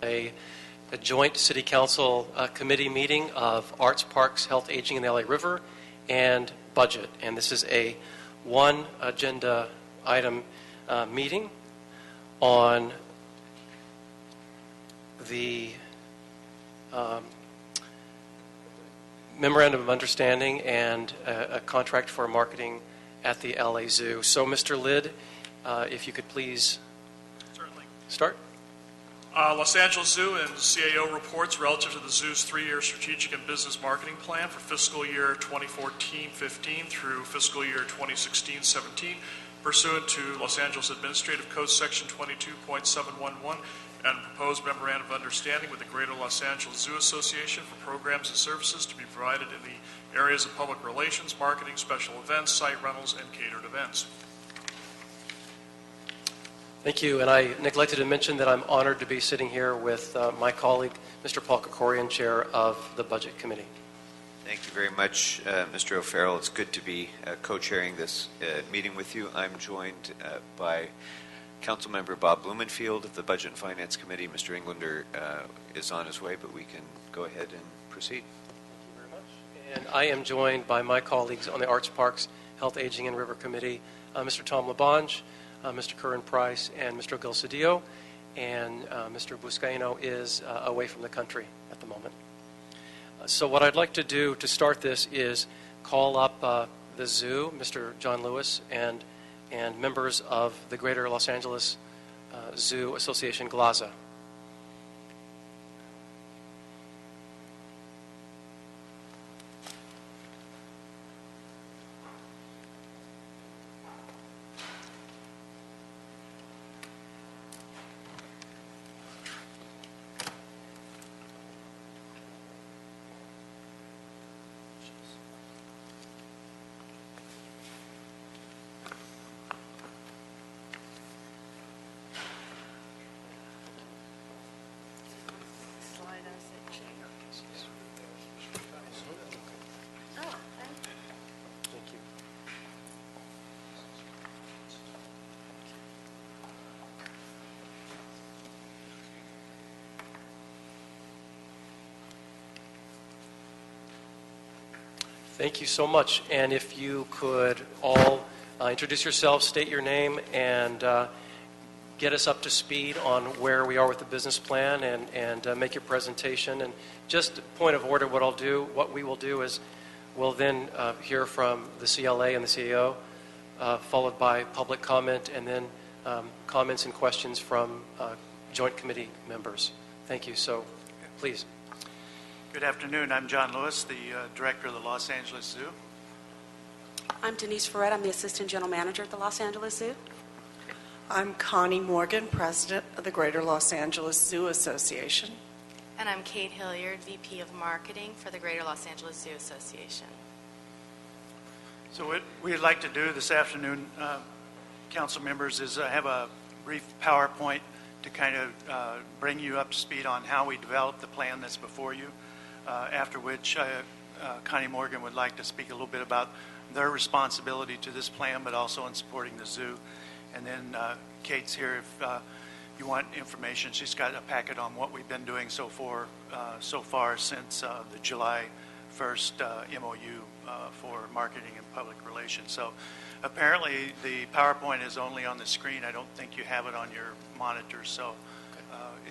a joint city council committee meeting of Arts, Parks, Health, Aging, and the LA River, and budget. And this is a one agenda item meeting on the memorandum of understanding and a contract for marketing at the LA Zoo. So, Mr. Lidd, if you could please start. Los Angeles Zoo and CAO reports relative to the Zoo's 3-year strategic and business marketing plan for fiscal year 2014-15 through fiscal year 2016-17, pursuant to Los Angeles Administrative Code Section 22.711 and proposed memorandum of understanding with the Greater Los Angeles Zoo Association for programs and services to be provided in the areas of public relations, marketing, special events, site rentals, and catered events. Thank you, and I neglected to mention that I'm honored to be sitting here with my colleague, Mr. Paul Kokorian, Chair of the Budget Committee. Thank you very much, Mr. O'Farrell. It's good to be co-chairing this meeting with you. I'm joined by Councilmember Bob Blumenfield of the Budget and Finance Committee. Mr. Englander is on his way, but we can go ahead and proceed. Thank you very much. And I am joined by my colleagues on the Arts, Parks, Health, Aging, and River Committee, Mr. Tom LaBonge, Mr. Curran Price, and Mr. Gil Cedillo, and Mr. Buscaino is away from the country at the moment. So what I'd like to do to start this is call up the zoo, Mr. John Lewis, and members of the Greater Los Angeles Zoo Association, GLAZA. Thank you so much. And if you could all introduce yourselves, state your name, and get us up to speed on where we are with the business plan and make your presentation. And just point of order, what we will do is we'll then hear from the CLA and the CEO, followed by public comment, and then comments and questions from joint committee members. Thank you. So please. Good afternoon. I'm John Lewis, the director of the Los Angeles Zoo. I'm Denise Ferret. I'm the Assistant General Manager at the Los Angeles Zoo. I'm Connie Morgan, President of the Greater Los Angeles Zoo Association. And I'm Kate Hilliard, VP of Marketing for the Greater Los Angeles Zoo Association. So what we'd like to do this afternoon, council members, is have a brief PowerPoint to kind of bring you up to speed on how we developed the plan that's before you. After which Connie Morgan would like to speak a little bit about their responsibility to this plan, but also in supporting the zoo. And then Kate's here if you want information. She's got a packet on what we've been doing so far since the July 1st MOU for marketing and public relations. So apparently the PowerPoint is only on the screen. I don't think you have it on your monitor. So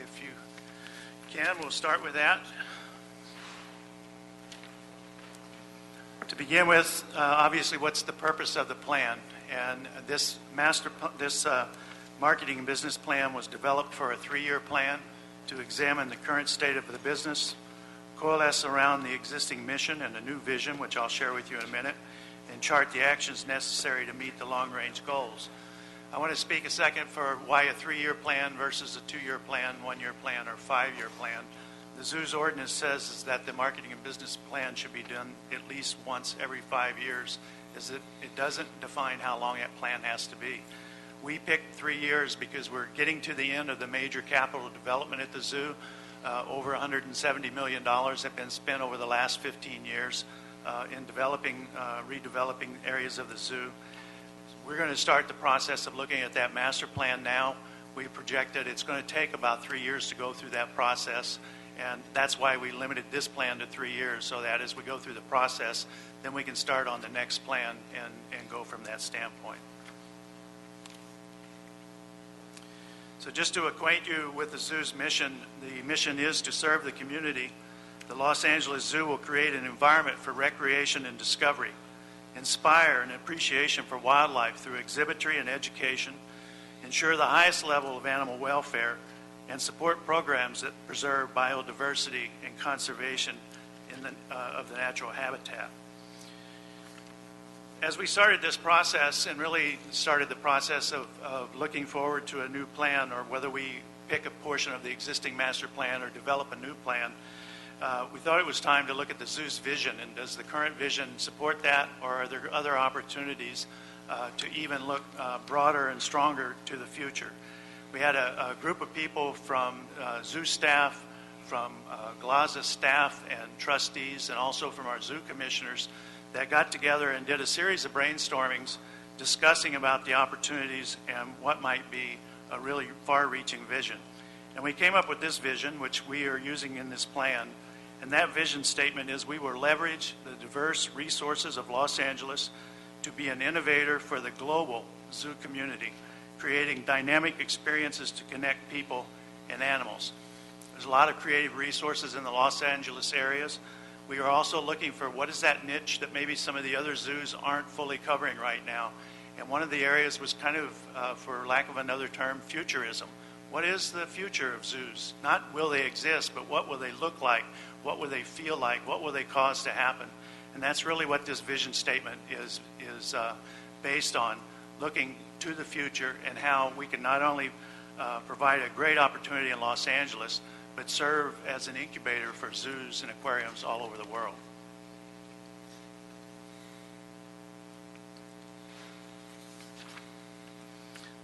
if you can, we'll start with that. To begin with, obviously, what's the purpose of the plan? And this marketing and business plan was developed for a 3-year plan to examine the current state of the business, coalesce around the existing mission and a new vision, which I'll share with you in a minute, and chart the actions necessary to meet the long-range goals. I want to speak a second for why a 3-year plan versus a 2-year plan, 1-year plan, or 5-year plan. The zoo's ordinance says is that the marketing and business plan should be done at least once every 5 years. It doesn't define how long that plan has to be. We picked 3 years because we're getting to the end of the major capital development at the zoo. Over $170 million have been spent over the last 15 years in redeveloping areas of the zoo. We're going to start the process of looking at that master plan now. we projected it's going to take about 3 years to go through that process, and that's why we limited this plan to 3 years, so that as we go through the process, then we can start on the next plan and go from that standpoint. So just to acquaint you with the zoo's mission, the mission is to serve the community. The Los Angeles Zoo will create an environment for recreation and discovery, inspire an appreciation for wildlife through exhibitry and education, ensure the highest level of animal welfare, and support programs that preserve biodiversity and conservation of the natural habitat. As we started this process and really started the process of looking forward to a new plan, or whether we pick a portion of the existing master plan or develop a new plan, we thought it was time to look at the zoo's vision, and does the current vision support that, or are there other opportunities to even look broader and stronger to the future? We had a group of people from zoo staff, from GLAZA staff and trustees, and also from our zoo commissioners that got together and did a series of brainstormings discussing about the opportunities and what might be a really far-reaching vision. And we came up with this vision, which we are using in this plan. And that vision statement is we will leverage the diverse resources of Los Angeles to be an innovator for the global zoo community, creating dynamic experiences to connect people and animals. There's a lot of creative resources in the Los Angeles areas. We are also looking for what is that niche that maybe some of the other zoos aren't fully covering right now. And one of the areas was kind of, for lack of another term, futurism. What is the future of zoos? Not will they exist, but what will they look like? What will they feel like? What will they cause to happen? And that's really what this vision statement is based on, looking to the future and how we can not only provide a great opportunity in Los Angeles, but serve as an incubator for zoos and aquariums all over the world.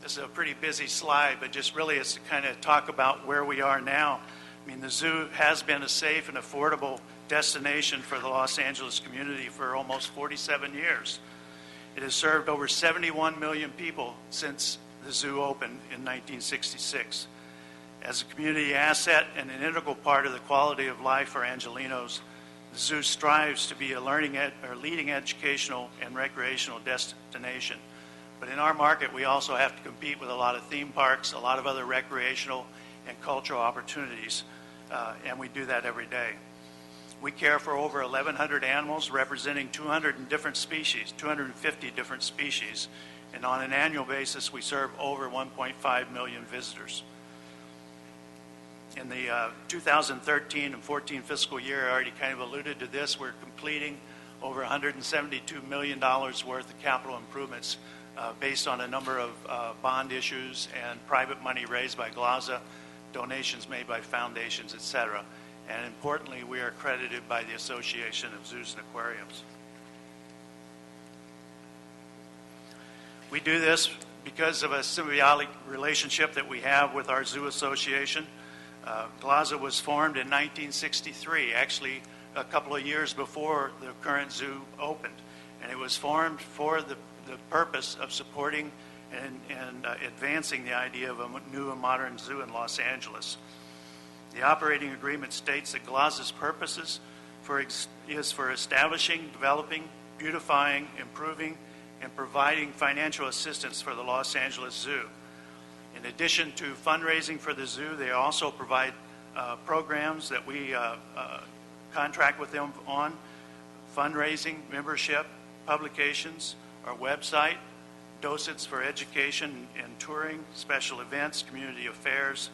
This is a pretty busy slide, but just really is to kind of talk about where we are now. I mean, the zoo has been a safe and affordable destination for the Los Angeles community for almost 47 years. It has served over 71 million people since the zoo opened in 1966. As a community asset and an integral part of the quality of life for Angelenos, the zoo strives to be a leading educational and recreational destination. But in our market, we also have to compete with a lot of theme parks, a lot of other recreational and cultural opportunities, and we do that every day. We care for over 1,100 animals representing 250 different species, and on an annual basis, we serve over 1.5 million visitors. In the 2013 and 14 fiscal year, I already kind of alluded to this, we're completing over $172 million worth of capital improvements based on a number of bond issues and private money raised by GLAZA, donations made by foundations, etc. And importantly, we are accredited by the Association of Zoos and Aquariums. We do this because of a symbiotic relationship that we have with our zoo association. GLAZA was formed in 1963, actually a couple of years before the current zoo opened. And it was formed for the purpose of supporting and advancing the idea of a new and modern zoo in Los Angeles. The operating agreement states that GLAZA's purposes is for establishing, developing, beautifying, improving, and providing financial assistance for the Los Angeles Zoo. In addition to fundraising for the zoo, they also provide programs that we contract with them on: fundraising, membership, publications, our website, docents for education and touring, special events, community affairs,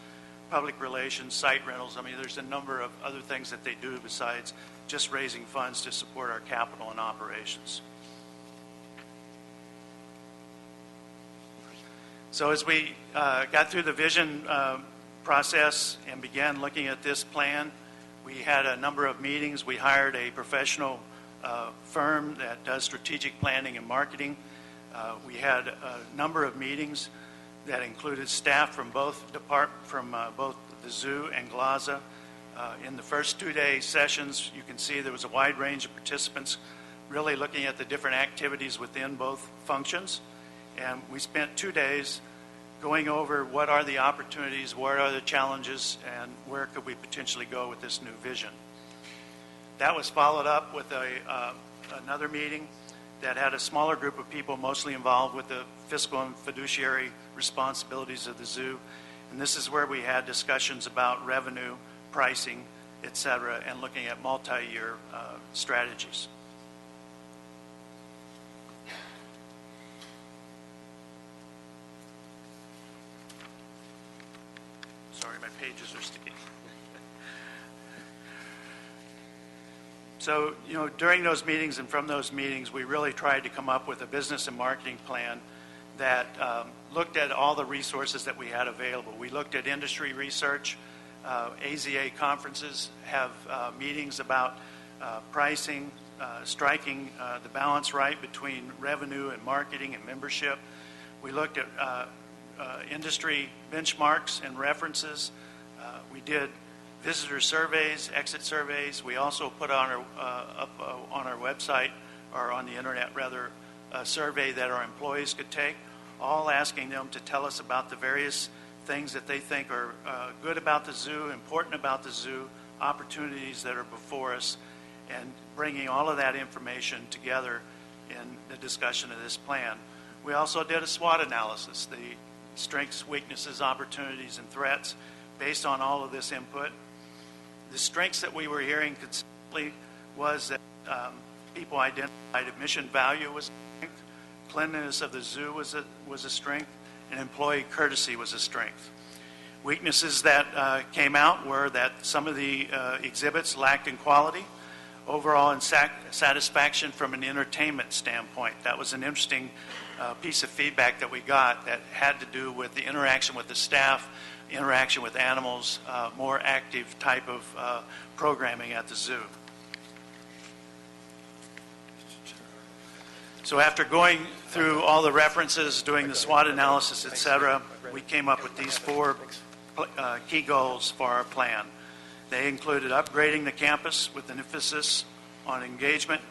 public relations, site rentals. I mean, there's a number of other things that they do besides just raising funds to support our capital and operations. So as we got through the vision process and began looking at this plan, we had a number of meetings. We hired a professional firm that does strategic planning and marketing. We had a number of meetings that included staff from both both the zoo and GLAZA. In the first 2-day sessions, you can see there was a wide range of participants really looking at the different activities within both functions. And we spent 2 days going over what are the opportunities, what are the challenges, and where could we potentially go with this new vision. That was followed up with another meeting that had a smaller group of people mostly involved with the fiscal and fiduciary responsibilities of the zoo. And this is where we had discussions about revenue, pricing, et cetera, and looking at multi-year strategies. Sorry, my pages are sticky. So, during those meetings and from those meetings, we really tried to come up with a business and marketing plan that looked at all the resources that we had available. We looked at industry research. AZA conferences have meetings about pricing, striking the balance right between revenue and marketing and membership. We looked at industry benchmarks and references. We did visitor surveys, exit surveys. We also put on our website, or on the internet rather, a survey that our employees could take, all asking them to tell us about the various things that they think are good about the zoo, important about the zoo, opportunities that are before us, and bringing all of that information together in the discussion of this plan. We also did a SWOT analysis, the strengths, weaknesses, opportunities, and threats, based on all of this input. The strengths that we were hearing consistently was that people identified admission value was a strength, cleanliness of the zoo was a strength, and employee courtesy was a strength. Weaknesses that came out were that some of the exhibits lacked in quality, overall in satisfaction from an entertainment standpoint. That was an interesting piece of feedback that we got that had to do with the interaction with the staff, interaction with animals, more active type of programming at the zoo. So after going through all the references, doing the SWOT analysis, etc., we came up with these four key goals for our plan. They included upgrading the campus with an emphasis on engagement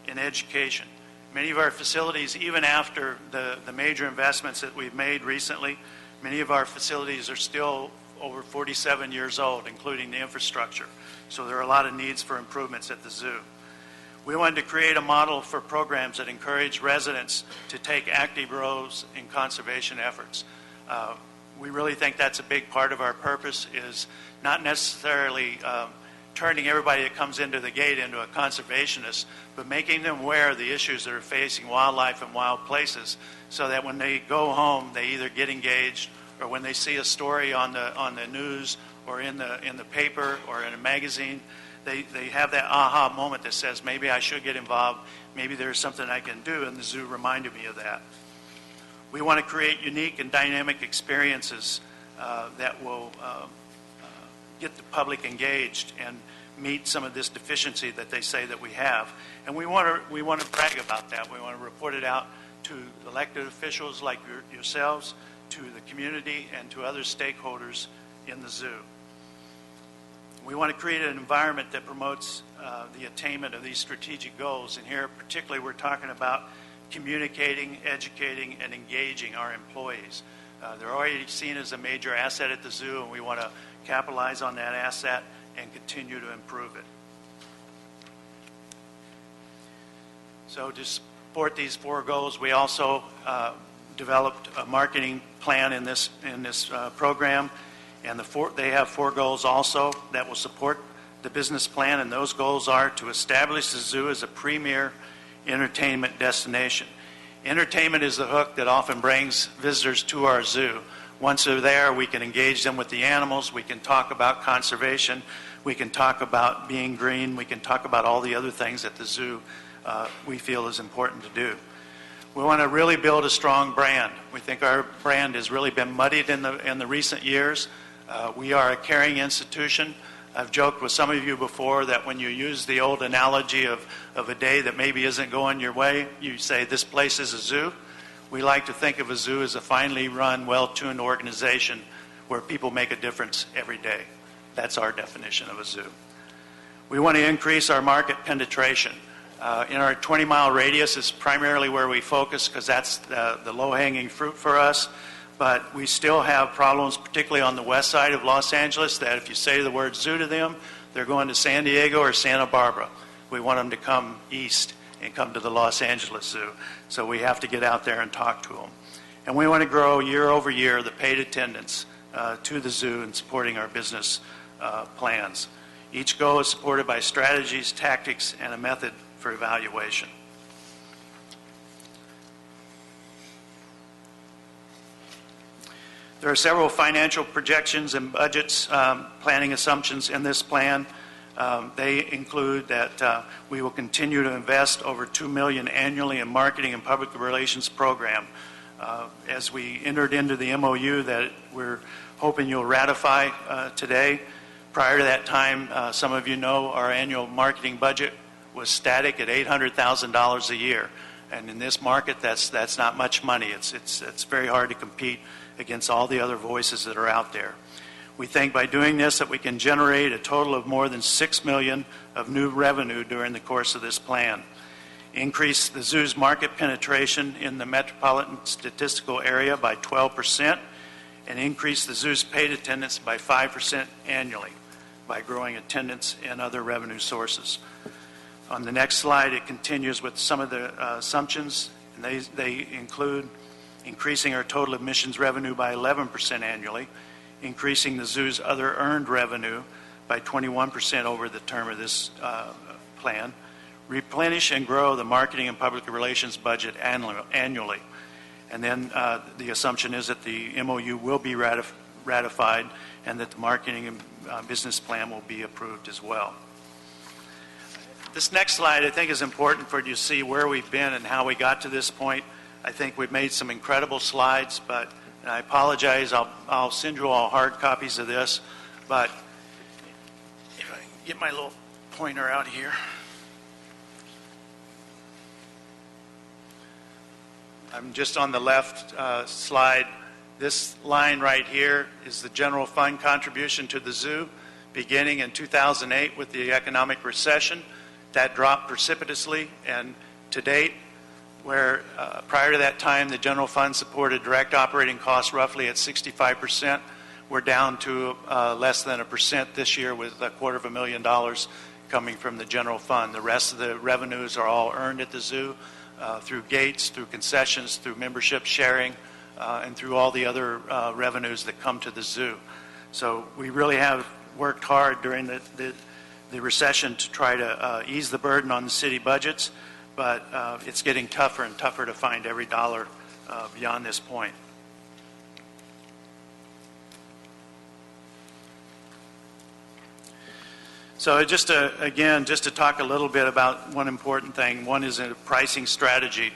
and education. Many of our facilities, even after the major investments that we've made recently, many of our facilities are still over 47 years old, including the infrastructure. So there are a lot of needs for improvements at the zoo. We wanted to create a model for programs that encourage residents to take active roles in conservation efforts. We really think that's a big part of our purpose, is not necessarily turning everybody that comes into the gate into a conservationist, but making them aware of the issues that are facing wildlife and wild places, so that when they go home, they either get engaged, or when they see a story on the news or in the paper or in a magazine, they have that aha moment that says, maybe I should get involved, maybe there's something I can do, and the zoo reminded me of that. We want to create unique and dynamic experiences that will get the public engaged and meet some of this deficiency that they say that we have. And we want to brag about that. We want to report it out to elected officials like yourselves, to the community, and to other stakeholders in the zoo. We want to create an environment that promotes the attainment of these strategic goals. And here, particularly, we're talking about communicating, educating, and engaging our employees. They're already seen as a major asset at the zoo, and we want to capitalize on that asset and continue to improve it. So to support these four goals, we also developed a marketing plan in this program, and they have four goals also that will support the business plan, and those goals are to establish the zoo as a premier entertainment destination. Entertainment is the hook that often brings visitors to our zoo. Once they're there, we can engage them with the animals, we can talk about conservation, we can talk about being green, we can talk about all the other things at the zoo we feel is important to do. We want to really build a strong brand. We think our brand has really been muddied in the recent years. We are a caring institution. I've joked with some of you before that when you use the old analogy of a day that maybe isn't going your way, you say this place is a zoo. We like to think of a zoo as a finely run, well-tuned organization where people make a difference every day. That's our definition of a zoo. We want to increase our market penetration. In our 20-mile radius is primarily where we focus because that's the low-hanging fruit for us. but we still have problems, particularly on the west side of Los Angeles, that if you say the word zoo to them, they're going to San Diego or Santa Barbara. We want them to come east and come to the Los Angeles Zoo. So we have to get out there and talk to them. And we want to grow year over year the paid attendance to the zoo and supporting our business plans. Each goal is supported by strategies, tactics, and a method for evaluation. There are several financial projections and budgets, planning assumptions in this plan. They include that we will continue to invest over $2 million annually in marketing and public relations program. As we entered into the MOU that we're hoping you'll ratify today, prior to that time, some of you know our annual marketing budget was static at $800,000 a year. And in this market, that's not much money. It's very hard to compete against all the other voices that are out there. We think by doing this that we can generate a total of more than $6 million of new revenue during the course of this plan. Increase the zoo's market penetration in the metropolitan statistical area by 12%, and increase the zoo's paid attendance by 5% annually by growing attendance and other revenue sources. On the next slide, it continues with some of the assumptions, and they include increasing our total admissions revenue by 11% annually, increasing the zoo's other earned revenue by 21% over the term of this plan, replenish and grow the marketing and public relations budget annually. And then the assumption is that the MOU will be ratified and that the marketing and business plan will be approved as well. This next slide, I think, is important for you to see where we've been and how we got to this point. I think we've made some incredible slides, but and I apologize. I'll send you all hard copies of this, but if I can get my little pointer out here. I'm just on the left slide. This line right here is the general fund contribution to the zoo beginning in 2008 with the economic recession. That dropped precipitously, and to date, where prior to that time the general fund supported direct operating costs roughly at 65%, we're down to less than 1% this year with $250,000 coming from the general fund. The rest of the revenues are all earned at the zoo through gates, through concessions, through membership sharing, and through all the other revenues that come to the zoo. So we really have worked hard during the recession to try to ease the burden on the city budgets, but it's getting tougher and tougher to find every dollar beyond this point. So just to talk a little bit about one important thing. One is a pricing strategy.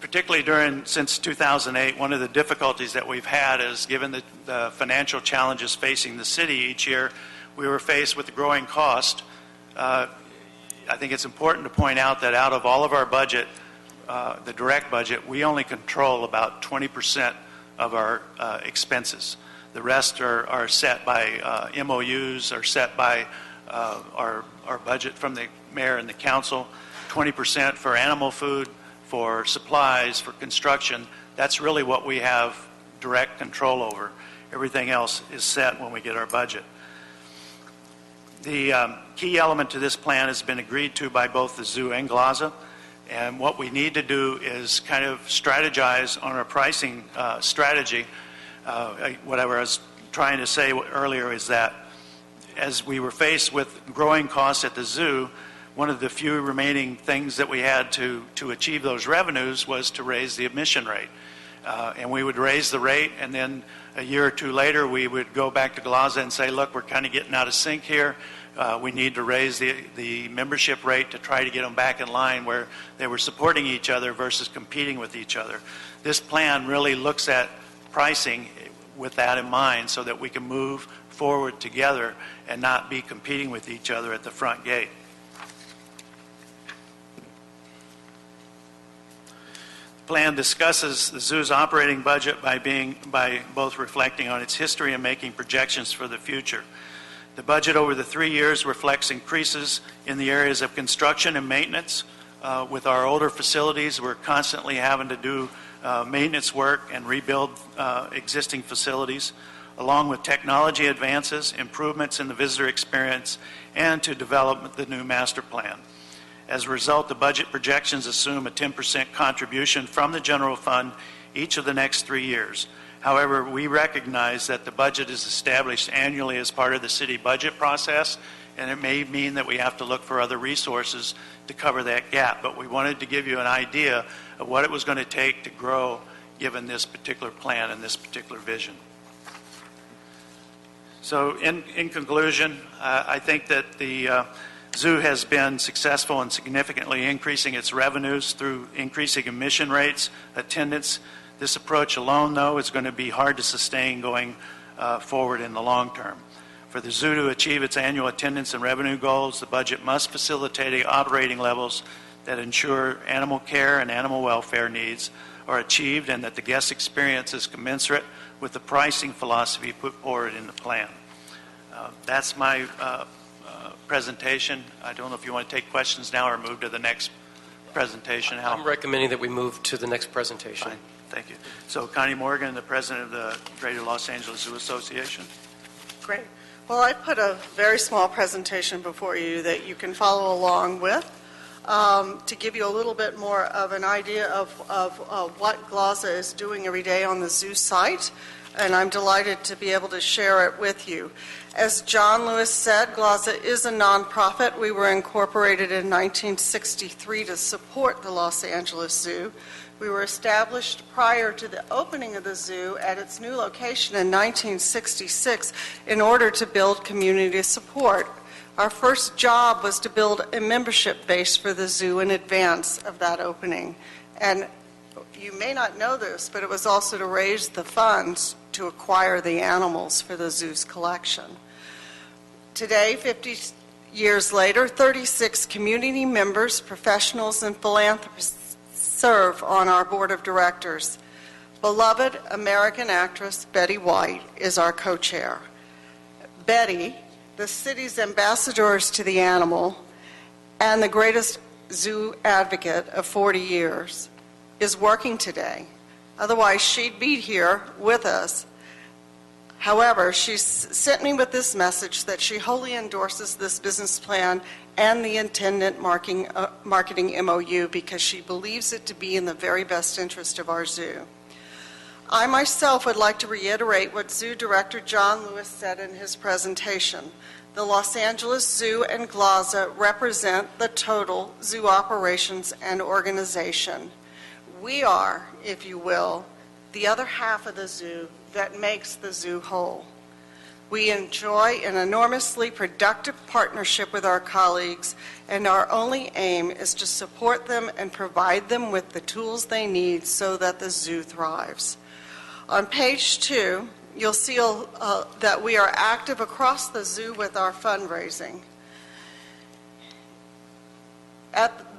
Particularly since 2008, one of the difficulties that we've had is, given the financial challenges facing the city each year, we were faced with the growing cost. I think it's important to point out that out of all of our budget, the direct budget, we only control about 20% of our expenses. The rest are set by MOUs, are set by our budget from the mayor and the council. 20% for animal food, for supplies, for construction. That's really what we have direct control over. Everything else is set when we get our budget. The key element to this plan has been agreed to by both the zoo and GLAZA, and what we need to do is kind of strategize on our pricing strategy. What I was trying to say earlier is that as we were faced with growing costs at the zoo, one of the few remaining things that we had to achieve those revenues was to raise the admission rate. And we would raise the rate, and then a year or two later we would go back to GLAZA and say, look, we're kind of getting out of sync here. We need to raise the membership rate to try to get them back in line where they were supporting each other versus competing with each other. This plan really looks at pricing with that in mind so that we can move forward together and not be competing with each other at the front gate. The plan discusses the zoo's operating budget by both reflecting on its history and making projections for the future. The budget over the 3 years reflects increases in the areas of construction and maintenance. With our older facilities, we're constantly having to do maintenance work and rebuild existing facilities, along with technology advances, improvements in the visitor experience, and to develop the new master plan. As a result, the budget projections assume a 10% contribution from the general fund each of the next 3 years. However, we recognize that the budget is established annually as part of the city budget process, and it may mean that we have to look for other resources to cover that gap. But we wanted to give you an idea of what it was going to take to grow given this particular plan and this particular vision. So in conclusion, I think that the zoo has been successful in significantly increasing its revenues through increasing admission rates, attendance. This approach alone, though, is going to be hard to sustain going forward in the long term. For the zoo to achieve its annual attendance and revenue goals, the budget must facilitate operating levels that ensure animal care and animal welfare needs are achieved and that the guest experience is commensurate with the pricing philosophy put forward in the plan. That's my presentation. I don't know if you want to take questions now or move to the next presentation. I'm recommending that we move to the next presentation. Fine. Thank you. So Connie Morgan, the president of the Greater Los Angeles Zoo Association. Great. Well, I put a very small presentation before you that you can follow along with to give you a little bit more of an idea of what GLASA is doing every day on the zoo site, and I'm delighted to be able to share it with you. As John Lewis said, GLASA is a nonprofit. We were incorporated in 1963 to support the Los Angeles Zoo. We were established prior to the opening of the zoo at its new location in 1966 in order to build community support. Our first job was to build a membership base for the zoo in advance of that opening. And you may not know this, but it was also to raise the funds to acquire the animals for the zoo's collection. Today, 50 years later, 36 community members, professionals, and philanthropists serve on our board of directors. Beloved American actress Betty White is our co-chair. Betty, the city's ambassadors to the animal and the greatest zoo advocate of 40 years, is working today. Otherwise, she'd be here with us. However, she sent me with this message that she wholly endorses this business plan and the intended marketing MOU because she believes it to be in the very best interest of our zoo. I myself would like to reiterate what Zoo Director John Lewis said in his presentation. The Los Angeles Zoo and GLASA represent the total zoo operations and organization. We are, if you will, the other half of the zoo that makes the zoo whole. We enjoy an enormously productive partnership with our colleagues, and our only aim is to support them and provide them with the tools they need so that the zoo thrives. On page 2, you'll see that we are active across the zoo with our fundraising.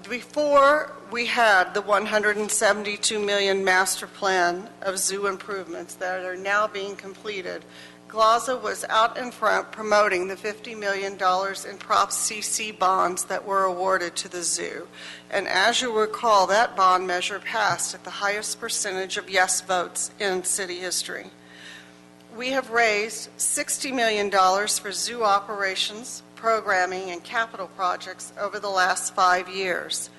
Before we had the $172 million master plan of zoo improvements that are now being completed, GLASA was out in front promoting the $50 million in Prop CC bonds that were awarded to the zoo. And as you recall, that bond measure passed at the highest percentage of yes votes in city history. We have raised $60 million for zoo operations, programming, and capital projects over the last 5 years.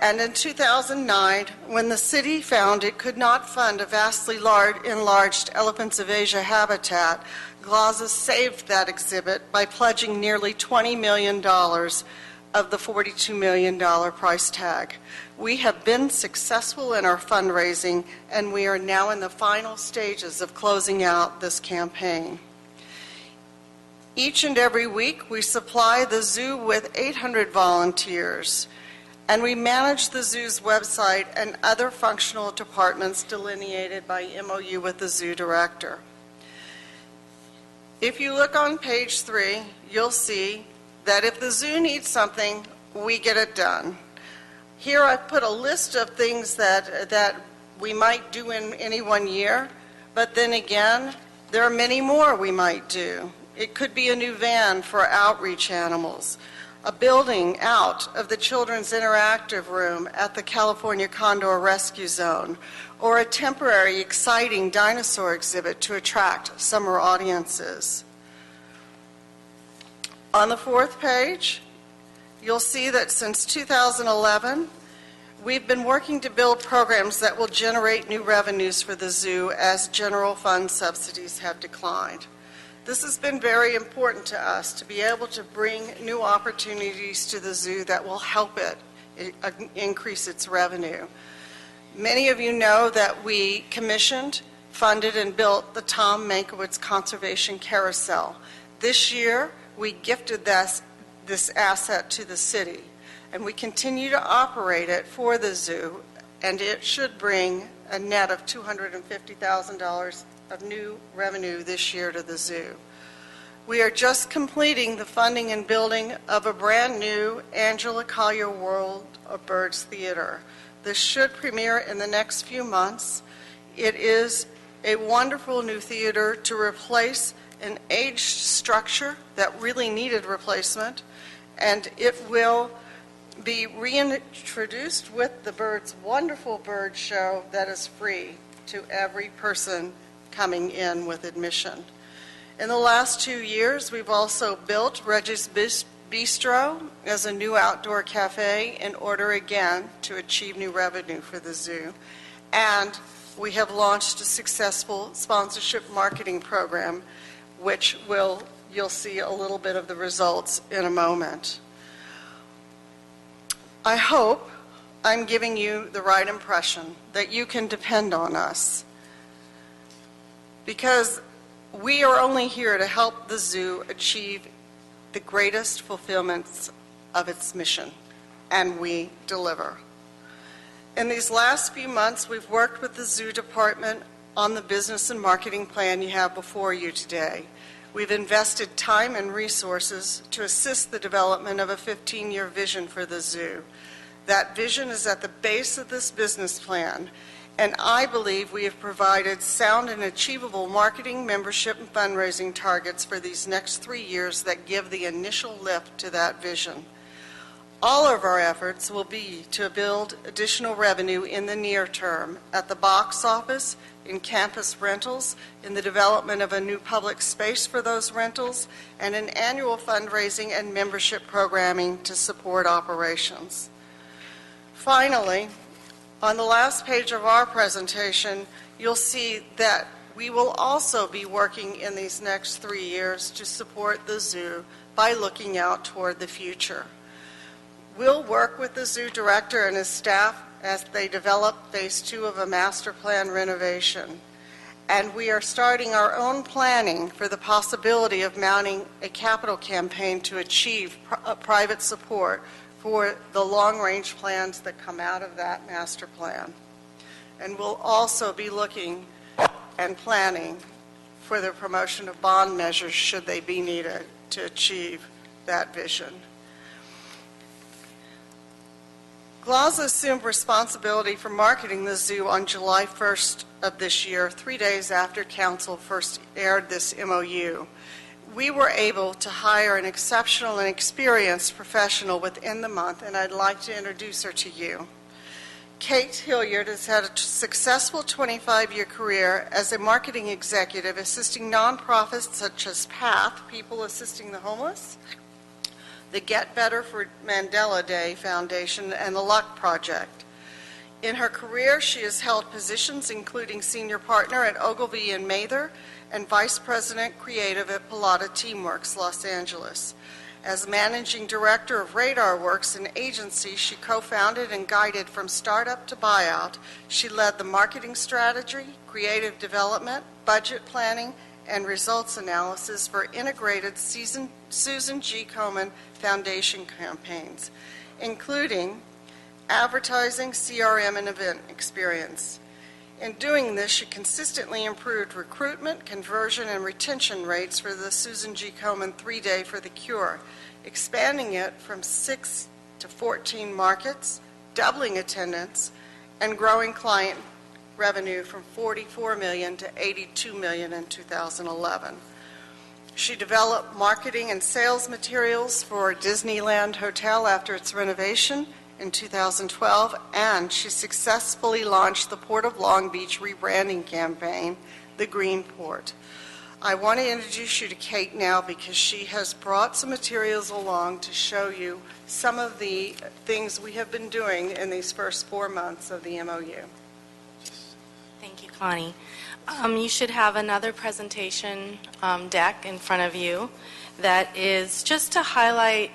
And in 2009, when the city found it could not fund a vastly enlarged Elephants of Asia habitat, GLASA saved that exhibit by pledging nearly $20 million of the $42 million price tag. We have been successful in our fundraising, and we are now in the final stages of closing out this campaign. Each and every week, we supply the zoo with 800 volunteers, and we manage the zoo's website and other functional departments delineated by MOU with the zoo director. If you look on page 3, you'll see that if the zoo needs something, we get it done. Here I've put a list of things that we might do in any one year, but then again, there are many more we might do. It could be a new van for outreach animals. a building out of the Children's Interactive Room at the California Condor Rescue Zone, or a temporary, exciting dinosaur exhibit to attract summer audiences. On the fourth page, you'll see that since 2011, we've been working to build programs that will generate new revenues for the zoo as general fund subsidies have declined. This has been very important to us to be able to bring new opportunities to the zoo that will help it increase its revenue. Many of you know that we commissioned, funded, and built the Tom Minkowitz Conservation Carousel. This year, we gifted this asset to the city, and we continue to operate it for the zoo, and it should bring a net of $250,000 of new revenue this year to the zoo. We are just completing the funding and building of a brand new Angela Collier World of Birds Theater. This should premiere in the next few months. It is a wonderful new theater to replace an aged structure that really needed replacement, and it will be reintroduced with the wonderful bird show that is free to every person coming in with admission. In the last 2 years, we've also built Reggie's Bistro as a new outdoor cafe in order again to achieve new revenue for the zoo. And we have launched a successful sponsorship marketing program, which you'll see a little bit of the results in a moment. I hope I'm giving you the right impression that you can depend on us, because we are only here to help the zoo achieve the greatest fulfillments of its mission, and we deliver. In these last few months, we've worked with the zoo department on the business and marketing plan you have before you today. We've invested time and resources to assist the development of a 15-year vision for the zoo. That vision is at the base of this business plan, and I believe we have provided sound and achievable marketing, membership, and fundraising targets for these next 3 years that give the initial lift to that vision. All of our efforts will be to build additional revenue in the near term at the box office, in campus rentals, in the development of a new public space for those rentals, and in annual fundraising and membership programming to support operations. Finally, on the last page of our presentation, you'll see that we will also be working in these next 3 years to support the zoo by looking out toward the future. We'll work with the zoo director and his staff as they develop phase 2 of a master plan renovation. And we are starting our own planning for the possibility of mounting a capital campaign to achieve private support for the long-range plans that come out of that master plan. And we'll also be looking and planning for the promotion of bond measures should they be needed to achieve that vision. GLASA assumed responsibility for marketing the zoo on July 1st of this year, 3 days after Council first aired this MOU. We were able to hire an exceptional and experienced professional within the month, and I'd like to introduce her to you. Kate Hilliard has had a successful 25-year career as a marketing executive assisting nonprofits such as PATH, People Assisting the Homeless, the Get Better for Mandela Day Foundation, and the Luck Project. In her career, she has held positions including senior partner at Ogilvy and Mather and vice president creative at Pilata Teamworks, Los Angeles. As managing director of Radar Works, an agency she co-founded and guided from startup to buyout, she led the marketing strategy, creative development, budget planning, and results analysis for integrated Susan G. Komen Foundation campaigns, including advertising, CRM, and event experience. In doing this, she consistently improved recruitment, conversion, and retention rates for the Susan G. Komen 3-Day for the Cure, expanding it from 6 to 14 markets, doubling attendance, and growing client revenue from $44 million to $82 million in 2011. She developed marketing and sales materials for Disneyland Hotel after its renovation in 2012, and she successfully launched the Port of Long Beach rebranding campaign, The Green Port. I want to introduce you to Kate now because she has brought some materials along to show you some of the things we have been doing in these first 4 months of the MOU. Thank you, Connie. You should have another presentation deck in front of you that is just to highlight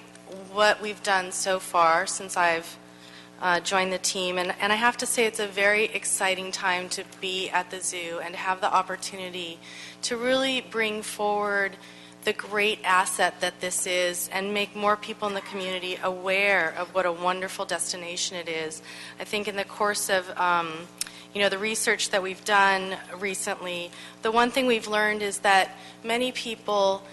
what we've done so far since I've joined the team. And I have to say it's a very exciting time to be at the zoo and to have the opportunity to really bring forward the great asset that this is and make more people in the community aware of what a wonderful destination it is. I think in the course of the research that we've done recently, the one thing we've learned is that many people,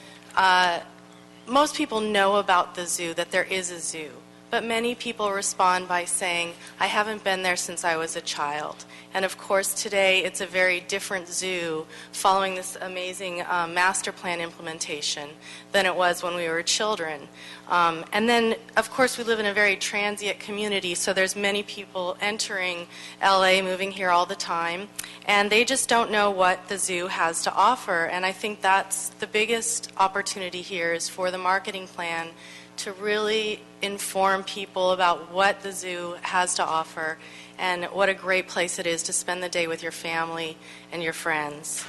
most people know about the zoo, that there is a zoo, but many people respond by saying, I haven't been there since I was a child. And of course today it's a very different zoo following this amazing master plan implementation than it was when we were children. And then of course we live in a very transient community, so there's many people entering LA, moving here all the time, and they just don't know what the zoo has to offer. And I think that's the biggest opportunity here, is for the marketing plan to really inform people about what the zoo has to offer and what a great place it is to spend the day with your family and your friends.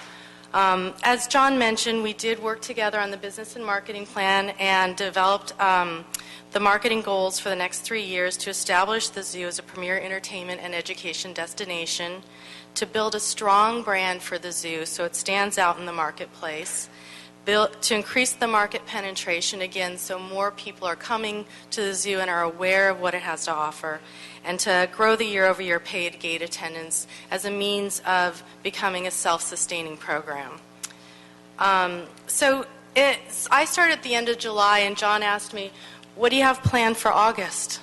As John mentioned, we did work together on the business and marketing plan and developed the marketing goals for the next 3 years to establish the zoo as a premier entertainment and education destination, to build a strong brand for the zoo so it stands out in the marketplace, to increase the market penetration, again, so more people are coming to the zoo and are aware of what it has to offer, and to grow the year-over-year paid gate attendance as a means of becoming a self-sustaining program. I started at the end of July, and John asked me, what do you have planned for August?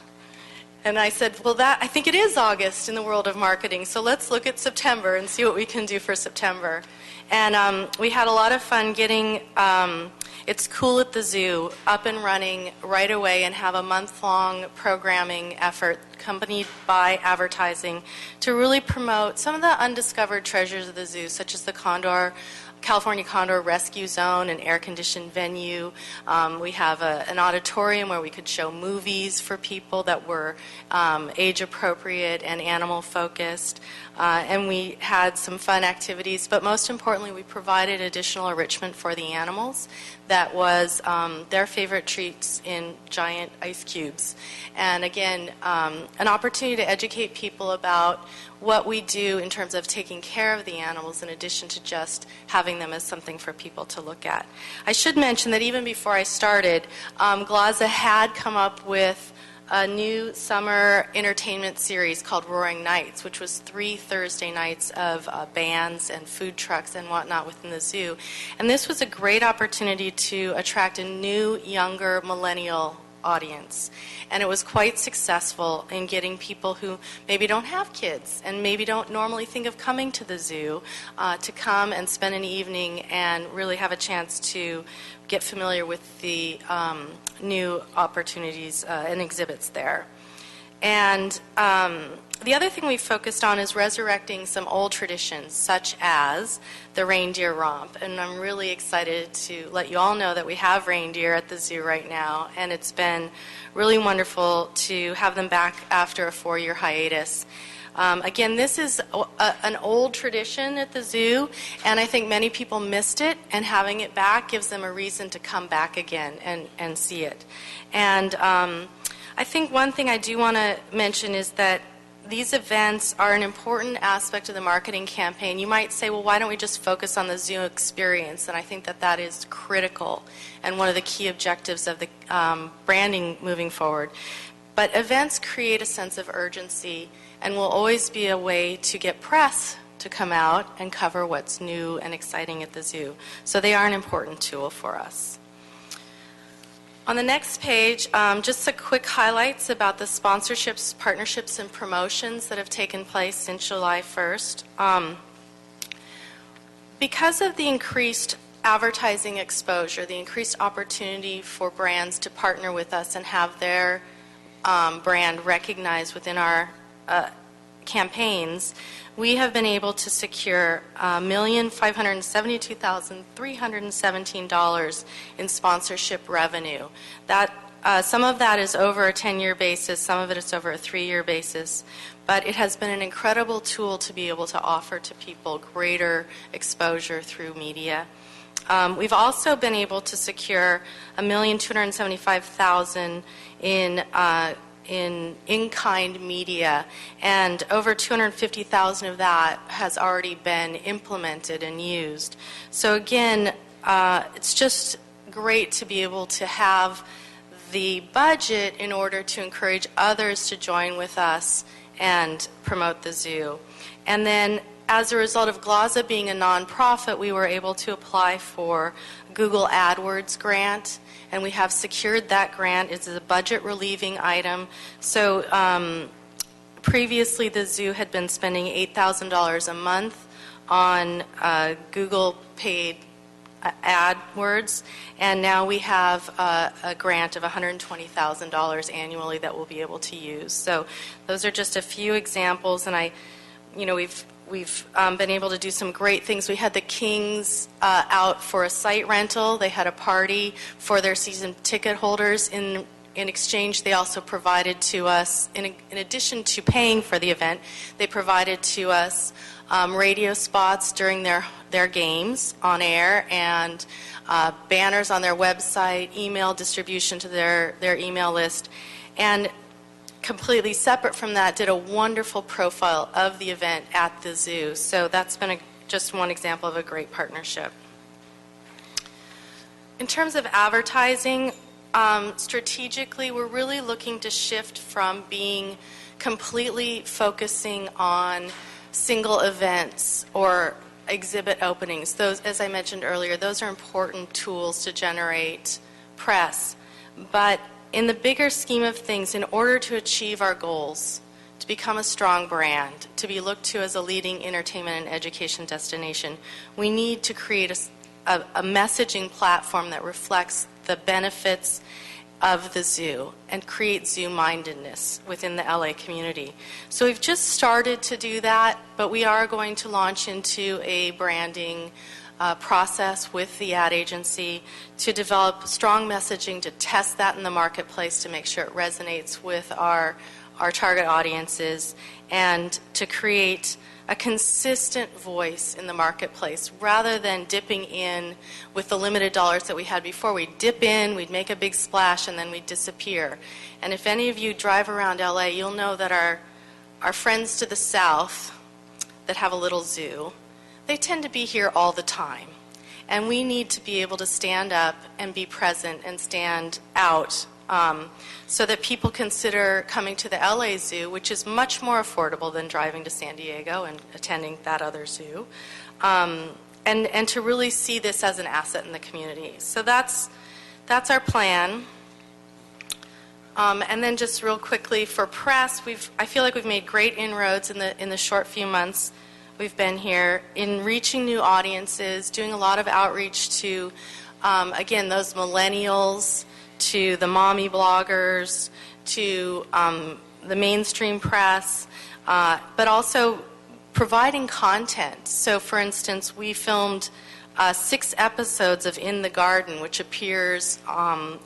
And I said, well, I think it is August in the world of marketing, so let's look at September and see what we can do for September. And we had a lot of fun getting It's Cool at the Zoo up and running right away, and have a month-long programming effort accompanied by advertising to really promote some of the undiscovered treasures of the zoo, such as the California Condor Rescue Zone, an air-conditioned venue. We have an auditorium where we could show movies for people that were age-appropriate and animal-focused. And we had some fun activities, but most importantly, we provided additional enrichment for the animals. That was their favorite treats in giant ice cubes. And again, an opportunity to educate people about what we do in terms of taking care of the animals, in addition to just having them as something for people to look at. I should mention that even before I started, GLAZA had come up with a new summer entertainment series called Roaring Nights, which was 3 Thursday nights of bands and food trucks and whatnot within the zoo. And this was a great opportunity to attract a new, younger millennial audience. And it was quite successful in getting people who maybe don't have kids and maybe don't normally think of coming to the zoo to come and spend an evening and really have a chance to get familiar with the new opportunities and exhibits there. And the other thing we focused on is resurrecting some old traditions, such as the reindeer romp. And I'm really excited to let you all know that we have reindeer at the zoo right now, and it's been really wonderful to have them back after a 4-year hiatus. Again, this is an old tradition at the zoo, and I think many people missed it, and having it back gives them a reason to come back again and see it. And I think one thing I do want to mention is that these events are an important aspect of the marketing campaign. You might say, well, why don't we just focus on the zoo experience? And I think that that is critical and one of the key objectives of the branding moving forward. But events create a sense of urgency and will always be a way to get press to come out and cover what's new and exciting at the zoo. So they are an important tool for us. On the next page, just some quick highlights about the sponsorships, partnerships, and promotions that have taken place since July 1st. Because of the increased advertising exposure, the increased opportunity for brands to partner with us and have their brand recognized within our campaigns, we have been able to secure $1,572,317 in sponsorship revenue. That some of that is over a 10-year basis, some of it is over a 3-year basis, but it has been an incredible tool to be able to offer to people greater exposure through media. We've also been able to secure $1,275,000 in-kind media, and over $250,000 of that has already been implemented and used. So again, it's just great to be able to have the budget in order to encourage others to join with us and promote the zoo. And then as a result of GLAZA being a nonprofit, we were able to apply for Google Adwords grant, and we have secured that grant. It's a budget relieving item. So previously the zoo had been spending $8,000 a month on Google paid AdWords, and now we have a grant of $120,000 annually that we'll be able to use. So those are just a few examples, and we've been able to do some great things. We had the Kings out for a site rental. They had a party for their season ticket holders. In exchange, they also provided to us, in addition to paying for the event, they provided to us radio spots during their games on air, and banners on their website, email distribution to their email list, and completely separate from that, did a wonderful profile of the event at the zoo. So that's been just one example of a great partnership. In terms of advertising, strategically, we're really looking to shift from being completely focusing on single events or exhibit openings. Those, as I mentioned earlier, those are important tools to generate press. But in the bigger scheme of things, in order to achieve our goals, to become a strong brand, to be looked to as a leading entertainment and education destination, we need to create a messaging platform that reflects the benefits of the zoo and create zoo-mindedness within the LA community. So we've just started to do that, but we are going to launch into a branding process with the ad agency to develop strong messaging, to test that in the marketplace to make sure it resonates with our target audiences, and to create a consistent voice in the marketplace rather than dipping in with the limited dollars that we had before. We'd dip in, we'd make a big splash, and then we'd disappear. And if any of you drive around LA, you'll know that our friends to the south that have a little zoo, they tend to be here all the time. And we need to be able to stand up and be present and stand out so that people consider coming to the LA Zoo, which is much more affordable than driving to San Diego and attending that other zoo, and to really see this as an asset in the community. So that's our plan. And then just real quickly for press, I feel like we've made great inroads in the short few months we've been here in reaching new audiences, doing a lot of outreach to, again, those millennials, to the mommy bloggers, to the mainstream press, but also providing content. So, for instance, we filmed 6 episodes of In the Garden, which appears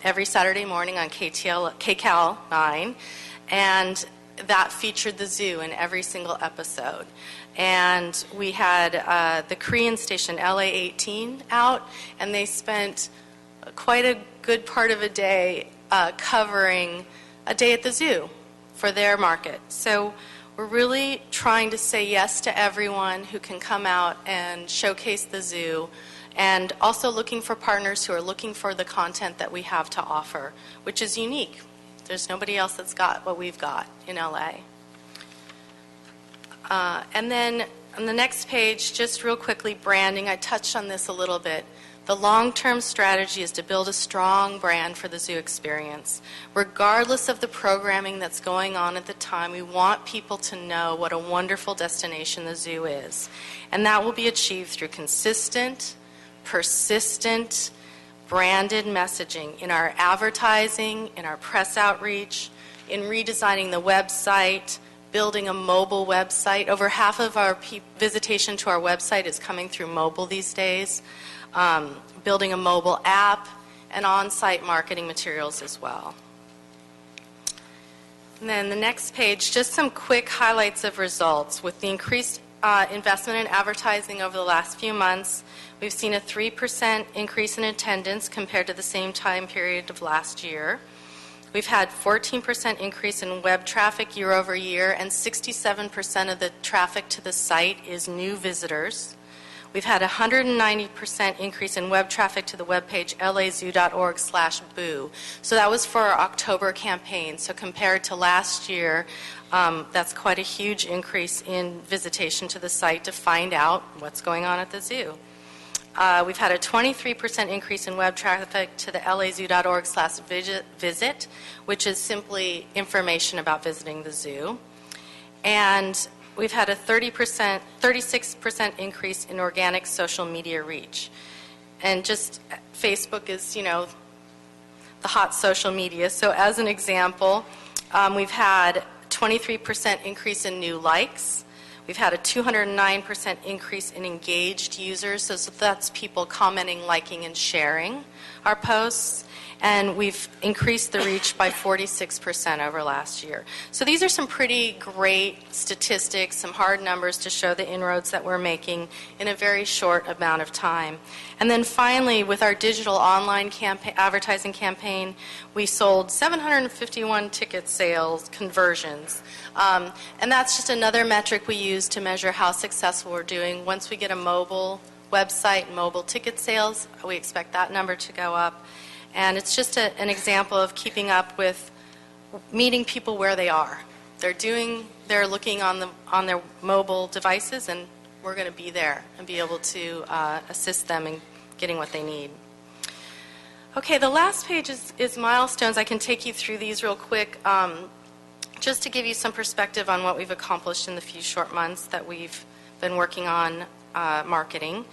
every Saturday morning on KCAL 9, and that featured the zoo in every single episode. And we had the Korean station LA 18 out, and they spent quite a good part of a day covering a day at the zoo for their market. So we're really trying to say yes to everyone who can come out and showcase the zoo, and also looking for partners who are looking for the content that we have to offer, which is unique. There's nobody else that's got what we've got in LA. And then on the next page, just real quickly, branding. I touched on this a little bit. The long-term strategy is to build a strong brand for the zoo experience. Regardless of the programming that's going on at the time, we want people to know what a wonderful destination the zoo is. And that will be achieved through consistent, persistent, branded messaging in our advertising, in our press outreach, in redesigning the website, building a mobile website. Over half of our visitation to our website is coming through mobile these days. Building a mobile app, and on-site marketing materials as well. And then the next page, just some quick highlights of results. With the increased investment in advertising over the last few months, we've seen a 3% increase in attendance compared to the same time period of last year. We've had 14% increase in web traffic year over year, and 67% of the traffic to the site is new visitors. We've had a 190% increase in web traffic to the webpage lazoo.org/boo. So that was for our October campaign. So compared to last year, that's quite a huge increase in visitation to the site to find out what's going on at the zoo. We've had a 23% increase in web traffic to the lazoo.org/visit, which is simply information about visiting the zoo. And we've had a 36% increase in organic social media reach. And just Facebook is, the hot social media. So as an example, we've had 23% increase in new likes. We've had a 209% increase in engaged users. So that's people commenting, liking, and sharing our posts. And we've increased the reach by 46% over last year. So these are some pretty great statistics, some hard numbers to show the inroads that we're making in a very short amount of time. And then finally, with our digital online advertising campaign, we sold 751 ticket sales conversions. And that's just another metric we use to measure how successful we're doing. Once we get a mobile website, mobile ticket sales, we expect that number to go up. And it's just an example of keeping up with meeting people where they are. They're looking on their mobile devices, and we're going to be there and be able to assist them in getting what they need. Okay, the last page is milestones. I can take you through these real quick, just to give you some perspective on what we've accomplished in the few short months that we've been working on marketing.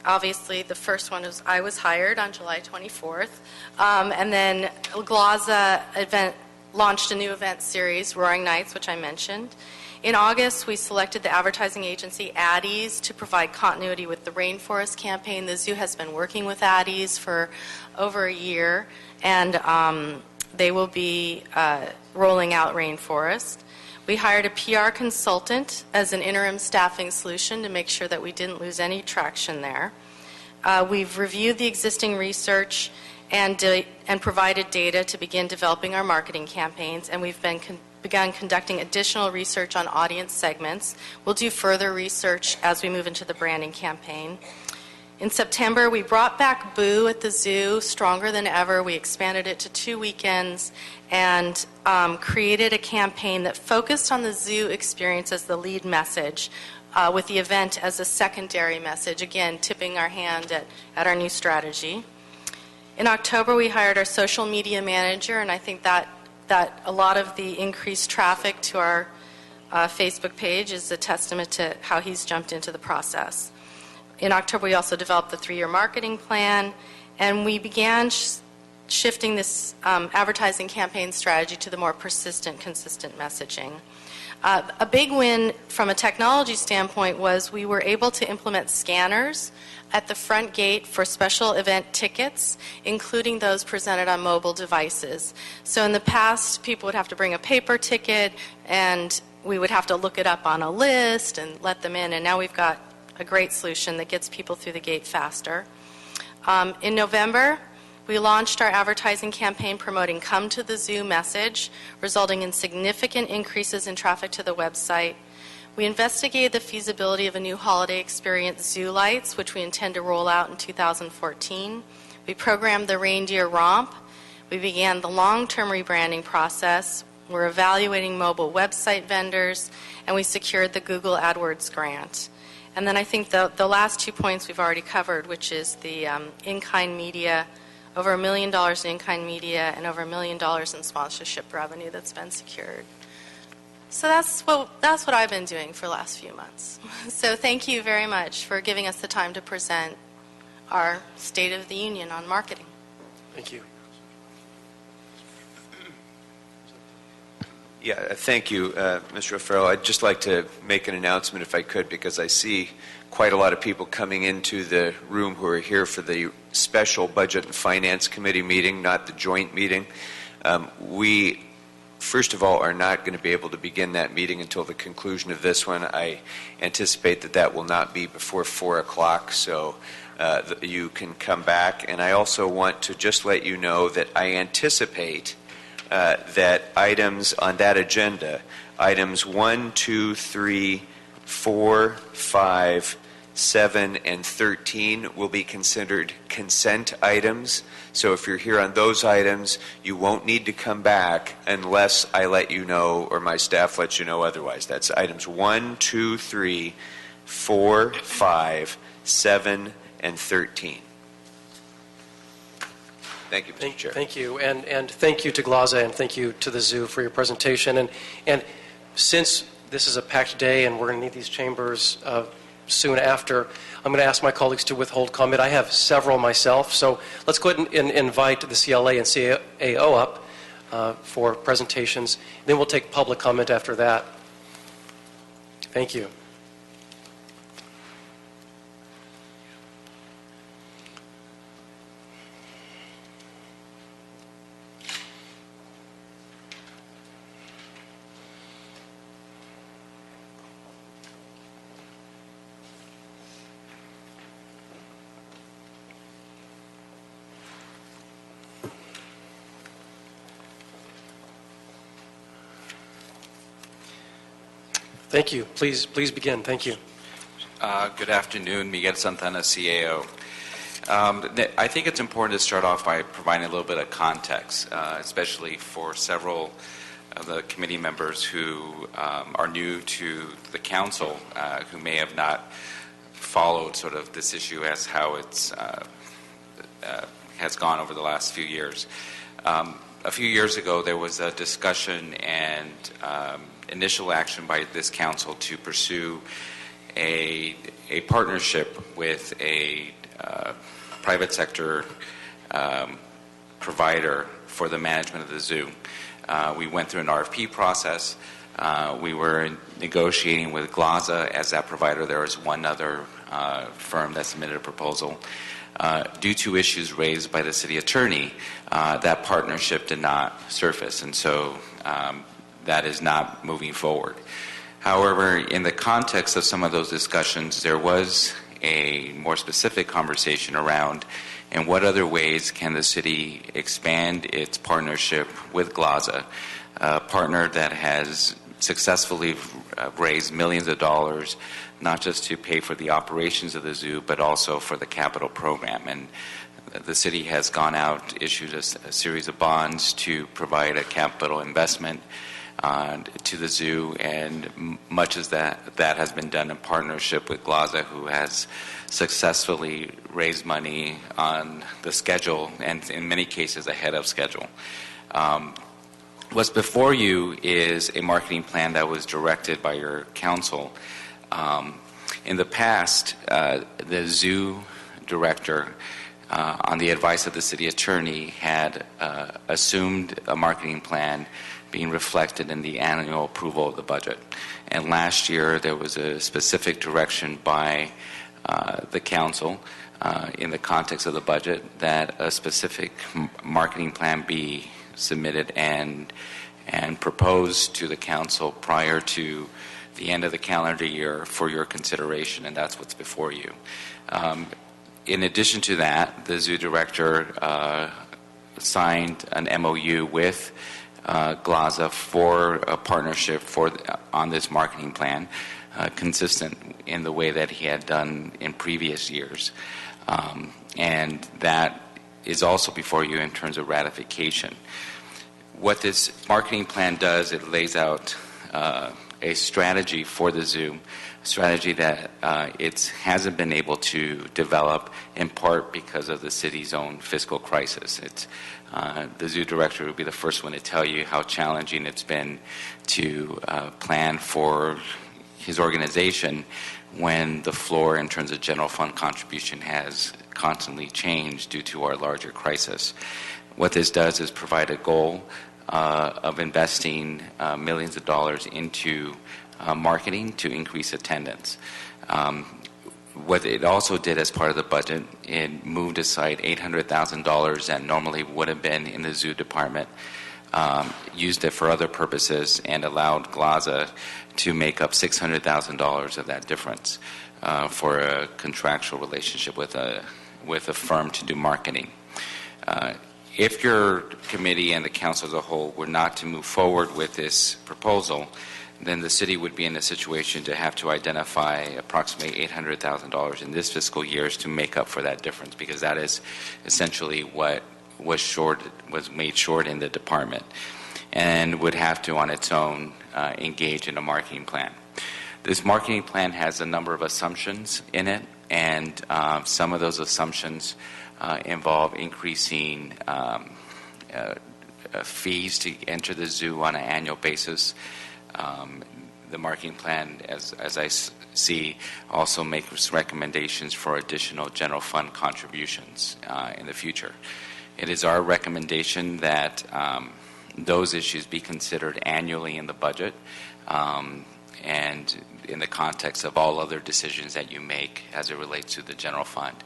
Obviously, the first one was I was hired on July 24th. And then Glaza launched a new event series, Roaring Nights, which I mentioned. In August, we selected the advertising agency Addies to provide continuity with the Rainforest campaign. The zoo has been working with Addies for over a year, and they will be rolling out Rainforest. We hired a PR consultant as an interim staffing solution to make sure that we didn't lose any traction there. We've reviewed the existing research and provided data to begin developing our marketing campaigns, and we've begun conducting additional research on audience segments. We'll do further research as we move into the branding campaign. In September, we brought back Boo at the zoo, stronger than ever. We expanded it to 2 weekends and created a campaign that focused on the zoo experience as the lead message, with the event as a secondary message, again, tipping our hand at our new strategy. In October, we hired our social media manager, and I think that a lot of the increased traffic to our Facebook page is a testament to how he's jumped into the process. In October, we also developed the 3-year marketing plan, and we began shifting this advertising campaign strategy to the more persistent, consistent messaging. A big win from a technology standpoint was we were able to implement scanners at the front gate for special event tickets, including those presented on mobile devices. So in the past, people would have to bring a paper ticket, and we would have to look it up on a list and let them in, and now we've got a great solution that gets people through the gate faster. In November, we launched our advertising campaign promoting Come to the Zoo message, resulting in significant increases in traffic to the website. We investigated the feasibility of a new holiday experience, Zoo Lights, which we intend to roll out in 2014. We programmed the Reindeer Romp. We began the long-term rebranding process. We're evaluating mobile website vendors, and we secured the Google Adwords grant. And then I think the last 2 points we've already covered, which is the in-kind media, over $1 million in in-kind media and over $1 million in sponsorship revenue that's been secured. So that's what I've been doing for the last few months. So thank you very much for giving us the time to present our State of the Union on marketing. Thank you. Yeah, thank you, Mr. O'Farrell. I'd just like to make an announcement if I could, because I see quite a lot of people coming into the room who are here for the special Budget and Finance Committee meeting, not the joint meeting. We, first of all, are not going to be able to begin that meeting until the conclusion of this one. I anticipate that that will not be before 4 o'clock, so you can come back. And I also want to just let you know that I anticipate that items on that agenda, items 1, 2, 3, 4, 5, 7, and 13 will be considered consent items. So if you're here on those items, you won't need to come back unless I let you know or my staff lets you know otherwise. That's items 1, 2, 3, 4, 5, 7, and 13. Thank you, Mr. Chair. Thank you, and thank you to GLAZA, and thank you to the zoo for your presentation. And since this is a packed day and we're going to need these chambers soon after, I'm going to ask my colleagues to withhold comment. I have several myself, so let's go ahead and invite the CLA and CAO up for presentations. Then we'll take public comment after that. Thank you. Thank you. Please begin. Thank you. Good afternoon. Miguel Santana, CAO. I think it's important to start off by providing a little bit of context, especially for several of the committee members who are new to the council, who may have not followed sort of this issue as how it's has gone over the last few years. A few years ago, there was a discussion and initial action by this council to pursue a partnership with a private sector provider for the management of the zoo. We went through an RFP process. We were negotiating with GLAZA as that provider. There was one other firm that submitted a proposal. Due to issues raised by the city attorney, that partnership did not surface, and so that is not moving forward. However, in the context of some of those discussions, there was a more specific conversation around in what other ways can the city expand its partnership with GLAZA, a partner that has successfully raised millions of dollars, not just to pay for the operations of the zoo, but also for the capital program. And the city has gone out, issued a series of bonds to provide a capital investment to the zoo, and much of that has been done in partnership with GLAZA, who has successfully raised money on the schedule, and in many cases ahead of schedule. What's before you is a marketing plan that was directed by your council. In the past, the zoo director, on the advice of the city attorney, had assumed a marketing plan being reflected in the annual approval of the budget. And last year, there was a specific direction by the council in the context of the budget that a specific marketing plan be submitted and proposed to the council prior to the end of the calendar year for your consideration, and that's what's before you. In addition to that, the zoo director signed an MOU with GLAZA for a partnership on this marketing plan, consistent in the way that he had done in previous years. And that is also before you in terms of ratification. What this marketing plan does, it lays out a strategy for the zoo, a strategy that it hasn't been able to develop, in part because of the city's own fiscal crisis. The zoo director will be the first one to tell you how challenging it's been to plan for his organization when the floor in terms of general fund contribution has constantly changed due to our larger crisis. What this does is provide a goal of investing millions of dollars into marketing to increase attendance. What it also did as part of the budget, it moved aside $800,000 that normally would have been in the zoo department, used it for other purposes, and allowed GLAZA to make up $600,000 of that difference for a contractual relationship with a firm to do marketing. If your committee and the council as a whole were not to move forward with this proposal, then the city would be in a situation to have to identify approximately $800,000 in this fiscal year to make up for that difference, because that is essentially what was made short in the department, and would have to on its own engage in a marketing plan. This marketing plan has a number of assumptions in it, and some of those assumptions involve increasing fees to enter the zoo on an annual basis. The marketing plan, as I see, also makes recommendations for additional general fund contributions in the future. It is our recommendation that those issues be considered annually in the budget and in the context of all other decisions that you make as it relates to the general fund.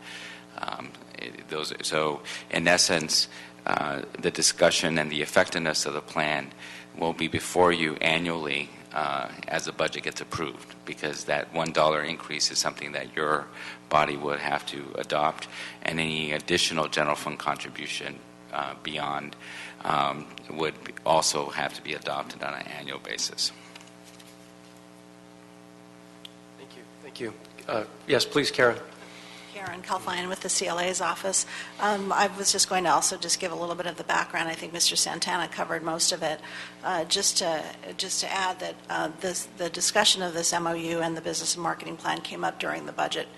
So, in essence, the discussion and the effectiveness of the plan will be before you annually as the budget gets approved, because that $1 increase is something that your body would have to adopt, and any additional general fund contribution beyond would also have to be adopted on an annual basis. Thank you. Yes, please, Karen. Karen Kalfine with the CLA's office. I was just going to also just give a little bit of the background. I think Mr. Santana covered most of it. Just to add that the discussion of this MOU and the business and marketing plan came up during the budget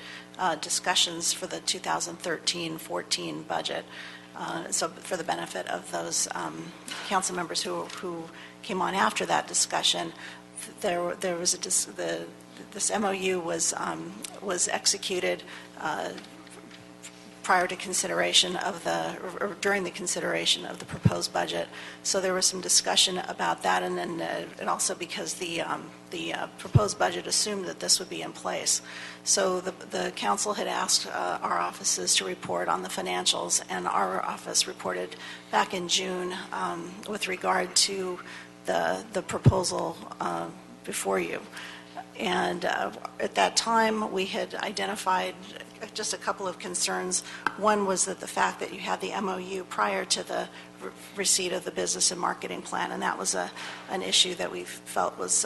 discussions for the 2013-14 budget. So for the benefit of those council members who came on after that discussion, there was this MOU was executed prior to consideration of or during the consideration of the proposed budget. So there was some discussion about that, and then and also because the proposed budget assumed that this would be in place. So the council had asked our offices to report on the financials, and our office reported back in June with regard to the proposal before you. And at that time, we had identified just a couple of concerns. One was that the fact that you had the MOU prior to the receipt of the business and marketing plan, and that was an issue that we felt was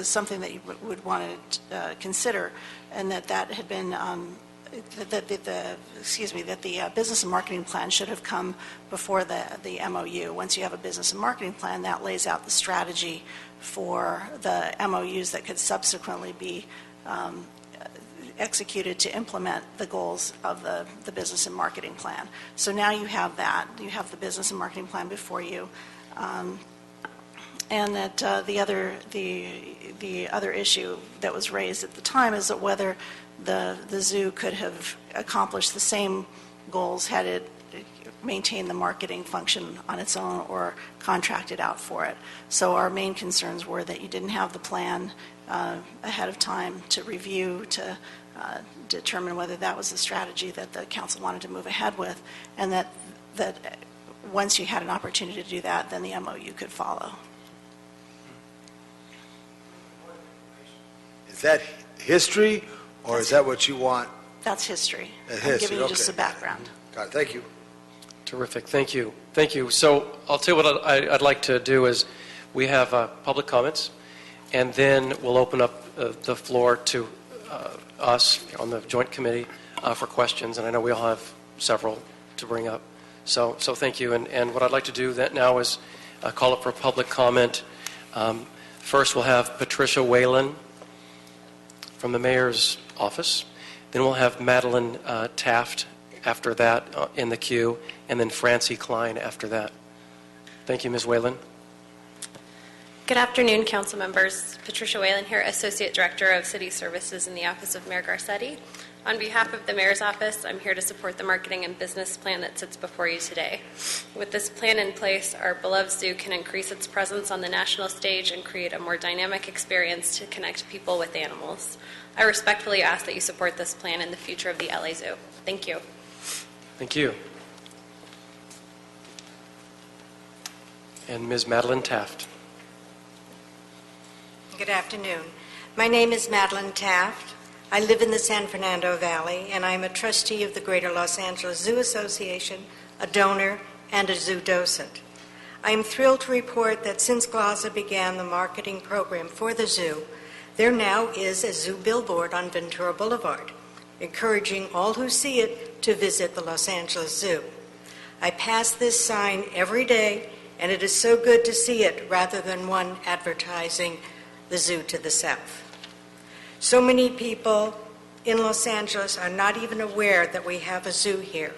something that you would want to consider, and that had been that the business and marketing plan should have come before the MOU. Once you have a business and marketing plan, that lays out the strategy for the MOUs that could subsequently be executed to implement the goals of the business and marketing plan. So now you have that. You have the business and marketing plan before you. And that the other issue that was raised at the time is that whether the zoo could have accomplished the same goals had it maintained the marketing function on its own or contracted out for it. So our main concerns were that you didn't have the plan ahead of time to review, to determine whether that was the strategy that the council wanted to move ahead with, and that once you had an opportunity to do that, then the MOU could follow. Is that history, or is that what you want? That's history. History, I'm giving you okay. just the background. Got it. Thank you. Terrific. Thank you. Thank you. So I'll tell you what I'd like to do is we have public comments, and then we'll open up the floor to us on the joint committee for questions, and I know we all have several to bring up. So thank you. And what I'd like to do now is call up for public comment. First, we'll have Patricia Whalen from the mayor's office. Then we'll have Madeline Taft after that in the queue, and then Francie Klein after that. Thank you, Ms. Whalen. Good afternoon, council members. Patricia Whalen here, Associate Director of City Services in the Office of Mayor Garcetti. On behalf of the Mayor's Office, I'm here to support the marketing and business plan that sits before you today. With this plan in place, our beloved zoo can increase its presence on the national stage and create a more dynamic experience to connect people with animals. I respectfully ask that you support this plan and the future of the LA Zoo. Thank you. Thank you. And Ms. Madeline Taft. Good afternoon. My name is Madeline Taft. I live in the San Fernando Valley, and I'm a trustee of the Greater Los Angeles Zoo Association, a donor, and a zoo docent. I am thrilled to report that since GLASA began the marketing program for the zoo, there now is a zoo billboard on Ventura Boulevard, encouraging all who see it to visit the Los Angeles Zoo. I pass this sign every day, and it is so good to see it rather than one advertising the zoo to the south. So many people in Los Angeles are not even aware that we have a zoo here.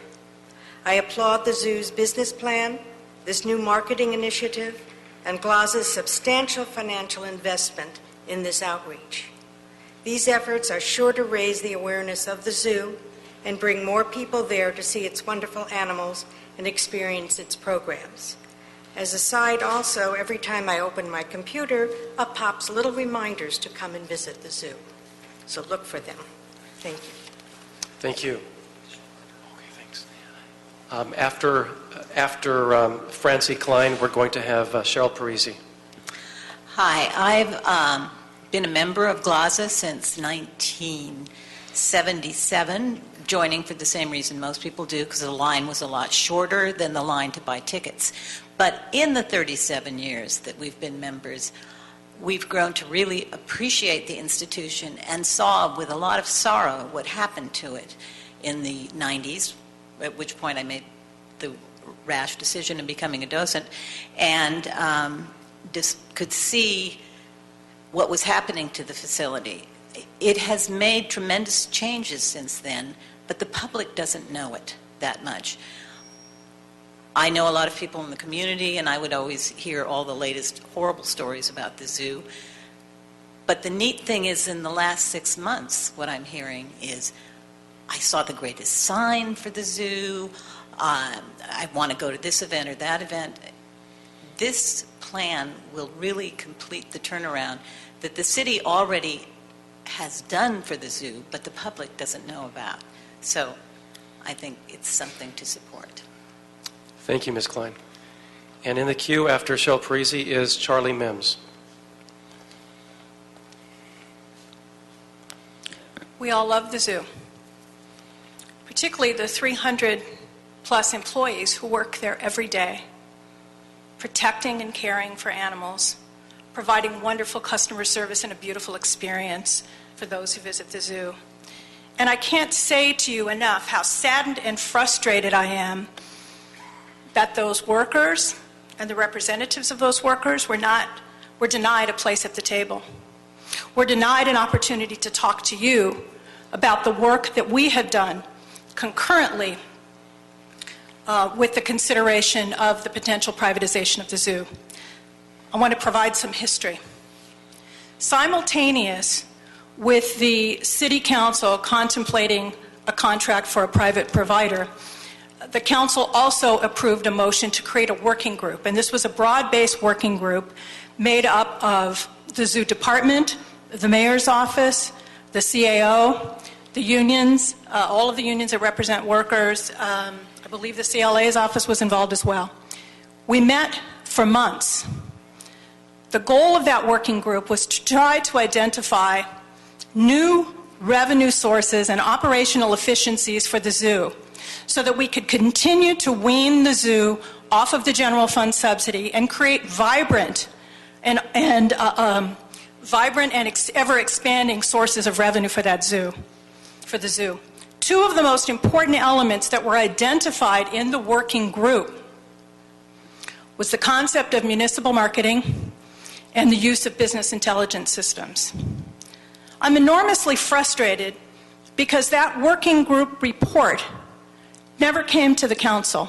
I applaud the zoo's business plan, this new marketing initiative, and GLASA's substantial financial investment in this outreach. These efforts are sure to raise the awareness of the zoo and bring more people there to see its wonderful animals and experience its programs. As a side also, every time I open my computer, up pops little reminders to come and visit the zoo. So look for them. Thank you. Thank you. Okay, thanks. After Francie Klein, we're going to have Cheryl Parisi. Hi, I've been a member of GLASA since 1977, joining for the same reason most people do, because the line was a lot shorter than the line to buy tickets. But in the 37 years that we've been members, we've grown to really appreciate the institution and saw with a lot of sorrow what happened to it in the 90s, at which point I made the rash decision of becoming a docent, and just could see what was happening to the facility. It has made tremendous changes since then, but the public doesn't know it that much. I know a lot of people in the community, and I would always hear all the latest horrible stories about the zoo. But the neat thing is, in the last 6 months, what I'm hearing is, I saw the greatest sign for the zoo, I want to go to this event or that event. This plan will really complete the turnaround that the city already has done for the zoo, but the public doesn't know about. So I think it's something to support. Thank you, Ms. Klein. And in the queue after Cheryl Parisi is Charlie Mims. We all love the zoo, particularly the 300-plus employees who work there every day, protecting and caring for animals, providing wonderful customer service and a beautiful experience for those who visit the zoo. And I can't say to you enough how saddened and frustrated I am that those workers and the representatives of those workers were denied a place at the table. We're denied an opportunity to talk to you about the work that we have done concurrently with the consideration of the potential privatization of the zoo. I want to provide some history. Simultaneous with the City Council contemplating a contract for a private provider, the Council also approved a motion to create a working group, and this was a broad-based working group made up of the Zoo Department, the Mayor's Office, the CAO, the unions, all of the unions that represent workers. I believe the CLA's office was involved as well. We met for months. The goal of that working group was to try to identify new revenue sources and operational efficiencies for the zoo so that we could continue to wean the zoo off of the general fund subsidy and create vibrant and ever-expanding sources of revenue for that zoo, for the zoo. Two of the most important elements that were identified in the working group was the concept of municipal marketing and the use of business intelligence systems. I'm enormously frustrated because that working group report never came to the council.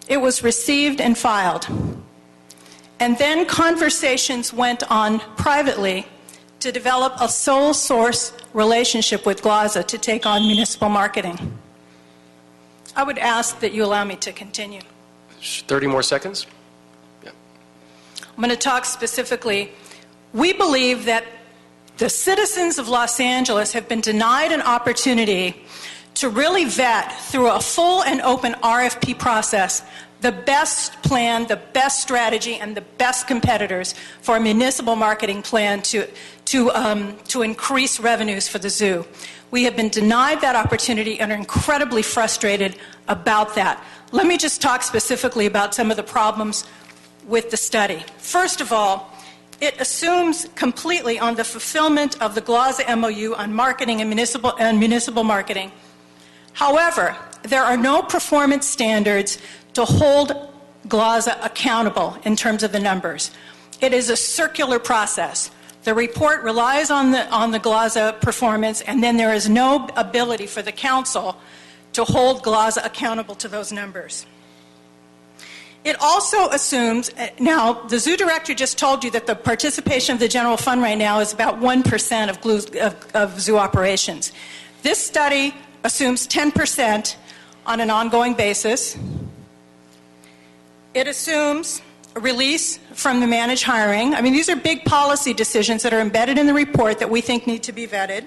It was received and filed. And then conversations went on privately to develop a sole source relationship with GLAZA to take on municipal marketing. I would ask that you allow me to continue. 30 more seconds. Yeah. I'm going to talk specifically. We believe that the citizens of Los Angeles have been denied an opportunity to really vet through a full and open RFP process the best plan, the best strategy, and the best competitors for a municipal marketing plan to increase revenues for the zoo. We have been denied that opportunity and are incredibly frustrated about that. Let me just talk specifically about some of the problems with the study. First of all, it assumes completely on the fulfillment of the GLAZA MOU on marketing and municipal marketing. However, there are no performance standards to hold GLAZA accountable in terms of the numbers. It is a circular process. The report relies on the GLAZA performance, and then there is no ability for the council to hold GLAZA accountable to those numbers. It also assumes, now the zoo director just told you that the participation of the general fund right now is about 1% of zoo operations. This study assumes 10% on an ongoing basis. It assumes a release from the managed hiring. I mean, these are big policy decisions that are embedded in the report that we think need to be vetted.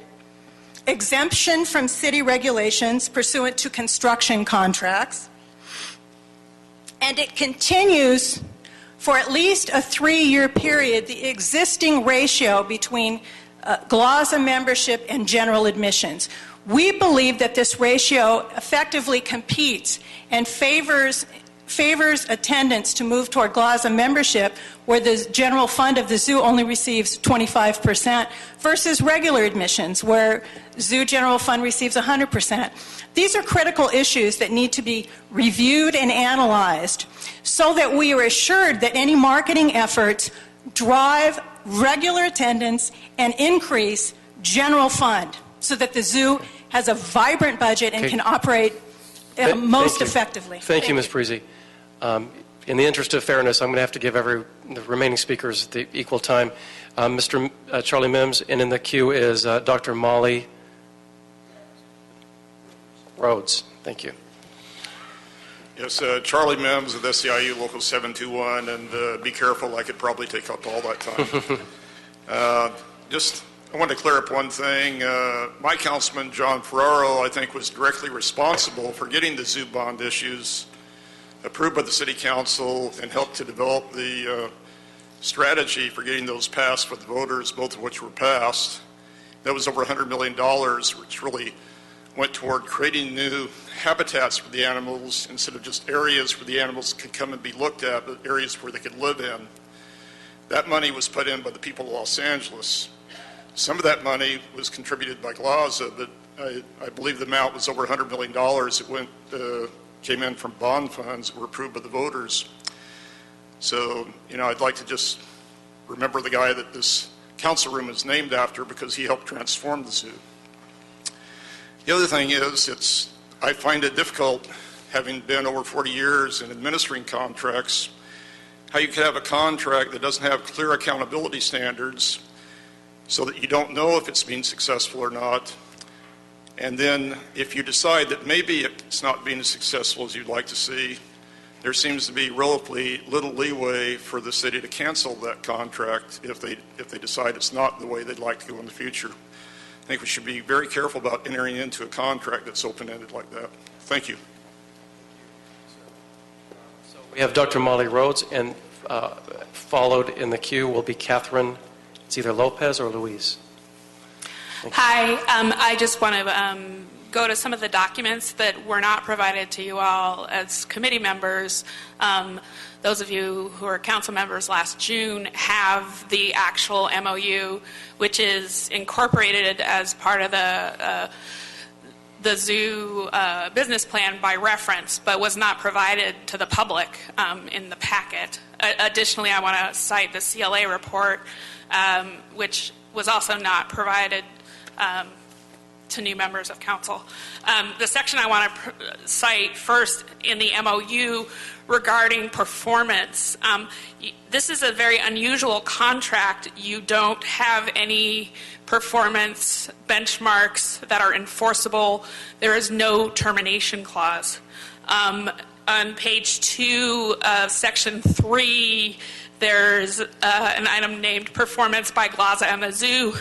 Exemption from city regulations pursuant to construction contracts. And it continues for at least a 3-year period the existing ratio between GLAZA membership and general admissions. We believe that this ratio effectively competes and favors attendance to move toward GLAZA membership, where the general fund of the zoo only receives 25%, versus regular admissions, where zoo general fund receives 100%. These are critical issues that need to be reviewed and analyzed so that we are assured that any marketing efforts drive regular attendance and increase general fund so that the zoo has a vibrant budget and can operate most effectively. Thank you, Ms. Parisi. In the interest of fairness, I'm going to have to give the remaining speakers the equal time. Mr. Charlie Mims, and in the queue is Dr. Molly Rhodes. Thank you. Yes, Charlie Mims of SEIU Local 721, and be careful, I could probably take up all that time. I want to clear up one thing. My councilman, John Ferraro, I think was directly responsible for getting the zoo bond issues approved by the city council and helped to develop the strategy for getting those passed with the voters, both of which were passed. That was over $100 million, which really went toward creating new habitats for the animals instead of just areas where the animals could come and be looked at, but areas where they could live in. That money was put in by the people of Los Angeles. Some of that money was contributed by GLAZA, but I believe the amount was over $100 million. It came in from bond funds that were approved by the voters. So, I'd like to just remember the guy that this council room is named after because he helped transform the zoo. The other thing is, I find it difficult, having been over 40 years in administering contracts, how you could have a contract that doesn't have clear accountability standards so that you don't know if it's being successful or not. And then if you decide that maybe it's not being as successful as you'd like to see, there seems to be relatively little leeway for the city to cancel that contract if they decide it's not the way they'd like to go in the future. I think we should be very careful about entering into a contract that's open-ended like that. Thank you. So we have Dr. Molly Rhodes, and followed in the queue will be Catherine. It's either Lopez or Louise. Hi, I just want to go to some of the documents that were not provided to you all as committee members. Those of you who are council members last June have the actual MOU, which is incorporated as part of the zoo business plan by reference, but was not provided to the public in the packet. Additionally, I want to cite the CLA report, which was also not provided to new members of council. The section I want to cite first in the MOU regarding performance. This is a very unusual contract. You don't have any performance benchmarks that are enforceable. There is no termination clause. On page 2 of section 3, there's an item named Performance by GLAZA and the Zoo.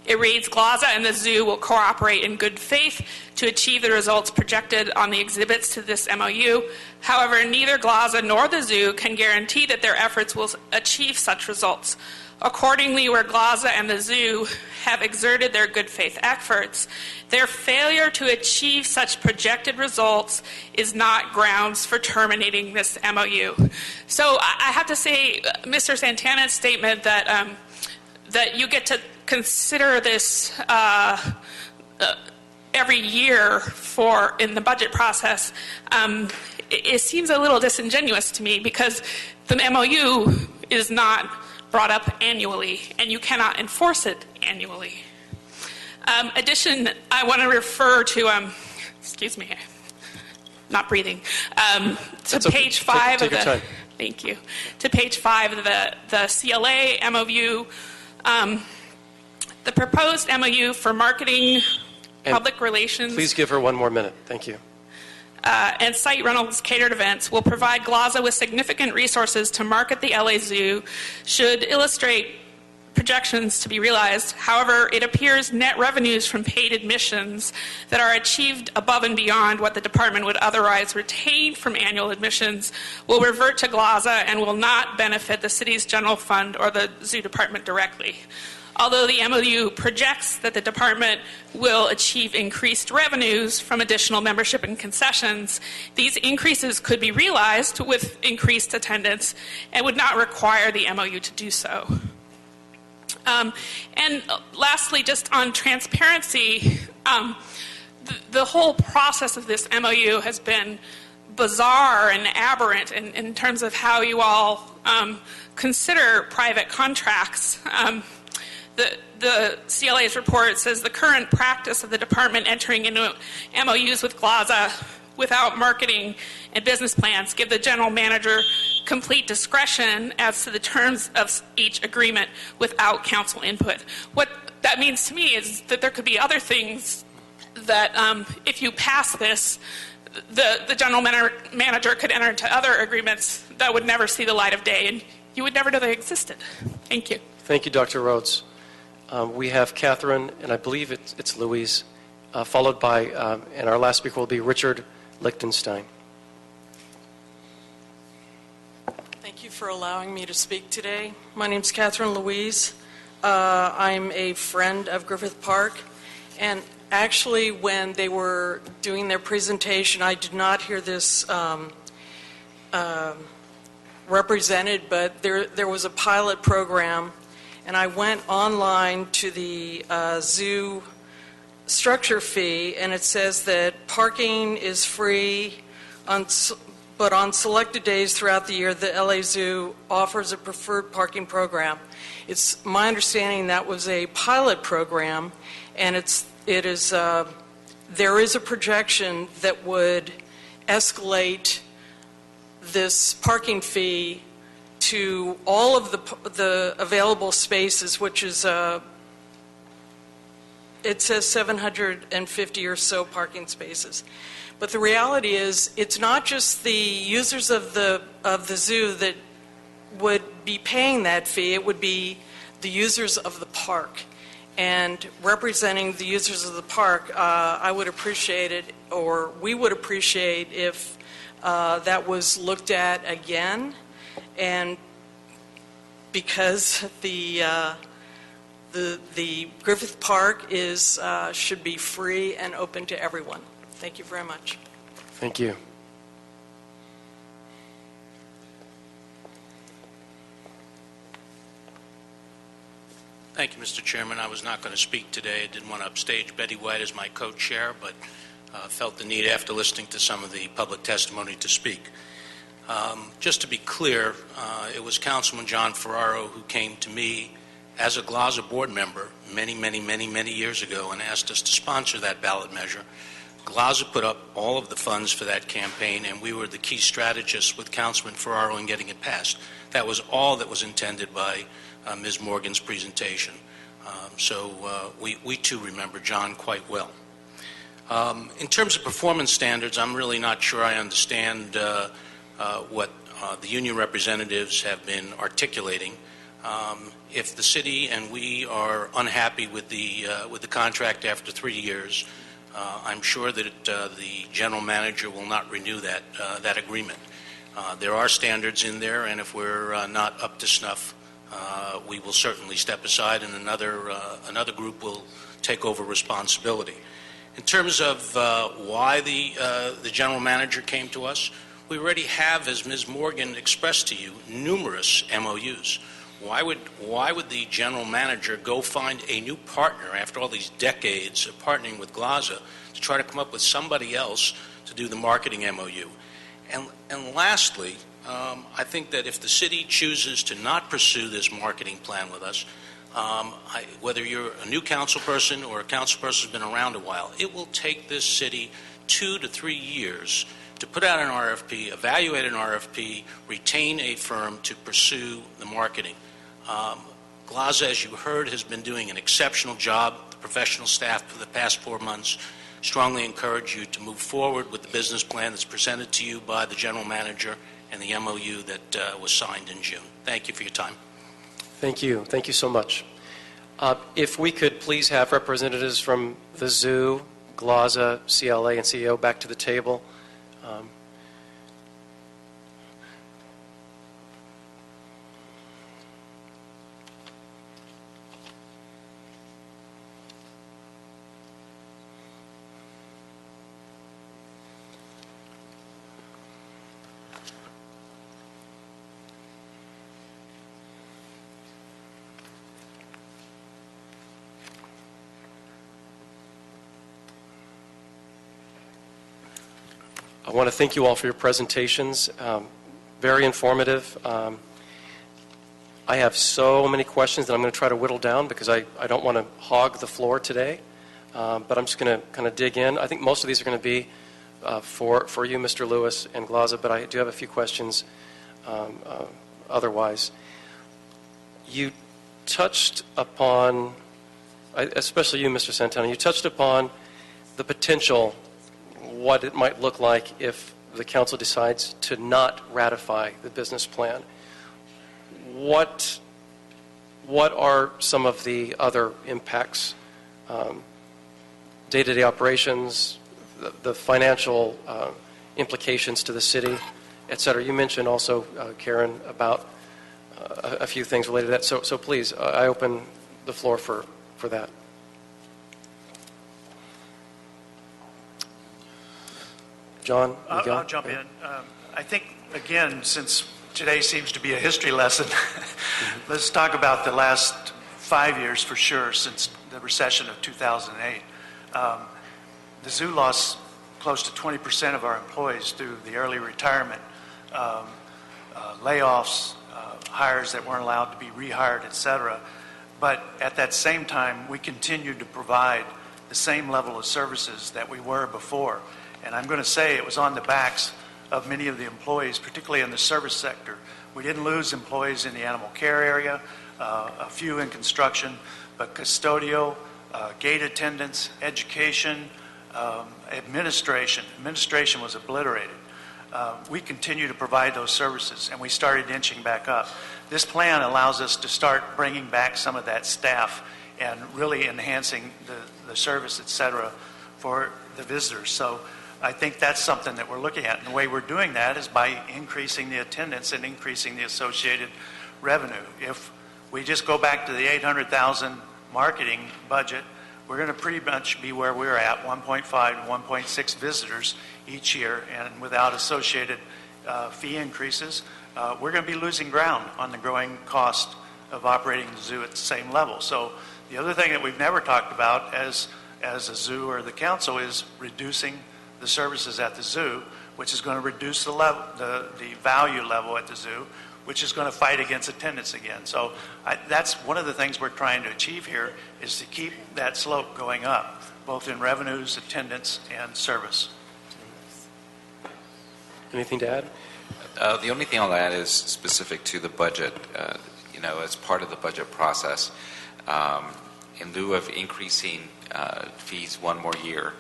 It reads, GLAZA and the Zoo will cooperate in good faith to achieve the results projected on the exhibits to this MOU. However, neither GLAZA nor the Zoo can guarantee that their efforts will achieve such results. Accordingly, where GLAZA and the Zoo have exerted their good faith efforts, their failure to achieve such projected results is not grounds for terminating this MOU. So I have to say, Mr. Santana's statement that that you get to consider this every year in the budget process, it seems a little disingenuous to me, because the MOU is not brought up annually, and you cannot enforce it annually. Addition, I want to refer to, excuse me, not breathing, to page 5 of the, thank you, to page 5 of the CLA MOU. The proposed MOU for marketing, public relations. Please give her one more minute. Thank you. And site rentals catered events will provide GLAZA with significant resources to market the LA Zoo, should illustrate projections to be realized. However, it appears net revenues from paid admissions that are achieved above and beyond what the department would otherwise retain from annual admissions will revert to GLAZA and will not benefit the city's general fund or the zoo department directly. Although the MOU projects that the department will achieve increased revenues from additional membership and concessions, these increases could be realized with increased attendance and would not require the MOU to do so. And lastly, just on transparency, the whole process of this MOU has been bizarre and aberrant in terms of how you all consider private contracts. The CLA's report says the current practice of the department entering into MOUs with GLAZA without marketing and business plans give the general manager complete discretion as to the terms of each agreement without council input. What that means to me is that there could be other things that if you pass this, the general manager could enter into other agreements that would never see the light of day, and you would never know they existed. Thank you. Thank you, Dr. Rhodes. We have Catherine, and I believe it's Louise, followed by, and our last speaker will be Richard Lichtenstein. Thank you for allowing me to speak today. My name is Catherine Louise. I'm a friend of Griffith Park, and actually when they were doing their presentation, I did not hear this represented, but there was a pilot program, and I went online to the zoo structure fee, and it says that parking is free, but on selected days throughout the year, the LA Zoo offers a preferred parking program. It's my understanding that was a pilot program, and there is a projection that would escalate this parking fee to all of the available spaces, which is it says 750 or so parking spaces. But the reality is, it's not just the users of the zoo that would be paying that fee. It would be the users of the park. And representing the users of the park, I would appreciate it, or we would appreciate if that was looked at again, and because the Griffith Park should be free and open to everyone. Thank you very much. Thank you. Thank you, Mr. Chairman. I was not going to speak today. I didn't want to upstage Betty White as my co-chair, but felt the need after listening to some of the public testimony to speak. Just to be clear, it was Councilman John Ferraro who came to me as a GLAZA board member many years ago and asked us to sponsor that ballot measure. GLAZA put up all of the funds for that campaign, and we were the key strategists with Councilman Ferraro in getting it passed. That was all that was intended by Ms. Morgan's presentation. We too remember John quite well. In terms of performance standards, I'm really not sure I understand what the union representatives have been articulating. If the city and we are unhappy with the contract after 3 years, I'm sure that the general manager will not renew that agreement. There are standards in there, and if we're not up to snuff, we will certainly step aside, and another group will take over responsibility. In terms of why the general manager came to us, we already have, as Ms. Morgan expressed to you, numerous MOUs. Why would the general manager go find a new partner after all these decades of partnering with GLAZA to try to come up with somebody else to do the marketing MOU? And lastly, I think that if the city chooses to not pursue this marketing plan with us, whether you're a new council person or a council person who's been around a while, it will take this city 2 to 3 years to put out an RFP, evaluate an RFP, retain a firm to pursue the marketing. GLAZA, as you heard, has been doing an exceptional job. The professional staff for the past 4 months strongly encourage you to move forward with the business plan that's presented to you by the general manager and the MOU that was signed in June. Thank you for your time. Thank you. Thank you so much. If we could please have representatives from the zoo, GLAZA, CLA, and CEO back to the table. I want to thank you all for your presentations. Very informative. I have so many questions that I'm going to try to whittle down because I don't want to hog the floor today. But I'm just going to kind of dig in. I think most of these are going to be for you, Mr. Lewis and GLAZA, but I do have a few questions otherwise. You touched upon, especially you, Mr. Santana, you touched upon the potential, what it might look like if the council decides to not ratify the business plan. What are some of the other impacts? Day-to-day operations, the financial implications to the city, et cetera. You mentioned also, Karen, about a few things related to that. So please, I open the floor for that. John, I'll jump in. I think, again, since today seems to be a history lesson, let's talk about the last 5 years for sure, since the recession of 2008. The zoo lost close to 20% of our employees through the early retirement, layoffs, hires that weren't allowed to be rehired, et cetera. But at that same time, we continued to provide the same level of services that we were before. And I'm going to say it was on the backs of many of the employees, particularly in the service sector. We didn't lose employees in the animal care area, a few in construction, but custodial, gate attendants, education, administration. Administration was obliterated. We continue to provide those services, and we started inching back up. This plan allows us to start bringing back some of that staff and really enhancing the service, et cetera, for the visitors. So I think that's something that we're looking at. And the way we're doing that is by increasing the attendance and increasing the associated revenue. If we just go back to the $800,000 marketing budget, we're going to pretty much be where we're at, 1.5 to 1.6 visitors each year. And without associated fee increases, we're going to be losing ground on the growing cost of operating the zoo at the same level. So the other thing that we've never talked about as a zoo or the council is reducing the services at the zoo, which is going to reduce the value level at the zoo, which is going to fight against attendance again. So that's one of the things we're trying to achieve here, is to keep that slope going up, both in revenues, attendance, and service. Anything to add? The only thing I'll add is specific to the budget. As part of the budget process, in lieu of increasing fees one more year,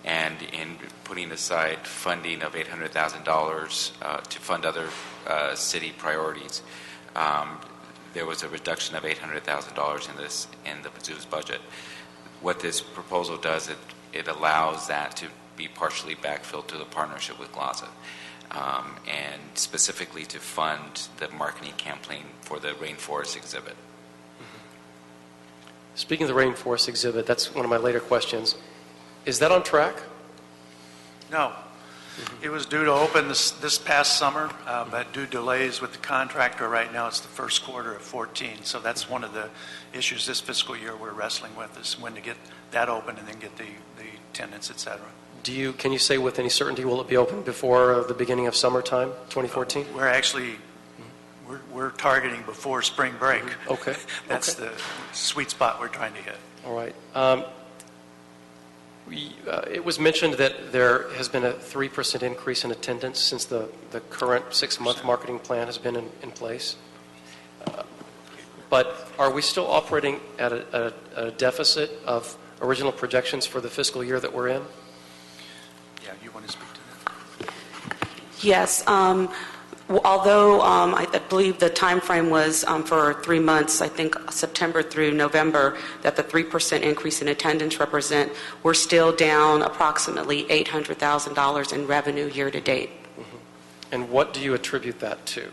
and in putting aside funding of $800,000 to fund other city priorities, there was a reduction of $800,000 in the zoo's budget. What this proposal does, it allows that to be partially backfilled to the partnership with GLAZA, and specifically to fund the marketing campaign for the rainforest exhibit. Speaking of the rainforest exhibit, that's one of my later questions. Is that on track? No. It was due to open this past summer, but due to delays with the contractor, right now it's the first quarter of 14. So that's one of the issues this fiscal year we're wrestling with, is when to get that open and then get the attendance, et cetera. Can you say with any certainty, will it be open before the beginning of summertime, 2014? We're targeting before spring break. Okay. That's the sweet spot we're trying to hit. All right. It was mentioned that there has been a 3% increase in attendance since the current 6-month marketing plan has been in place. But are we still operating at a deficit of original projections for the fiscal year that we're in? Yeah, you want to speak to that? Yes. Although I believe the time frame was for 3 months, I think September through November, that the 3% increase in attendance represent, we're still down approximately $800,000 in revenue year to date. Mm-hmm. And what do you attribute that to?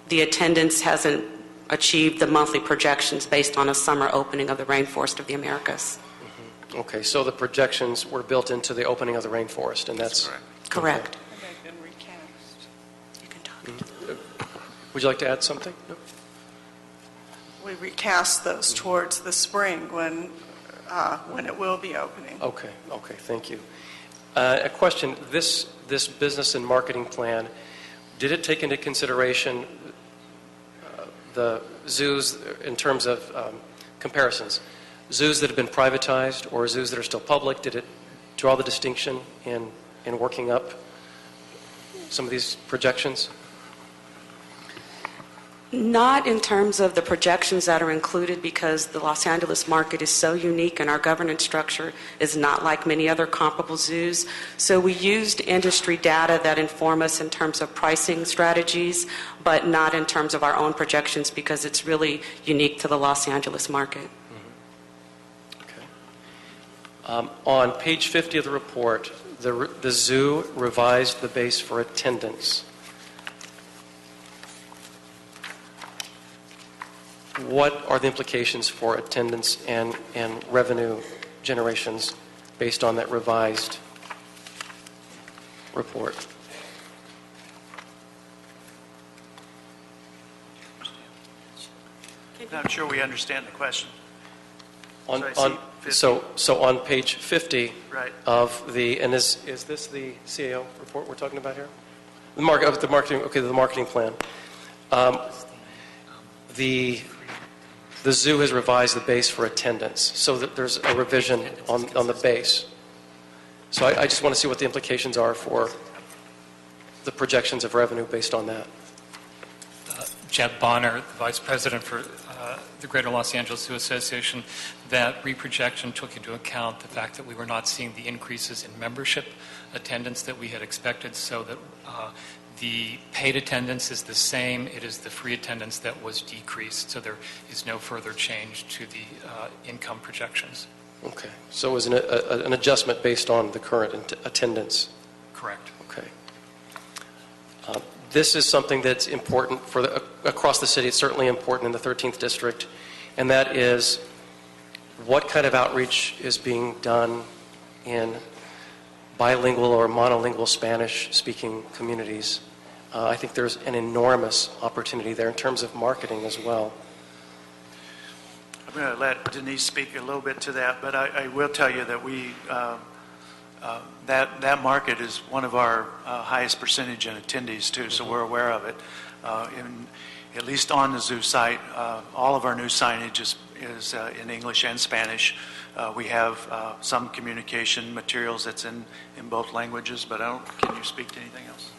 The attendance hasn't achieved the monthly projections based on a summer opening of the Rainforest of the Americas. Mm-hmm. Okay, so the projections were built into the opening of the rainforest, and that's correct. Would you like to add something? No? We recast those towards the spring when it will be opening. Okay, thank you. A question, this business and marketing plan, did it take into consideration the zoos in terms of comparisons? Zoos that have been privatized or zoos that are still public, did it draw the distinction in working up some of these projections? Not in terms of the projections that are included, because the Los Angeles market is so unique and our governance structure is not like many other comparable zoos. So we used industry data that inform us in terms of pricing strategies, but not in terms of our own projections, because it's really unique to the Los Angeles market. Okay. On page 50 of the report, the zoo revised the base for attendance. What are the implications for attendance and revenue generations based on that revised report? Not sure we understand the question. So on page 50 right. of the, and is this the CAO report we're talking about here? The marketing plan. The zoo has revised the base for attendance, so that there's a revision on the base. So I just want to see what the implications are for the projections of revenue based on that. Jeb Bonner, the Vice President for the Greater Los Angeles Zoo Association, that reprojection took into account the fact that we were not seeing the increases in membership attendance that we had expected, so that the paid attendance is the same. It is the free attendance that was decreased, so there is no further change to the income projections. Okay, so it was an adjustment based on the current attendance. Correct. Okay. This is something that's important across the city. It's certainly important in the 13th District, and that is what kind of outreach is being done in bilingual or monolingual Spanish-speaking communities. I think there's an enormous opportunity there in terms of marketing as well. I'm going to let Denise speak a little bit to that, but I will tell you that we That market is one of our highest percentage in attendees too, so we're aware of it. At least on the zoo site, all of our new signage is in English and Spanish. We have some communication materials that's in both languages, but can you speak to anything else?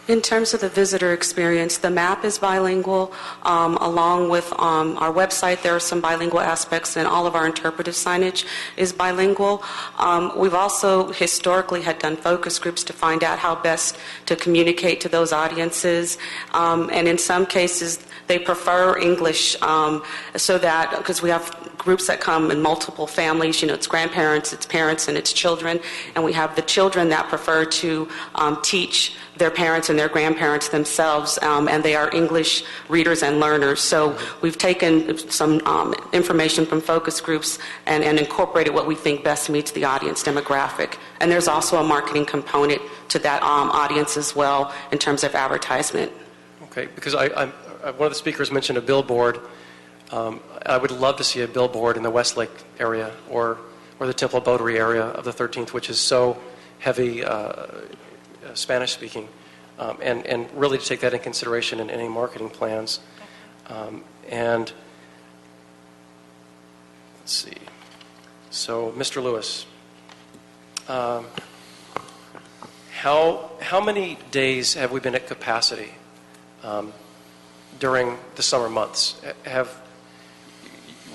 In terms of the visitor experience, the map is bilingual. Along with our website, there are some bilingual aspects, and all of our interpretive signage is bilingual. We've also historically had done focus groups to find out how best to communicate to those audiences. And in some cases, they prefer English so that, because we have groups that come in multiple families, it's grandparents, it's parents, and it's children. And we have the children that prefer to teach their parents and their grandparents themselves, and they are English readers and learners. So we've taken some information from focus groups and incorporated what we think best meets the audience demographic. And there's also a marketing component to that audience as well in terms of advertisement. Okay, because one of the speakers mentioned a billboard. I would love to see a billboard in the Westlake area or the Temple Botery area of the 13th, which is so heavy Spanish-speaking, and really to take that in consideration in any marketing plans. And let's see. So, Mr. Lewis, how many days have we been at capacity during the summer months?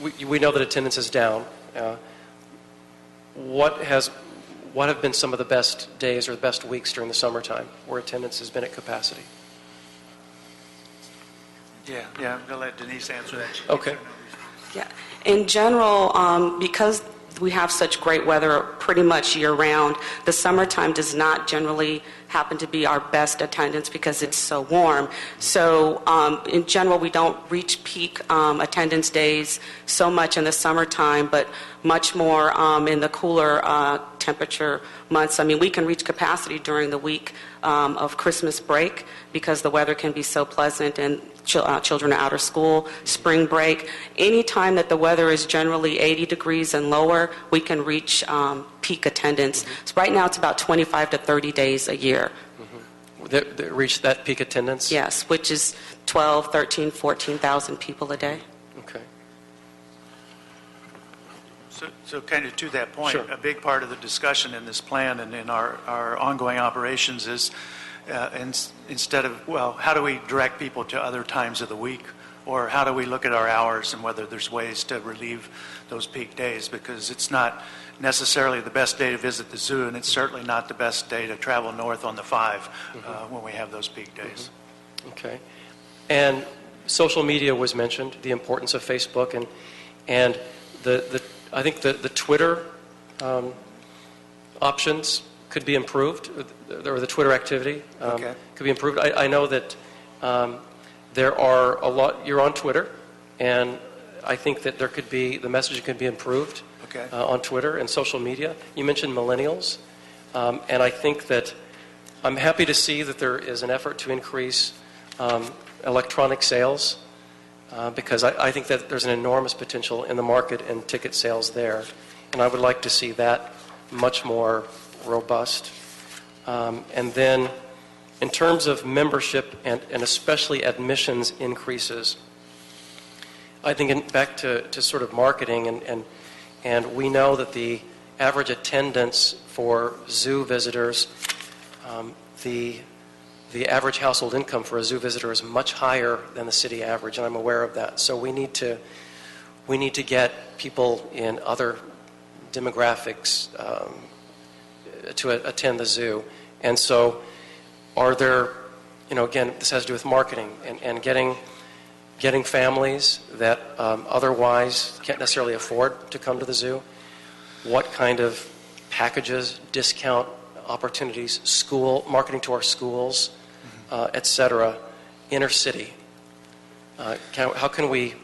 We know that attendance is down. What have been some of the best days or the best weeks during the summertime where attendance has been at capacity? Yeah, I'm going to let Denise answer that. Okay. Yeah. In general, because we have such great weather pretty much year-round, the summertime does not generally happen to be our best attendance because it's so warm. So in general, we don't reach peak attendance days so much in the summertime, but much more in the cooler temperature months. I mean, we can reach capacity during the week of Christmas break because the weather can be so pleasant and children are out of school, spring break. Any time that the weather is generally 80 degrees and lower, we can reach peak attendance. So right now it's about 25 to 30 days a year. That reach that peak attendance? Yes, which is 12, 13, 14,000 people a day. Okay. So kind of to that point, Sure. A big part of the discussion in this plan and in our ongoing operations is instead of, how do we direct people to other times of the week? Or how do we look at our hours and whether there's ways to relieve those peak days? Because it's not necessarily the best day to visit the zoo, and it's certainly not the best day to travel north on the 5 when we have those peak days. Okay. And social media was mentioned, the importance of Facebook, and I think the Twitter options could be improved, or the Twitter activity could be improved. I know that there are a lot, you're on Twitter, and I think that the messaging could be improved on Twitter and social media. You mentioned millennials, and I think that I'm happy to see that there is an effort to increase electronic sales because I think that there's an enormous potential in the market and ticket sales there, and I would like to see that much more robust. And then in terms of membership and especially admissions increases, I think back to sort of marketing, and we know that the average attendance for zoo visitors, the average household income for a zoo visitor is much higher than the city average, and I'm aware of that. So we need to get people in other demographics to attend the zoo. And so are there, again, this has to do with marketing and getting families that otherwise can't necessarily afford to come to the zoo. What kind of packages, discount opportunities, marketing to our schools, et cetera, inner city. How can we,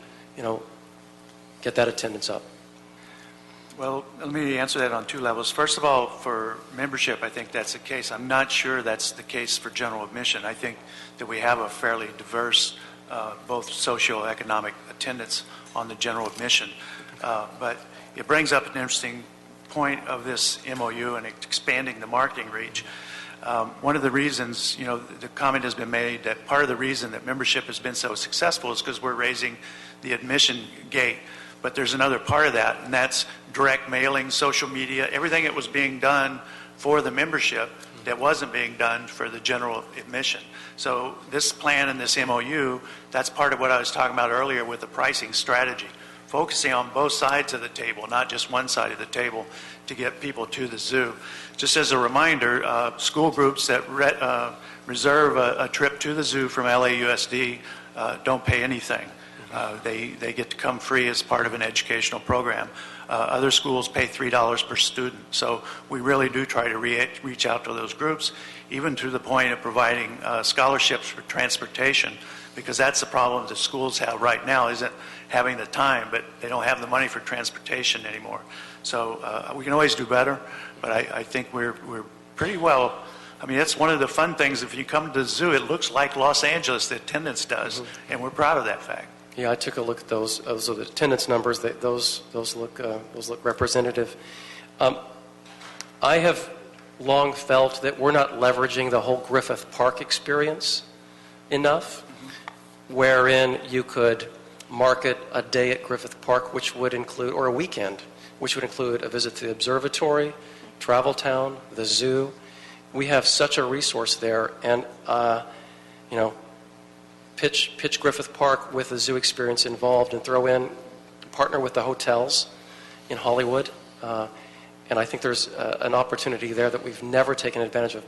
get that attendance up? Well, let me answer that on two levels. First of all, for membership, I think that's the case. I'm not sure that's the case for general admission. I think that we have a fairly diverse, both socioeconomic attendance on the general admission. But it brings up an interesting point of this MOU and expanding the marketing reach. One of the reasons, the comment has been made that part of the reason that membership has been so successful is because we're raising the admission gate. But there's another part of that, and that's direct mailing, social media, everything that was being done for the membership that wasn't being done for the general admission. So this plan and this MOU, that's part of what I was talking about earlier with the pricing strategy, focusing on both sides of the table, not just one side of the table, to get people to the zoo. Just as a reminder, school groups that reserve a trip to the zoo from LAUSD don't pay anything. They get to come free as part of an educational program. Other schools pay $3 per student. So we really do try to reach out to those groups, even to the point of providing scholarships for transportation, because that's the problem that schools have right now, isn't having the time, but they don't have the money for transportation anymore. So we can always do better, but I think we're pretty well. I mean, that's one of the fun things. If you come to the zoo, it looks like Los Angeles, the attendance does, and we're proud of that fact. Yeah, I took a look at those. Those are the attendance numbers. Those look representative. I have long felt that we're not leveraging the whole Griffith Park experience enough, wherein you could market a day at Griffith Park, which would include, or a weekend, which would include a visit to the observatory, Travel Town, the zoo. We have such a resource there, and pitch Griffith Park with the zoo experience involved, and throw in, partner with the hotels in Hollywood, and I think there's an opportunity there that we've never taken advantage of.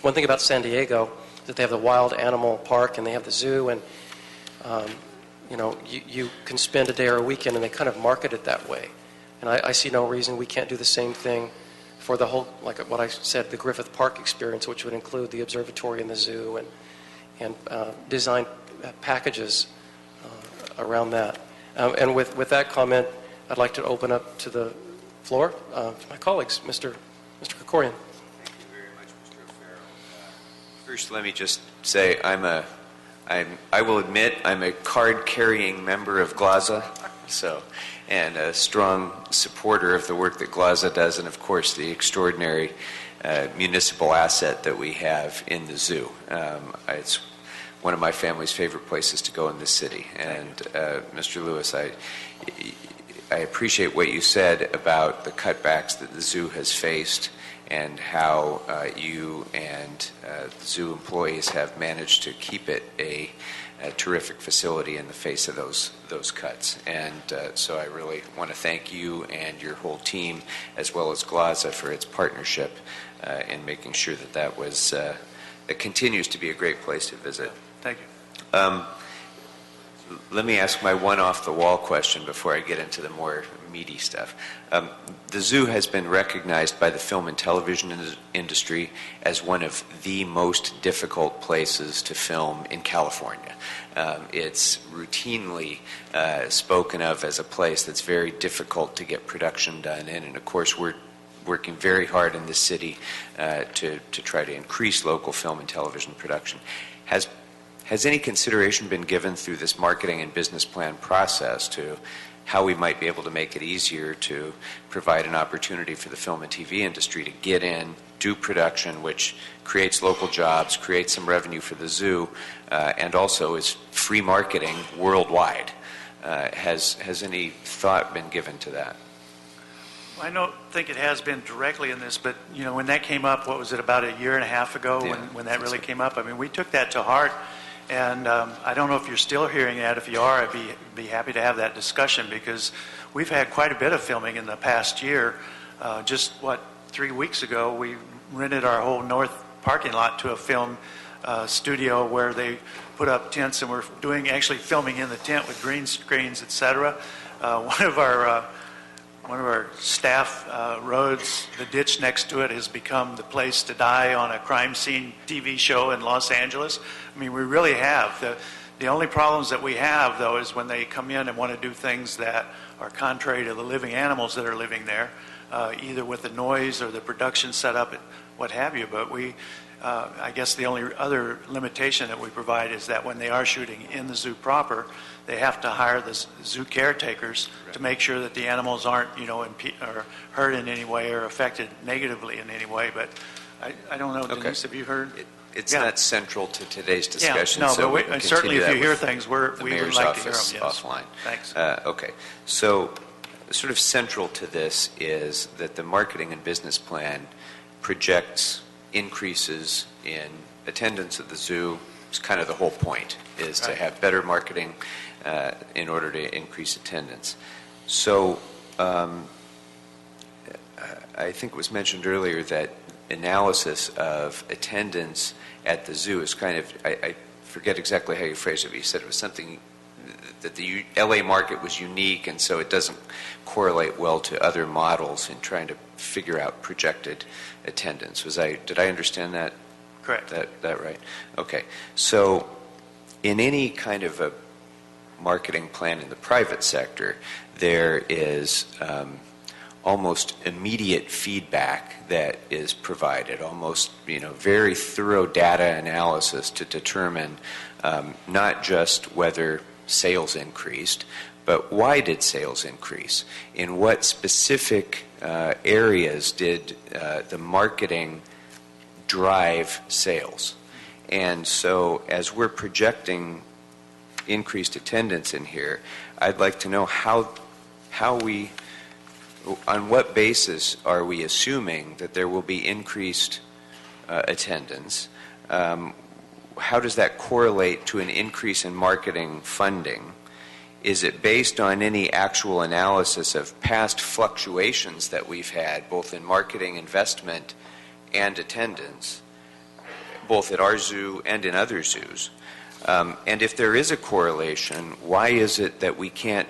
One thing about San Diego is that they have the wild animal park and they have the zoo, and you can spend a day or a weekend, and they kind of market it that way. And I see no reason we can't do the same thing for the whole, like what I said, the Griffith Park experience, which would include the observatory and the zoo, and design packages around that. And with that comment, I'd like to open up to the floor to my colleagues. Mr. Krikorian. Thank you very much, Mr. O'Farrell. First, let me just say I will admit I'm a card-carrying member of GLAZA, and a strong supporter of the work that GLAZA does, and of course the extraordinary municipal asset that we have in the zoo. It's one of my family's favorite places to go in this city. And Mr. Lewis, I appreciate what you said about the cutbacks that the zoo has faced and how you and the zoo employees have managed to keep it a terrific facility in the face of those cuts. And so I really want to thank you and your whole team, as well as GLAZA, for its partnership in making sure that was it continues to be a great place to visit. Thank you. Let me ask my one off-the-wall question before I get into the more meaty stuff. The zoo has been recognized by the film and television industry as one of the most difficult places to film in California. It's routinely spoken of as a place that's very difficult to get production done in, and of course we're working very hard in this city to try to increase local film and television production. Has any consideration been given through this marketing and business plan process to how we might be able to make it easier to provide an opportunity for the film and TV industry to get in, do production, which creates local jobs, creates some revenue for the zoo, and also is free marketing worldwide? Has any thought been given to that? I don't think it has been directly in this, but when that came up, what was it, about a year and a half ago, when that really came up? I mean, we took that to heart, and I don't know if you're still hearing that. If you are, I'd be happy to have that discussion, because we've had quite a bit of filming in the past year. Just 3 weeks ago, we rented our whole north parking lot to a film studio where they put up tents, and we're actually filming in the tent with green screens, etc. One of our staff roads, the ditch next to it has become the place to die on a crime scene TV show in Los Angeles. I mean, we really have. The only problems that we have, though, is when they come in and want to do things that are contrary to the living animals that are living there. either with the noise or the production setup, what have you. But I guess the only other limitation that we provide is that when they are shooting in the zoo proper, they have to hire the zoo caretakers to make sure that the animals aren't, or hurt in any way or affected negatively in any way. But I don't know, Denise, have you heard? It's not central to today's discussion. Yeah, no, so but certainly if you hear things, we would mayor's like to hear them. office Yes. offline. Thanks. Okay, so sort of central to this is that the marketing and business plan projects increases in attendance at the zoo. It's kind of the whole point, is to have better marketing in order to increase attendance. So I think it was mentioned earlier that analysis of attendance at the zoo is kind of, I forget exactly how you phrased it, but you said it was something that the LA market was unique, and so it doesn't correlate well to other models in trying to figure out projected attendance. Did I understand that? Correct. That right? Okay. So in any kind of a marketing plan in the private sector, there is almost immediate feedback that is provided, almost very thorough data analysis to determine not just whether sales increased, but why did sales increase? In what specific areas did the marketing drive sales? And so as we're projecting increased attendance in here, I'd like to know on what basis are we assuming that there will be increased attendance? How does that correlate to an increase in marketing funding? Is it based on any actual analysis of past fluctuations that we've had, both in marketing investment and attendance, both at our zoo and in other zoos? And if there is a correlation, why is it that we can't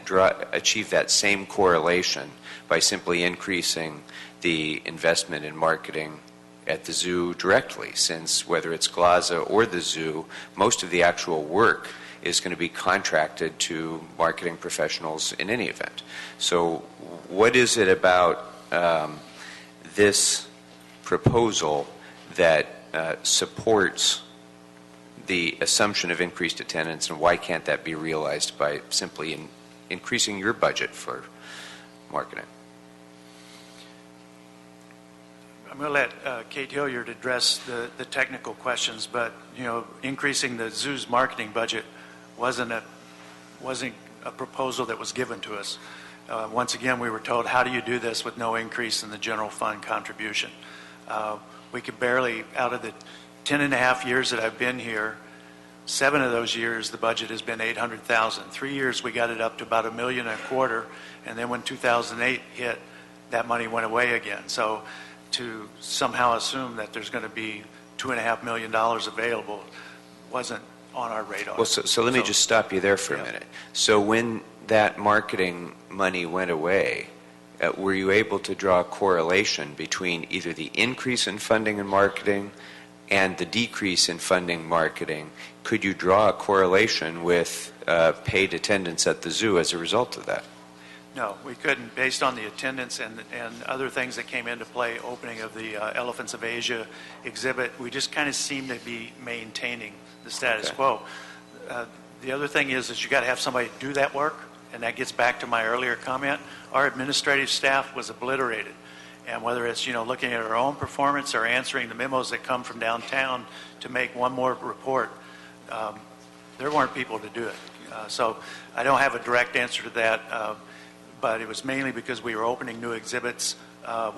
achieve that same correlation by simply increasing the investment in marketing at the zoo directly, since whether it's GLAZA or the zoo, most of the actual work is going to be contracted to marketing professionals in any event. So what is it about this proposal that supports the assumption of increased attendance, and why can't that be realized by simply increasing your budget for marketing? I'm going to let Kate Hilliard address the technical questions, but increasing the zoo's marketing budget wasn't a proposal that was given to us. Once again, we were told, how do you do this with no increase in the general fund contribution? We could barely, out of the 10 and a half years that I've been here, 7 of those years the budget has been $800,000. 3 years we got it up to about $1.25 million, and then when 2008 hit, that money went away again. So to somehow assume that there's going to be $2.5 million available wasn't on our radar. Well, so let me just stop you there for a minute. So when that marketing money went away, were you able to draw a correlation between either the increase in funding and marketing and the decrease in funding marketing? Could you draw a correlation with paid attendance at the zoo as a result of that? No, we couldn't, based on the attendance and other things that came into play, opening of the Elephants of Asia exhibit. We just kind of seem to be maintaining the status quo. The other thing is you got to have somebody do that work, and that gets back to my earlier comment. Our administrative staff was obliterated, and whether it's looking at our own performance or answering the memos that come from downtown to make one more report, there weren't people to do it. So I don't have a direct answer to that. But it was mainly because we were opening new exhibits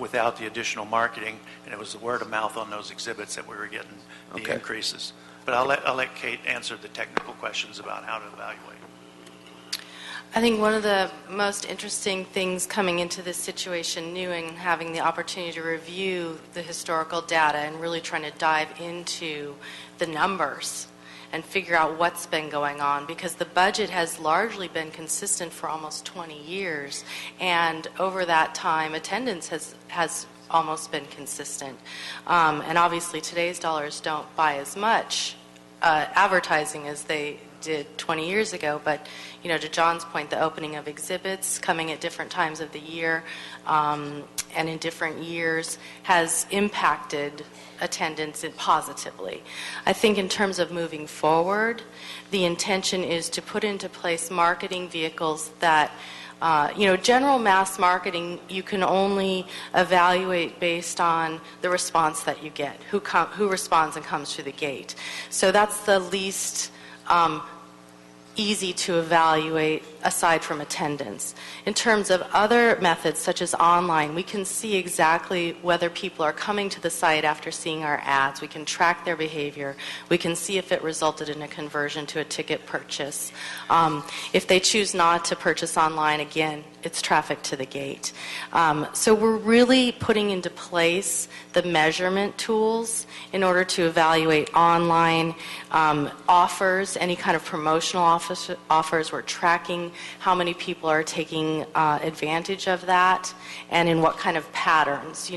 without the additional marketing, and it was the word of mouth on those exhibits that we were getting the increases. But I'll let Kate answer the technical questions about how to evaluate. I think one of the most interesting things coming into this situation new and having the opportunity to review the historical data and really trying to dive into the numbers and figure out what's been going on, because the budget has largely been consistent for almost 20 years, and over that time attendance has almost been consistent. And obviously today's dollars don't buy as much advertising as they did 20 years ago. But, to John's point, the opening of exhibits, coming at different times of the year and in different years has impacted attendance positively. I think in terms of moving forward, the intention is to put into place marketing vehicles that general mass marketing, you can only evaluate based on the response that you get, who responds and comes through the gate. So that's the least easy to evaluate aside from attendance. In terms of other methods such as online, we can see exactly whether people are coming to the site after seeing our ads. We can track their behavior. We can see if it resulted in a conversion to a ticket purchase. If they choose not to purchase online, again, it's traffic to the gate. So we're really putting into place the measurement tools in order to evaluate online offers, any kind of promotional offers. We're tracking how many people are taking advantage of that and in what kind of patterns.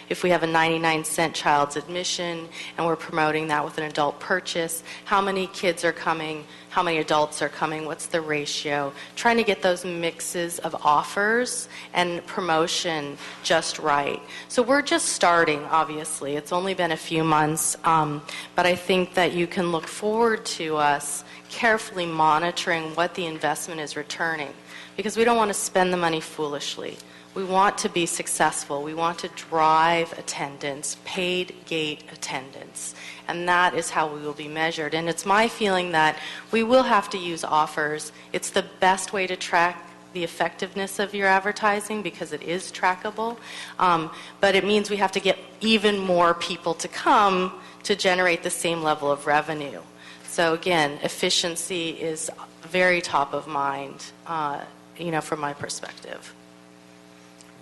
If we have a 99-cent child's admission and we're promoting that with an adult purchase, how many kids are coming, how many adults are coming, what's the ratio, trying to get those mixes of offers and promotion just right. So we're just starting, obviously. It's only been a few months, but I think that you can look forward to us carefully monitoring what the investment is returning, because we don't want to spend the money foolishly. We want to be successful. We want to drive attendance, paid gate attendance, and that is how we will be measured. And it's my feeling that we will have to use offers. It's the best way to track the effectiveness of your advertising because it is trackable, but it means we have to get even more people to come to generate the same level of revenue. So again, efficiency is very top of mind, from my perspective.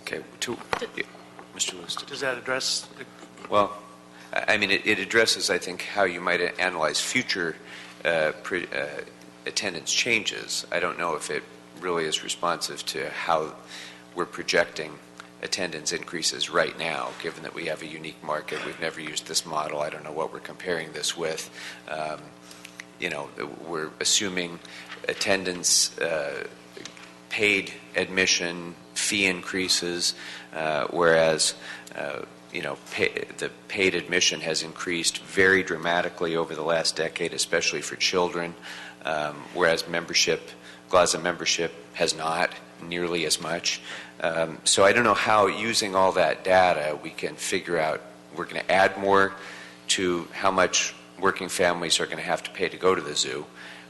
Okay, Mr. Lewis. Does that address? Well, I mean, it addresses, I think, how you might analyze future attendance changes. I don't know if it really is responsive to how we're projecting attendance increases right now, given that we have a unique market. We've never used this model. I don't know what we're comparing this with. We're assuming attendance, paid admission, fee increases, whereas the paid admission has increased very dramatically over the last decade, especially for children, whereas GLASA membership has not nearly as much. So I don't know how, using all that data, we can figure out we're going to add more to how much working families are going to have to pay to go to the zoo.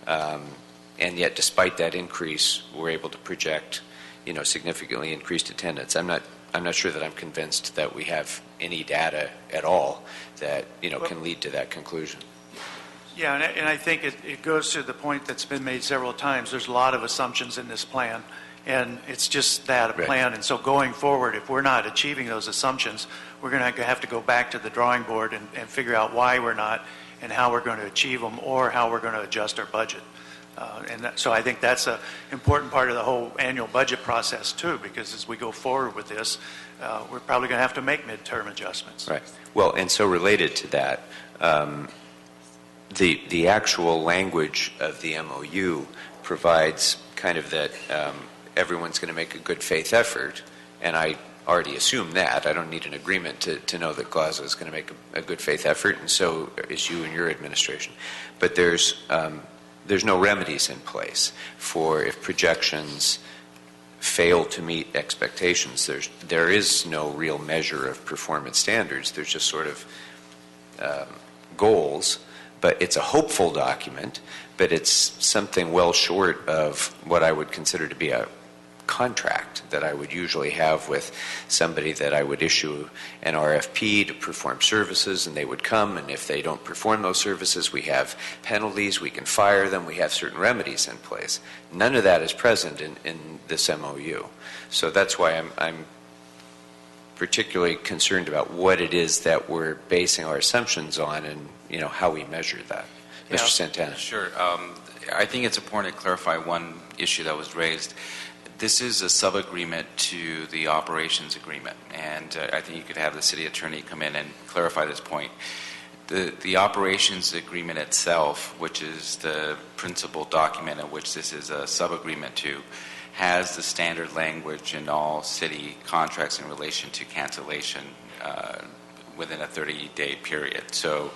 And yet, despite that increase, we're able to project, significantly increased attendance. I'm not sure that I'm convinced that we have any data at all that, can lead to that conclusion. Yeah, and I think it goes to the point that's been made several times. There's a lot of assumptions in this plan, and it's just that, a plan. And so going forward, if we're not achieving those assumptions, we're going to have to go back to the drawing board and figure out why we're not and how we're going to achieve them or how we're going to adjust our budget. So I think that's an important part of the whole annual budget process, too, because as we go forward with this, we're probably going to have to make midterm adjustments. Right. Well, and so related to that, the actual language of the MOU provides kind of that everyone's going to make a good faith effort, and I already assume that. I don't need an agreement to know that GLASA is going to make a good faith effort, and so is you and your administration. But there's no remedies in place for if projections fail to meet expectations. There is no real measure of performance standards. There's just sort of goals, but it's a hopeful document, but it's something well short of what I would consider to be a contract that I would usually have with somebody that I would issue an RFP to perform services, and they would come, and if they don't perform those services, we have penalties, we can fire them, we have certain remedies in place. None of that is present in this MOU. So that's why I'm particularly concerned about what it is that we're basing our assumptions on and how we measure that. Yeah. Mr. Santana. Sure. I think it's important to clarify one issue that was raised. This is a sub-agreement to the operations agreement, and I think you could have the city attorney come in and clarify this point. The operations agreement itself, which is the principal document in which this is a sub-agreement to, has the standard language in all city contracts in relation to cancellation within a 30-day period. So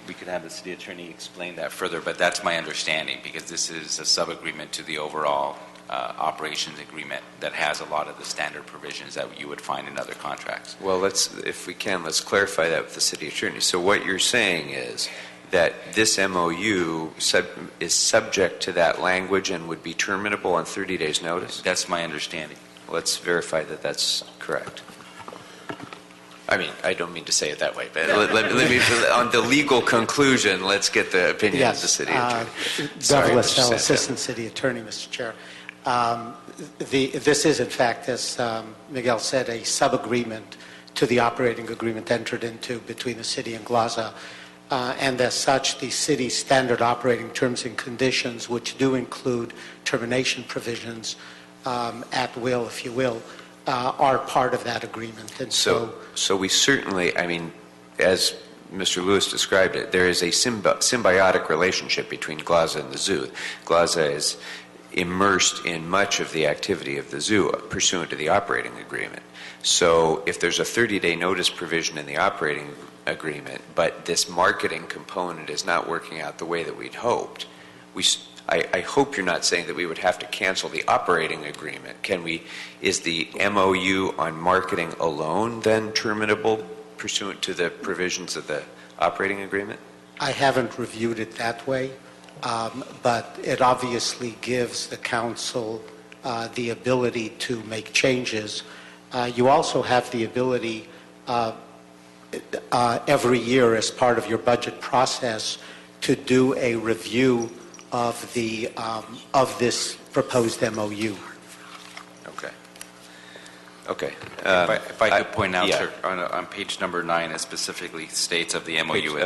we could have the city attorney explain that further, but that's my understanding, because this is a sub-agreement to the overall operations agreement that has a lot of the standard provisions that you would find in other contracts. Well, if we can, let's clarify that with the city attorney. So what you're saying is that this MOU is subject to that language and would be terminable on 30 days' notice? That's my understanding. Let's verify that that's correct. I mean, I don't mean to say it that way, but let me, on the legal conclusion, let's get the opinion of the city attorney. Douglas L., Assistant City Attorney, Mr. Chair. This is, in fact, as Miguel said, a sub-agreement to the operating agreement entered into between the city and GLAZA. And as such, the city's standard operating terms and conditions, which do include termination provisions at will, if you will, are part of that agreement. And so we certainly, I mean, as Mr. Lewis described it, there is a symbiotic relationship between GLAZA and the zoo. GLAZA is immersed in much of the activity of the zoo pursuant to the operating agreement. So if there's a 30-day notice provision in the operating agreement, but this marketing component is not working out the way that we'd hoped, I hope you're not saying that we would have to cancel the operating agreement. Is the MOU on marketing alone then terminable pursuant to the provisions of the operating agreement? I haven't reviewed it that way, but it obviously gives the council the ability to make changes. You also have the ability every year as part of your budget process to do a review of this proposed MOU. Okay. If I could point out, yeah. sir, on page number 9, it specifically states of the MOU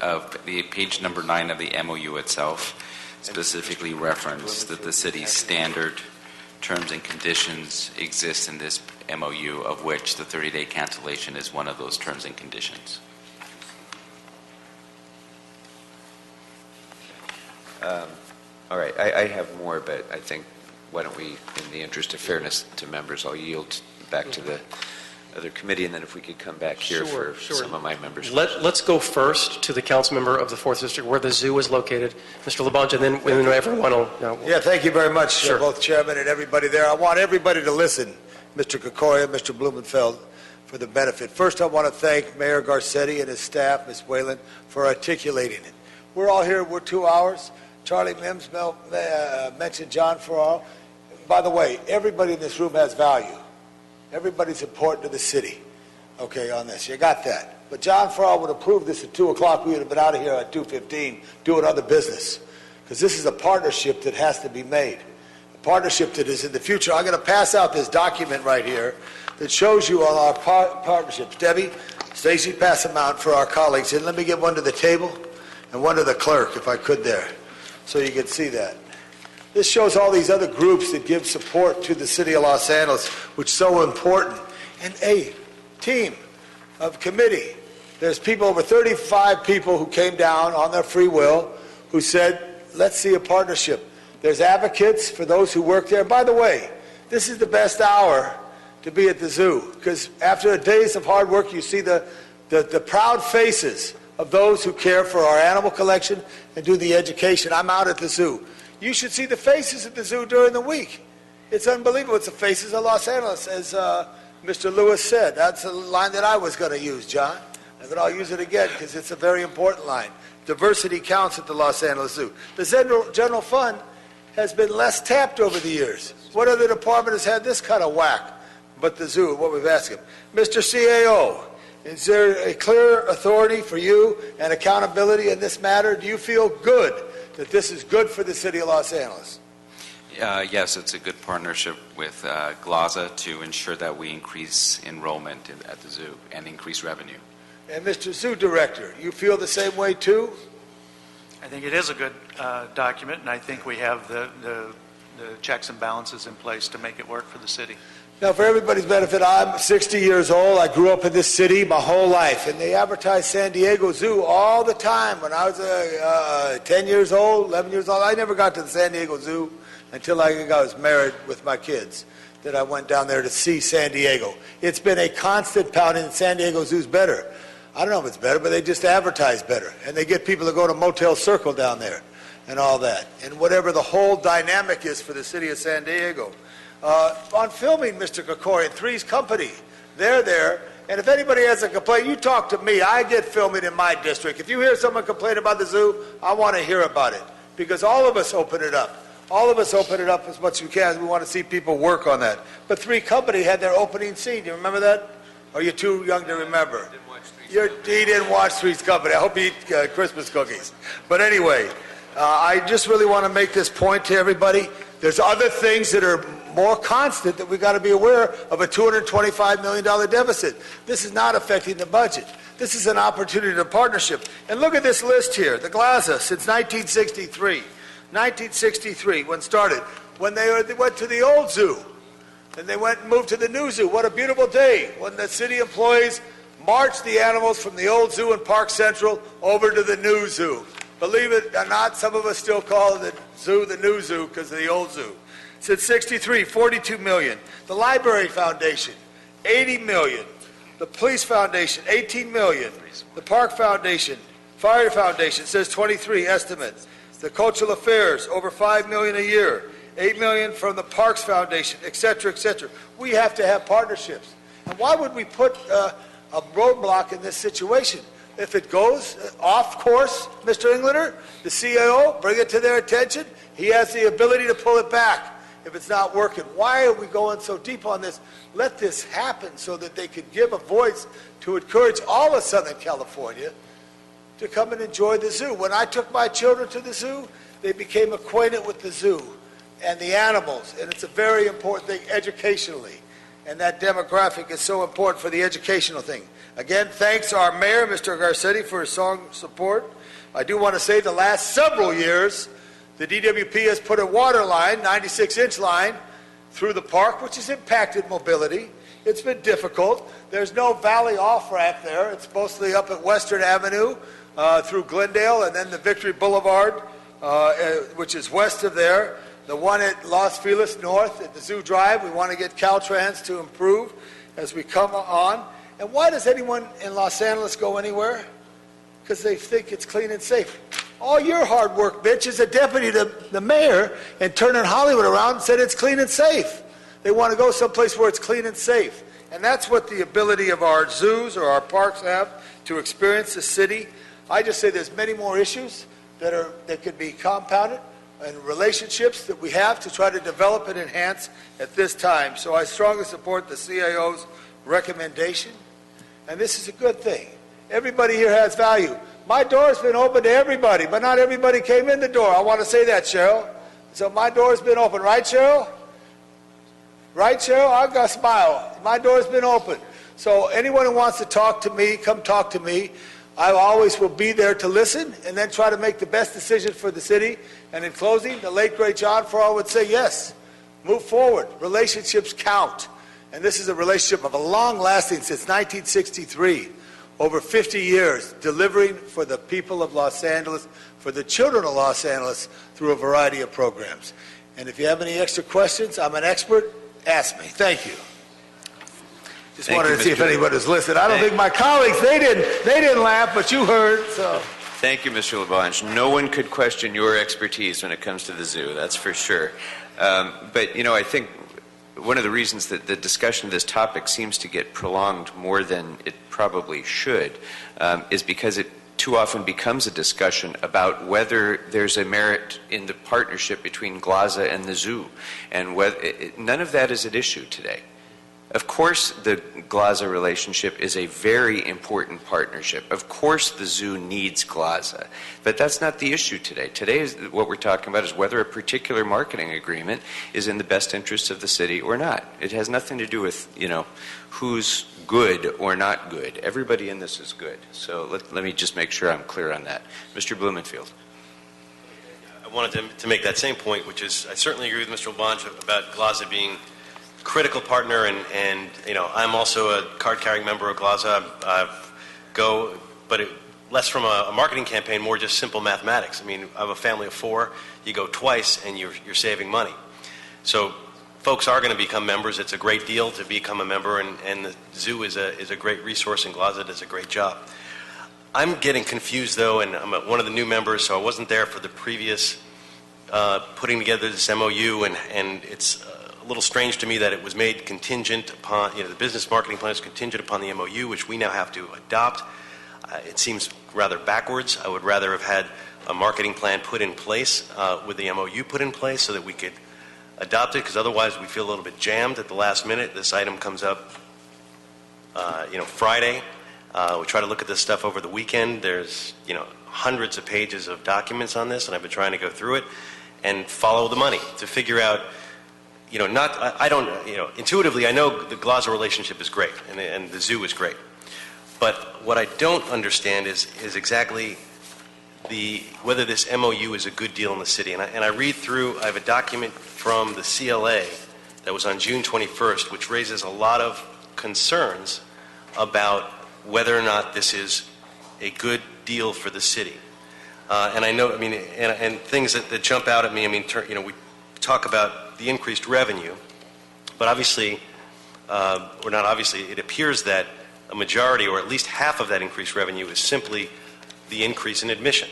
of the page number 9 of the MOU itself specifically referenced that the city's standard terms and conditions exist in this MOU, of which the 30-day cancellation is one of those terms and conditions. All right, I have more, but I think, why don't we, in the interest of fairness to members, I'll yield back to the other committee, and then if we could come back here for some of my members. Let's go first to the council member of the 4th District where the zoo is located, Mr. LeBonge, and then everyone will... Yeah, thank you very much, both chairman and everybody there. I want everybody to listen, Mr. Kokoria, Mr. Blumenfeld, for the benefit. First, I want to thank Mayor Garcetti and his staff, Ms. Whalen, for articulating it. We're all here, we're 2 hours. Charlie Mims mentioned John Farrar. By the way, everybody in this room has value. Everybody's important to the city, okay, on this. You got that. But John Farrar would approve this at 2 o'clock. We would have been out of here at 2:15 doing other business, because this is a partnership that has to be made, a partnership that is in the future. I'm going to pass out this document right here that shows you all our partnerships. Debbie, Stacy, pass them out for our colleagues. And let me get one to the table and one to the clerk, if I could there, so you can see that. This shows all these other groups that give support to the city of Los Angeles, which is so important. And a team of committee. There's people, over 35 people who came down on their free will, who said, let's see a partnership. There's advocates for those who work there. By the way, this is the best hour to be at the zoo, because after days of hard work, you see the proud faces of those who care for our animal collection and do the education. I'm out at the zoo. You should see the faces at the zoo during the week. It's unbelievable. It's the faces of Los Angeles, as Mr. Lewis said. That's a line that I was going to use, John. But I'll use it again because it's a very important line. Diversity counts at the Los Angeles Zoo. The general fund has been less tapped over the years. What other department has had this kind of whack but the zoo, what we've asked him? Mr. CAO, is there a clear authority for you and accountability in this matter? Do you feel good that this is good for the city of Los Angeles? Yes, it's a good partnership with GLAZA to ensure that we increase enrollment at the zoo and increase revenue. And Mr. Zoo Director, you feel the same way too? I think it is a good document, and I think we have the checks and balances in place to make it work for the city. Now, for everybody's benefit, I'm 60 years old. I grew up in this city my whole life, and they advertised San Diego Zoo all the time. When I was 10 years old, 11 years old, I never got to the San Diego Zoo until I was married with my kids, that I went down there to see San Diego. It's been a constant pounding. San Diego Zoo's better. I don't know if it's better, but they just advertise better, and they get people to go to Motel Circle down there and all that, and whatever the whole dynamic is for the city of San Diego. On filming, Mr. Kokorian, Three's Company, they're there, and if anybody has a complaint, you talk to me. I get filming in my district. If you hear someone complain about the zoo, I want to hear about it, because all of us open it up. All of us open it up as much as we can. We want to see people work on that. But Three Company had their opening scene. Do you remember that? Or are you too young to remember? He didn't watch Three's Company. I hope he eat Christmas cookies. But anyway, I just really want to make this point to everybody. There's other things that are more constant that we've got to be aware of. A $225 million deficit. This is not affecting the budget. This is an opportunity to partnership. And look at this list here. The Glaza, since 1963. 1963, when started. When they went to the old zoo. And they went and moved to the new zoo. What a beautiful day when the city employees marched the animals from the old zoo in Park Central over to the new zoo. Believe it or not, some of us still call the zoo the new zoo because of the old zoo. Since 63, 42 million. The Library Foundation, 80 million. The Police Foundation, 18 million. The Park Foundation, Fire Foundation says 23 estimates. The Cultural Affairs, over 5 million a year. 8 million from the Parks Foundation, et cetera, et cetera. We have to have partnerships. And why would we put a roadblock in this situation? If it goes off course, Mr. Englander, the CAO, bring it to their attention. He has the ability to pull it back if it's not working. Why are we going so deep on this? Let this happen so that they could give a voice to encourage all of Southern California to come and enjoy the zoo. When I took my children to the zoo, they became acquainted with the zoo and the animals, and it's a very important thing educationally. And that demographic is so important for the educational thing. Again, thanks to our mayor, Mr. Garcetti, for his strong support. I do want to say the last several years, the DWP has put a water line, 96-inch line, through the park, which has impacted mobility. It's been difficult. There's no valley off-ramp there. It's mostly up at Western Avenue through Glendale and then the Victory Boulevard, which is west of there. The one at Los Feliz North at the Zoo Drive, we want to get Caltrans to improve as we come on. And why does anyone in Los Angeles go anywhere? Because they think it's clean and safe. All your hard work, bitch, is a deputy to the mayor and turning Hollywood around and said it's clean and safe. They want to go someplace where it's clean and safe. And that's what the ability of our zoos or our parks have to experience the city. I just say there's many more issues that could be compounded and relationships that we have to try to develop and enhance at this time. So I strongly support the CAO's recommendation, and this is a good thing. Everybody here has value. My door's been open to everybody, but not everybody came in the door. I want to say that, Cheryl. So my door's been open, right, Cheryl? Right, Cheryl? I've got a smile. My door's been open. So anyone who wants to talk to me, come talk to me. I always will be there to listen and then try to make the best decision for the city. And in closing, the late, great John Farrar would say, yes, move forward. Relationships count. And this is a relationship of a long-lasting, since 1963, over 50 years, delivering for the people of Los Angeles, for the children of Los Angeles, through a variety of programs. And if you have any extra questions, I'm an expert. Ask me. Thank you. Just wanted to see if anybody was listening. I don't think my colleagues, they didn't laugh, but you heard. So. Thank you, Mr. LaBonge. No one could question your expertise when it comes to the zoo, that's for sure. But, you know, I think one of the reasons that the discussion of this topic seems to get prolonged more than it probably should is because it too often becomes a discussion about whether there's a merit in the partnership between Glaza and the zoo. And none of that is at issue today. Of course, the Glaza relationship is a very important partnership. Of course, the zoo needs Glaza. But that's not the issue today. Today, what we're talking about is whether a particular marketing agreement is in the best interest of the city or not. It has nothing to do with, you know, who's good or not good. Everybody in this is good. So let me just make sure I'm clear on that. Mr. Blumenfield. I wanted to make that same point, which is I certainly agree with Mr. LaBonge about Glaza being critical partner, and I'm also a card-carrying member of GLAZA. I go, but less from a marketing campaign, more just simple mathematics. I mean, I have a family of 4. You go twice, and you're saving money. So folks are going to become members. It's a great deal to become a member, and the zoo is a great resource, and GLAZA does a great job. I'm getting confused, though, and I'm one of the new members, so I wasn't there for the previous putting together this MOU, and it's a little strange to me that it was made contingent upon, the business marketing plan is contingent upon the MOU, which we now have to adopt. It seems rather backwards. I would rather have had a marketing plan put in place with the MOU put in place so that we could adopt it, because otherwise we feel a little bit jammed at the last minute. This item comes up, Friday. We try to look at this stuff over the weekend. There's, hundreds of pages of documents on this, and I've been trying to go through it and follow the money to figure out, intuitively I know the GLAZA relationship is great and the zoo is great. But what I don't understand is exactly whether this MOU is a good deal in the city. And I read through, I have a document from the CLA that was on June 21st, which raises a lot of concerns about whether or not this is a good deal for the city. And I know, and things that jump out at me, we talk about the increased revenue, but obviously, or not obviously, it appears that a majority, or at least half of that increased revenue is simply the increase in admission.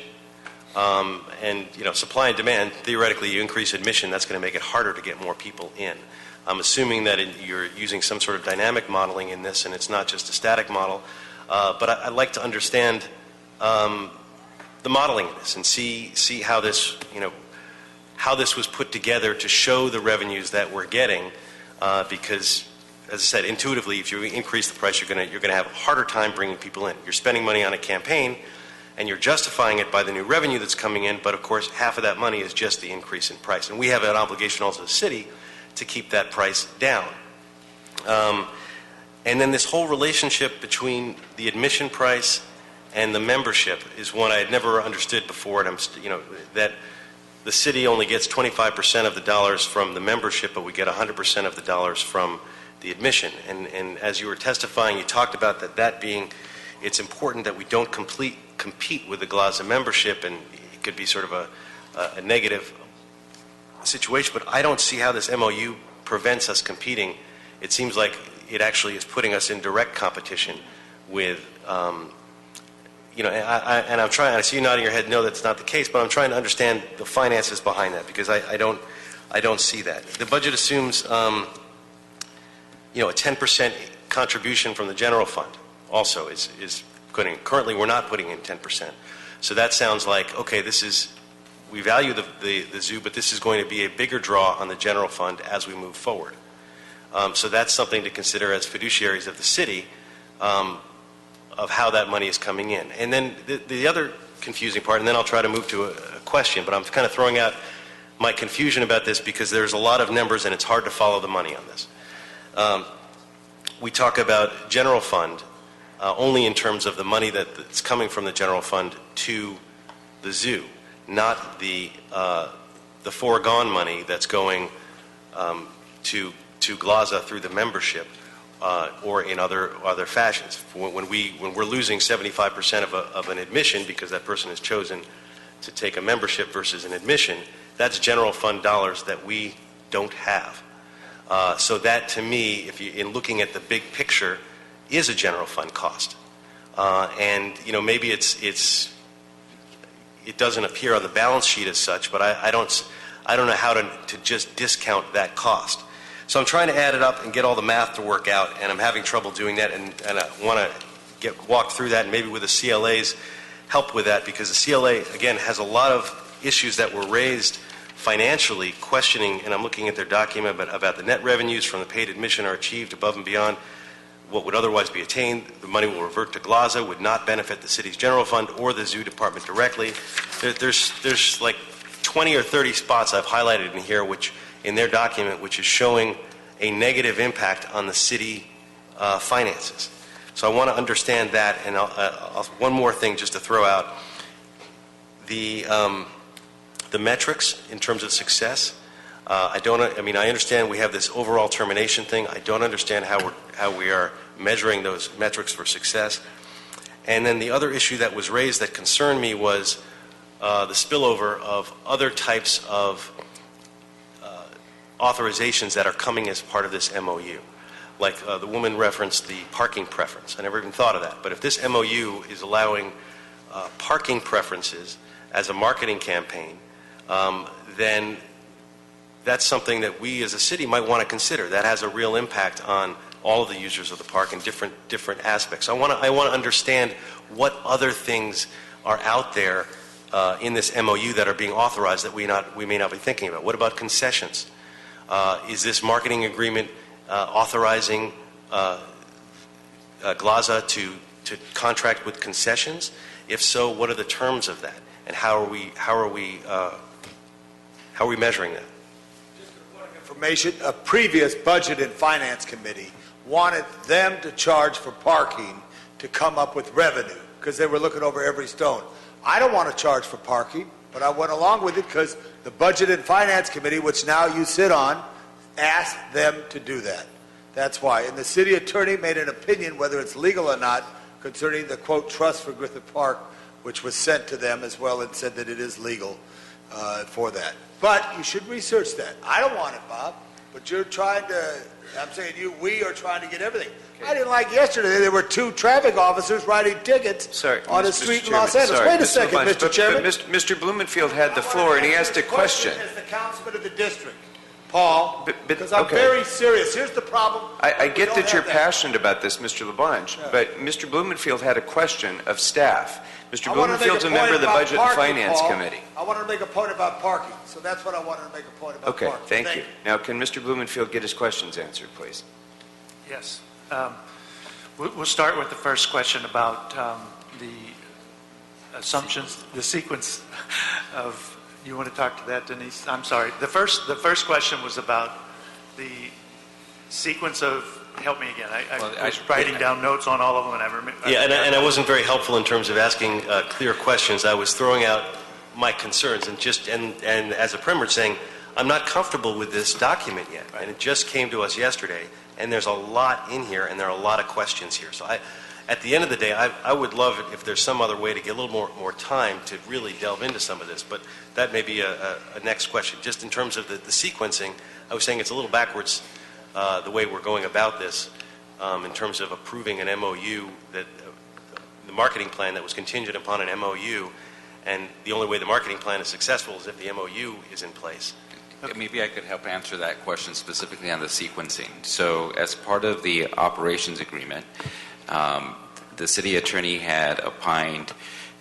And supply and demand, theoretically, you increase admission, that's going to make it harder to get more people in. I'm assuming that you're using some sort of dynamic modeling in this, and it's not just a static model. But I'd like to understand the modeling of this and see how this, how this was put together to show the revenues that we're getting, because, as I said, intuitively, if you increase the price, you're going to have a harder time bringing people in. You're spending money on a campaign, and you're justifying it by the new revenue that's coming in, but of course, half of that money is just the increase in price. And we have an obligation also as a city to keep that price down. And then this whole relationship between the admission price and the membership is one I had never understood before, and that the city only gets 25% of the dollars from the membership, but we get 100% of the dollars from the admission. And as you were testifying, you talked about that being, it's important that we don't compete with the GLAZA membership, and it could be sort of a negative situation, but I don't see how this MOU prevents us competing. It seems like it actually is putting us in direct competition with, and I'm trying, I see you nodding your head, no, that's not the case, but I'm trying to understand the finances behind that, because I don't see that. The budget assumes, a 10% contribution from the general fund also is putting, currently we're not putting in 10%. So that sounds like, okay, we value the zoo, but this is going to be a bigger draw on the general fund as we move forward. So that's something to consider as fiduciaries of the city, of how that money is coming in. And then the other confusing part, and then I'll try to move to a question, but I'm kind of throwing out my confusion about this because there's a lot of numbers and it's hard to follow the money on this. We talk about general fund only in terms of the money that's coming from the general fund to the zoo, not the foregone money that's going to GLAZA through the membership or in other fashions. When we're losing 75% of an admission because that person has chosen to take a membership versus an admission, that's general fund dollars that we don't have. So that, to me, in looking at the big picture, is a general fund cost. And maybe it doesn't appear on the balance sheet as such, but I don't know how to just discount that cost. So I'm trying to add it up and get all the math to work out, and I'm having trouble doing that, and I want to walk through that, and maybe with the CLA's help with that, because the CLA, again, has a lot of issues that were raised financially, questioning, and I'm looking at their document about the net revenues from the paid admission are achieved above and beyond what would otherwise be attained. The money will revert to GLAZA, would not benefit the city's general fund or the zoo department directly. There's like 20 or 30 spots I've highlighted in here, which in their document, which is showing a negative impact on the city finances. So I want to understand that, and one more thing just to throw out. The metrics in terms of success, I understand we have this overall termination thing. I don't understand how we are measuring those metrics for success. And then the other issue that was raised that concerned me was the spillover of other types of authorizations that are coming as part of this MOU. Like the woman referenced the parking preference. I never even thought of that. But if this MOU is allowing parking preferences as a marketing campaign, then that's something that we as a city might want to consider. That has a real impact on all of the users of the park in different aspects. I want to understand what other things are out there in this MOU that are being authorized that we may not be thinking about. What about concessions? Is this marketing agreement authorizing GLAZA to contract with concessions? If so, what are the terms of that, and how are we measuring that? Just a point of information: a previous Budget and Finance Committee wanted them to charge for parking to come up with revenue because they were looking over every stone. I don't want to charge for parking, but I went along with it because the Budget and Finance Committee, which now you sit on, asked them to do that. That's why. And the city attorney made an opinion, whether it's legal or not, concerning the, quote, trust for Griffith Park, which was sent to them as well, and said that it is legal for that. But you should research that. I don't want it, Bob, but you're trying to, I'm saying we are trying to get everything. Okay. I didn't like yesterday there were 2 traffic officers writing tickets on a street in Los Angeles. Wait a second, Mr. Chairman. But Mr. Blumenfield had the floor, and he asked a question. As the councilman of the district, Paul, because I'm very serious. Here's the problem. I get that you're passionate about this, Mr. LaBonge, but Mr. Blumenfield had a question of staff. Mr. Blumenfield's a member of the Budget and Finance Committee. I wanted to make a point about parking, so that's what I wanted to make a point about parking. Okay, thank you. Now, can Mr. Blumenfield get his questions answered, please? Yes. We'll start with the first question about the assumptions, the sequence of. You want to talk to that, Denise? I'm sorry. The first question was about the sequence of. Help me again. I was writing down notes on all of them, and I remember. Yeah, and I wasn't very helpful in terms of asking clear questions. I was throwing out my concerns and as a primer saying, I'm not comfortable with this document yet, and it just came to us yesterday, and there's a lot in here, and there are a lot of questions here. So at the end of the day, I would love it if there's some other way to get a little more time to really delve into some of this, but that may be a next question. Just in terms of the sequencing, I was saying it's a little backwards the way we're going about this in terms of approving an MOU, that the marketing plan that was contingent upon an MOU, and the only way the marketing plan is successful is if the MOU is in place. Okay. Maybe I could help answer that question specifically on the sequencing. So as part of the operations agreement, the city attorney had opined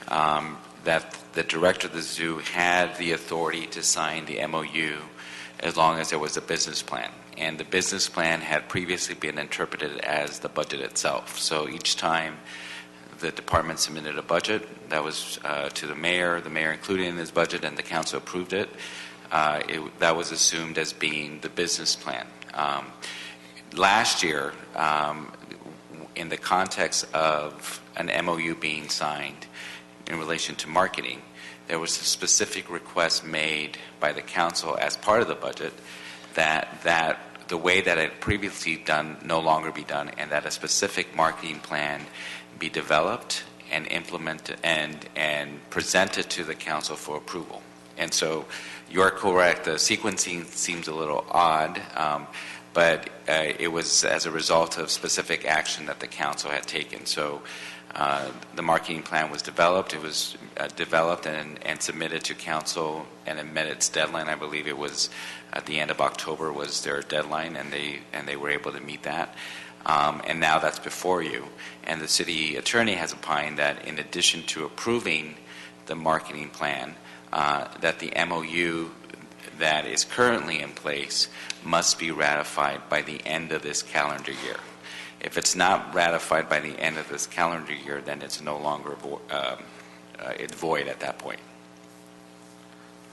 that the director of the zoo had the authority to sign the MOU as long as there was a business plan. And the business plan had previously been interpreted as the budget itself. So each time the department submitted a budget that was to the mayor included in his budget, and the council approved it, that was assumed as being the business plan. Last year, in the context of an MOU being signed in relation to marketing, there was a specific request made by the council as part of the budget that the way that it previously done no longer be done, and that a specific marketing plan be developed and implemented and presented to the council for approval. And so you're correct, the sequencing seems a little odd, but it was as a result of specific action that the council had taken. So the marketing plan was developed. It was developed and submitted to council, and it met its deadline. I believe it was at the end of October was their deadline, and they were able to meet that. And now that's before you. And the city attorney has opined that in addition to approving the marketing plan, that the MOU that is currently in place must be ratified by the end of this calendar year. If it's not ratified by the end of this calendar year, then it's no longer it's void at that point.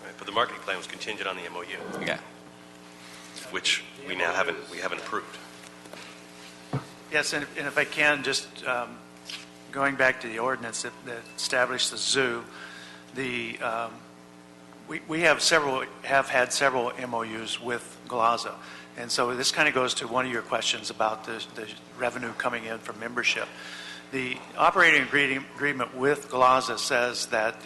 Right, but the marketing plan was contingent on the MOU. Yeah. Which we now haven't approved. Yes, and if I can, just going back to the ordinance that established the zoo, we have had several MOUs with GLAZA. And so this kind of goes to one of your questions about the revenue coming in from membership. The operating agreement with GLAZA says that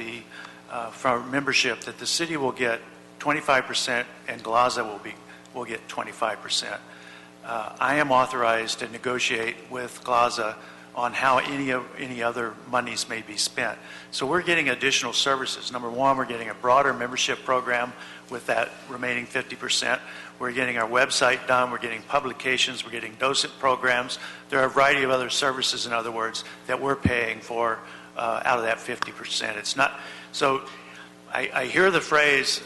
from membership that the city will get 25% and GLAZA will get 25%. I am authorized to negotiate with GLAZA on how any other monies may be spent. So we're getting additional services. Number one, we're getting a broader membership program with that remaining 50%. We're getting our website done. We're getting publications. We're getting docent programs. There are a variety of other services, in other words, that we're paying for out of that 50%. It's not so. I hear the phrase,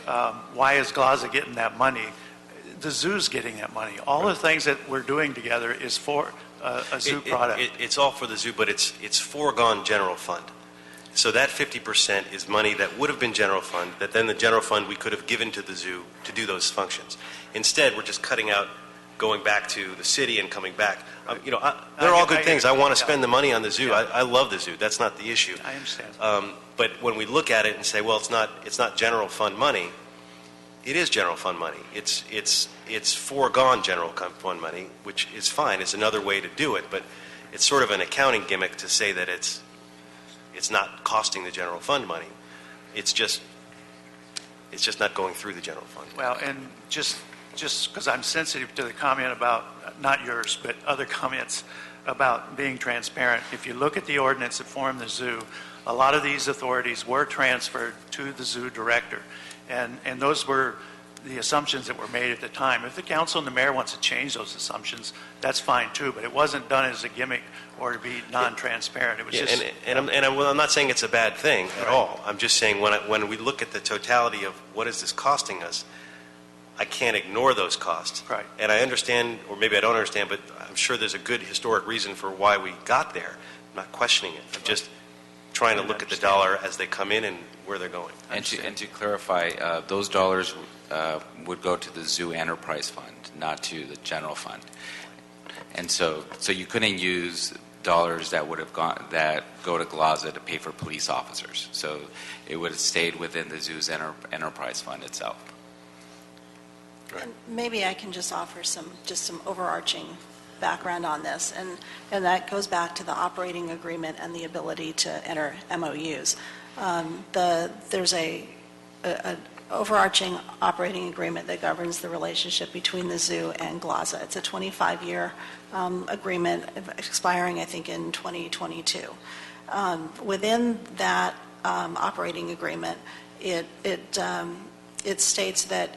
"Why is GLAZA getting that money?" The zoo's getting that money. All the things that we're doing together is for a zoo product. It's all for the zoo, but it's foregone general fund. So that 50% is money that would have been general fund, that then the general fund we could have given to the zoo to do those functions. Instead, we're just cutting out, going back to the city and coming back. They're all good things. I want to spend the money on the zoo. I love the zoo. That's not the issue. I understand. But when we look at it and say, well, it's not general fund money, it is general fund money. It's foregone general fund money, which is fine. It's another way to do it, but it's sort of an accounting gimmick to say that it's not costing the general fund money. It's just not going through the general fund. Well, and just because I'm sensitive to the comment about, not yours, but other comments about being transparent, if you look at the ordinance that formed the zoo, a lot of these authorities were transferred to the zoo director. And those were the assumptions that were made at the time. If the council and the mayor wants to change those assumptions, that's fine too, but it wasn't done as a gimmick or to be non-transparent. It was just... I'm not saying it's a bad thing at all. I'm just saying when we look at the totality of what is this costing us, I can't ignore those costs. Right. And I understand, or maybe I don't understand, but I'm sure there's a good historic reason for why we got there. I'm not questioning it. I'm just trying to look at the dollar as they come in and where they're going. And to clarify, those dollars would go to the Zoo Enterprise Fund, not to the general fund. And so you couldn't use dollars that would have that go to GLAZA to pay for police officers. So it would have stayed within the Zoo's Enterprise Fund itself. Right. And maybe I can just offer some overarching background on this, and that goes back to the operating agreement and the ability to enter MOUs. There's a overarching operating agreement that governs the relationship between the zoo and GLAZA. It's a 25-year agreement expiring, I think, in 2022. Within that operating agreement, it states that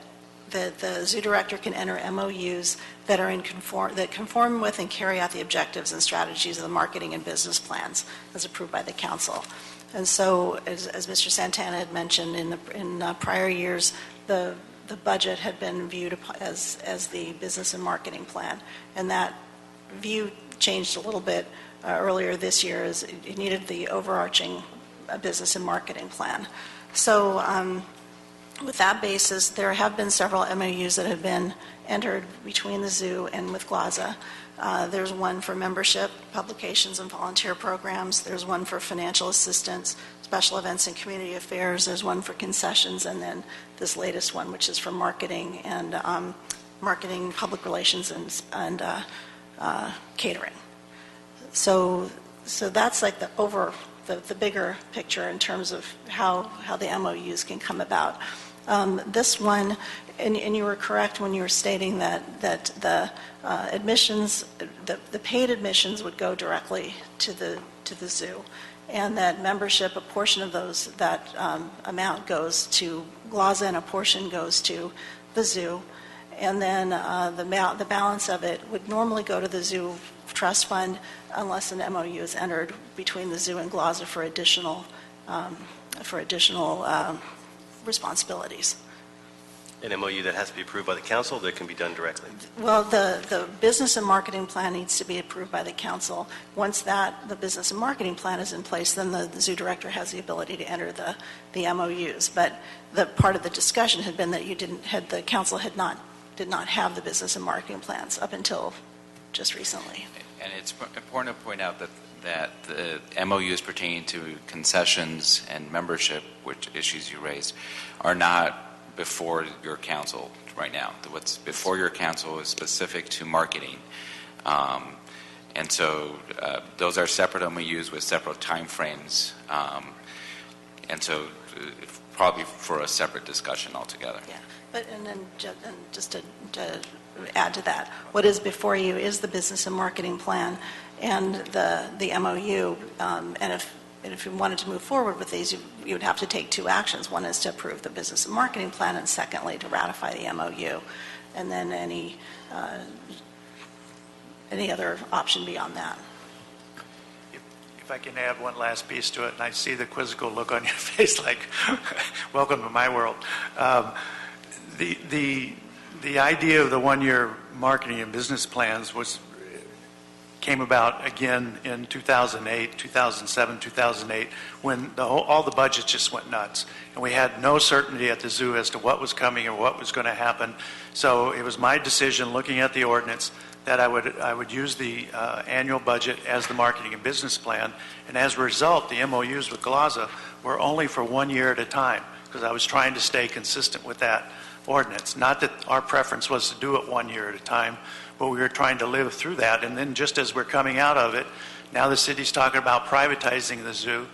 the zoo director can enter MOUs that conform with and carry out the objectives and strategies of the marketing and business plans as approved by the council. And so, as Mr. Santana had mentioned, in prior years, the budget had been viewed as the business and marketing plan, and that view changed a little bit earlier this year as it needed the overarching business and marketing plan. So with that basis, there have been several MOUs that have been entered between the zoo and with GLAZA. There's one for membership, publications, and volunteer programs. There's one for financial assistance, special events and community affairs. There's one for concessions, and then this latest one, which is for marketing and marketing, public relations, and catering. So that's like the bigger picture in terms of how the MOUs can come about. This one, and you were correct when you were stating that the admissions, the paid admissions would go directly to the zoo, and that membership, a portion of that amount goes to GLAZA and a portion goes to the zoo, and then the balance of it would normally go to the zoo trust fund unless an MOU is entered between the zoo and GLAZA for additional responsibilities. An MOU that has to be approved by the council, that can be done directly? Well, the business and marketing plan needs to be approved by the council. Once the business and marketing plan is in place, then the zoo director has the ability to enter the MOUs. But the part of the discussion had been that the council did not have the business and marketing plans up until just recently. And it's important to point out that that the MOUs pertaining to concessions and membership, which issues you raised, are not before your council right now. What's before your council is specific to marketing. And so those are separate MOUs with separate timeframes. And so probably for a separate discussion altogether. Yeah, but and then just to add to that, what is before you is the business and marketing plan and the MOU. And if you wanted to move forward with these, you would have to take two actions. One is to approve the business and marketing plan, and secondly, to ratify the MOU. And then any other option beyond that. If I can add one last piece to it, and I see the quizzical look on your face like, welcome to my world. The idea of the one-year marketing and business plans came about again in 2008, 2007, 2008, when all the budgets just went nuts. And we had no certainty at the zoo as to what was coming or what was going to happen. So it was my decision, looking at the ordinance, that I would use the annual budget as the marketing and business plan. And as a result, the MOUs with GLAZA were only for 1 year at a time, because I was trying to stay consistent with that ordinance. Not that our preference was to do it 1 year at a time, but we were trying to live through that. And then just as we're coming out of it, now the city's talking about privatizing the zoo.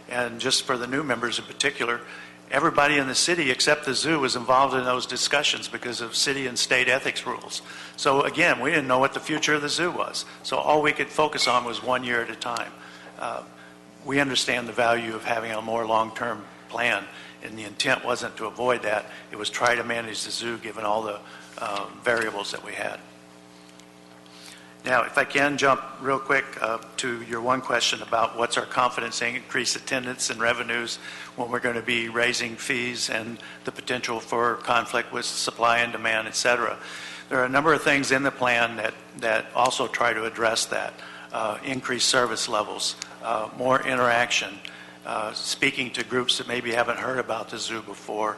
And just for the new members in particular, everybody in the city except the zoo was involved in those discussions because of city and state ethics rules. So again, we didn't know what the future of the zoo was. So all we could focus on was 1 year at a time. We understand the value of having a more long-term plan, and the intent wasn't to avoid that. It was try to manage the zoo given all the variables that we had. Now, if I can jump real quick to your one question about what's our confidence in increased attendance and revenues when we're going to be raising fees and the potential for conflict with supply and demand, et cetera. There are a number of things in the plan that also try to address that. Increased service levels, more interaction, speaking to groups that maybe haven't heard about the zoo before,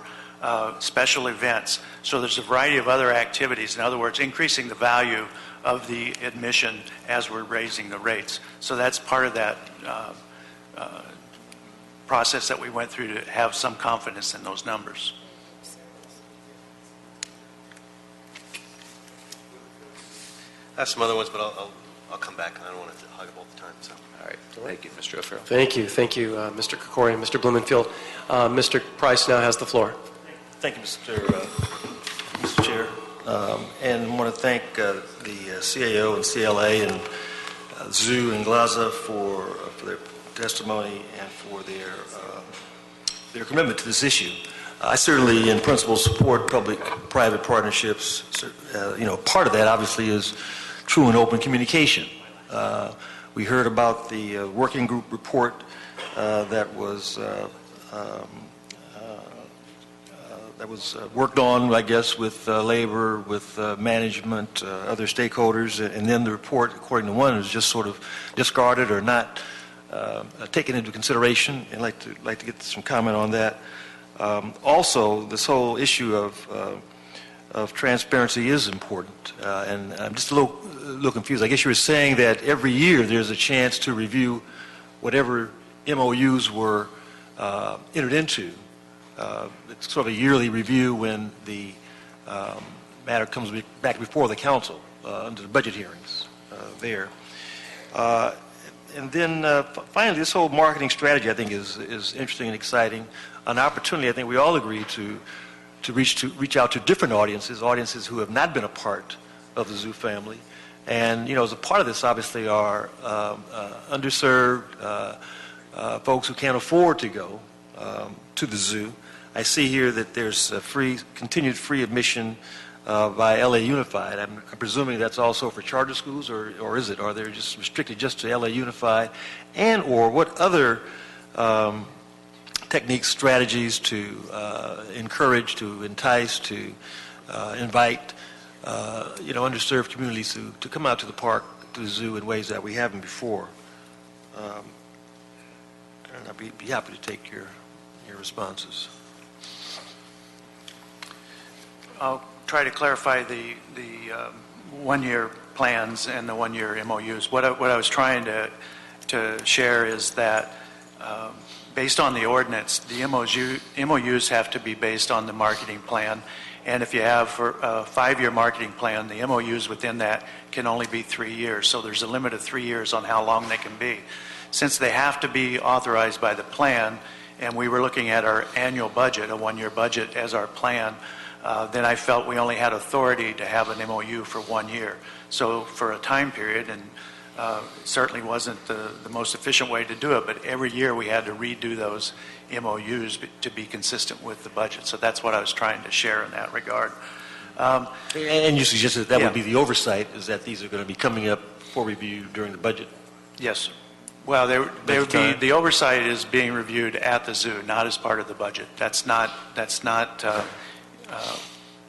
special events. So there's a variety of other activities. In other words, increasing the value of the admission as we're raising the rates. So that's part of that process that we went through to have some confidence in those numbers. I have some other ones, but I'll come back. I don't want to hog up all the time. So. All right. Thank you, Mr. O'Farrell. Thank you, Mr. Kokori and Mr. Blumenfield. Mr. Price now has the floor. Thank you, Mr. Chair. And I want to thank the CAO and CLA and Zoo and GLAZA for their testimony and for their commitment to this issue. I certainly, in principle, support public-private partnerships. Part of that, obviously, is true and open communication. We heard about the working group report that was worked on, I guess, with labor, with management, other stakeholders, and then the report, according to one, is just sort of discarded or not taken into consideration. I'd like to get some comment on that. Also, this whole issue of transparency is important, and I'm just a little confused. I guess you were saying that every year there's a chance to review whatever MOUs were entered into. It's sort of a yearly review when the matter comes back before the council under the budget hearings there. And then finally, this whole marketing strategy, I think, is interesting and exciting. An opportunity, I think we all agree, to reach out to different audiences who have not been a part of the zoo family. And, as a part of this, obviously, are underserved folks who can't afford to go to the zoo. I see here that there's continued free admission by LA Unified. I'm presuming that's also for charter schools, or is it? Are they just restricted just to LA Unified? And or what other techniques, strategies to encourage, to entice, to invite, underserved communities to come out to the park, to the zoo in ways that we haven't before? And I'd be happy to take your responses. I'll try to clarify the one-year plans and the one-year MOUs. What I was trying to to share is that based on the ordinance, the MOUs have to be based on the marketing plan. And if you have a 5-year marketing plan, the MOUs within that can only be 3 years. So there's a limit of 3 years on how long they can be. Since they have to be authorized by the plan, and we were looking at our annual budget, a 1-year budget as our plan, then I felt we only had authority to have an MOU for 1 year. So for a time period, and certainly wasn't the most efficient way to do it, but every year we had to redo those MOUs to be consistent with the budget. So that's what I was trying to share in that regard. And you suggested that Yeah. would be the oversight, is that these are going to be coming up for review during the budget? Yes, sir. Well, they would be, the oversight is being reviewed at the zoo, not as part of the budget. That's not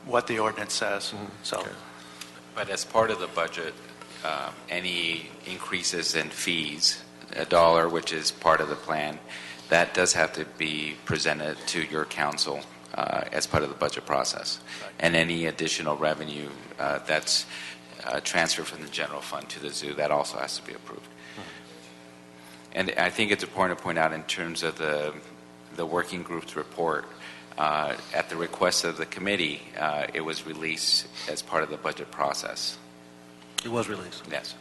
what the ordinance says. So. But as part of the budget, any increases in fees, $1, which is part of the plan, that does have to be presented to your council as part of the budget process. And any additional revenue that's transferred from the general fund to the zoo, that also has to be approved. And I think it's important to point out in terms of the working group's report, at the request of the committee, it was released as part of the budget process. It was released? Yes.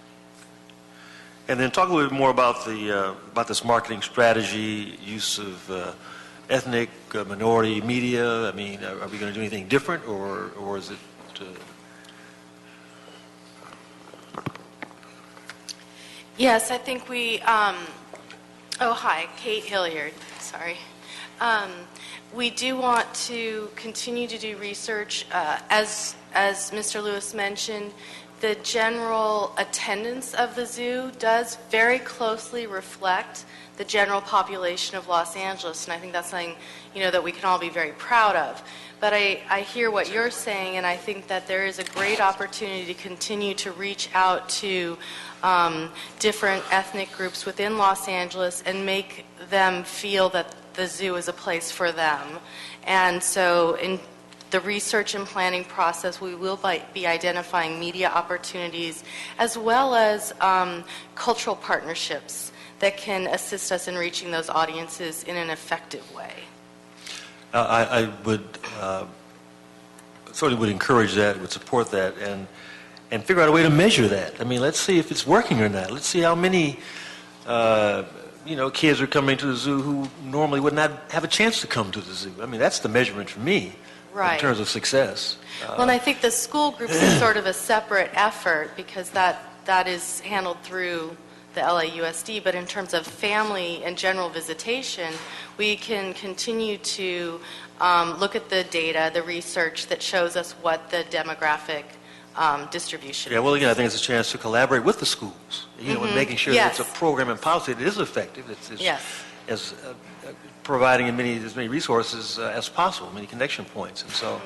And then talk a little bit more about about this marketing strategy, use of ethnic, minority media. I mean, are we going to do anything different, or is it... Yes, I think we, hi, Kate Hilliard, sorry. We do want to continue to do research. As Mr. Lewis mentioned, the general attendance of the zoo does very closely reflect the general population of Los Angeles, and I think that's something, that we can all be very proud of. But I hear what you're saying, and I think that there is a great opportunity to continue to reach out to different ethnic groups within Los Angeles and make them feel that the zoo is a place for them. And so in the research and planning process, we will be identifying media opportunities as well as cultural partnerships that can assist us in reaching those audiences in an effective way. I would certainly would encourage that, would support that, and figure out a way to measure that. I mean, let's see if it's working or not. Let's see how many kids are coming to the zoo who normally would not have a chance to come to the zoo. I mean, that's the measurement for me in terms of success. Well, and I think the school groups is sort of a separate effort because that is handled through the LAUSD, but in terms of family and general visitation, we can continue to look at the data, the research that shows us what the demographic distribution is. Yeah, well, again, I think it's a chance to collaborate with the schools, and making sure that it's a program and policy that is effective. It's providing as many resources as possible, many connection points. And so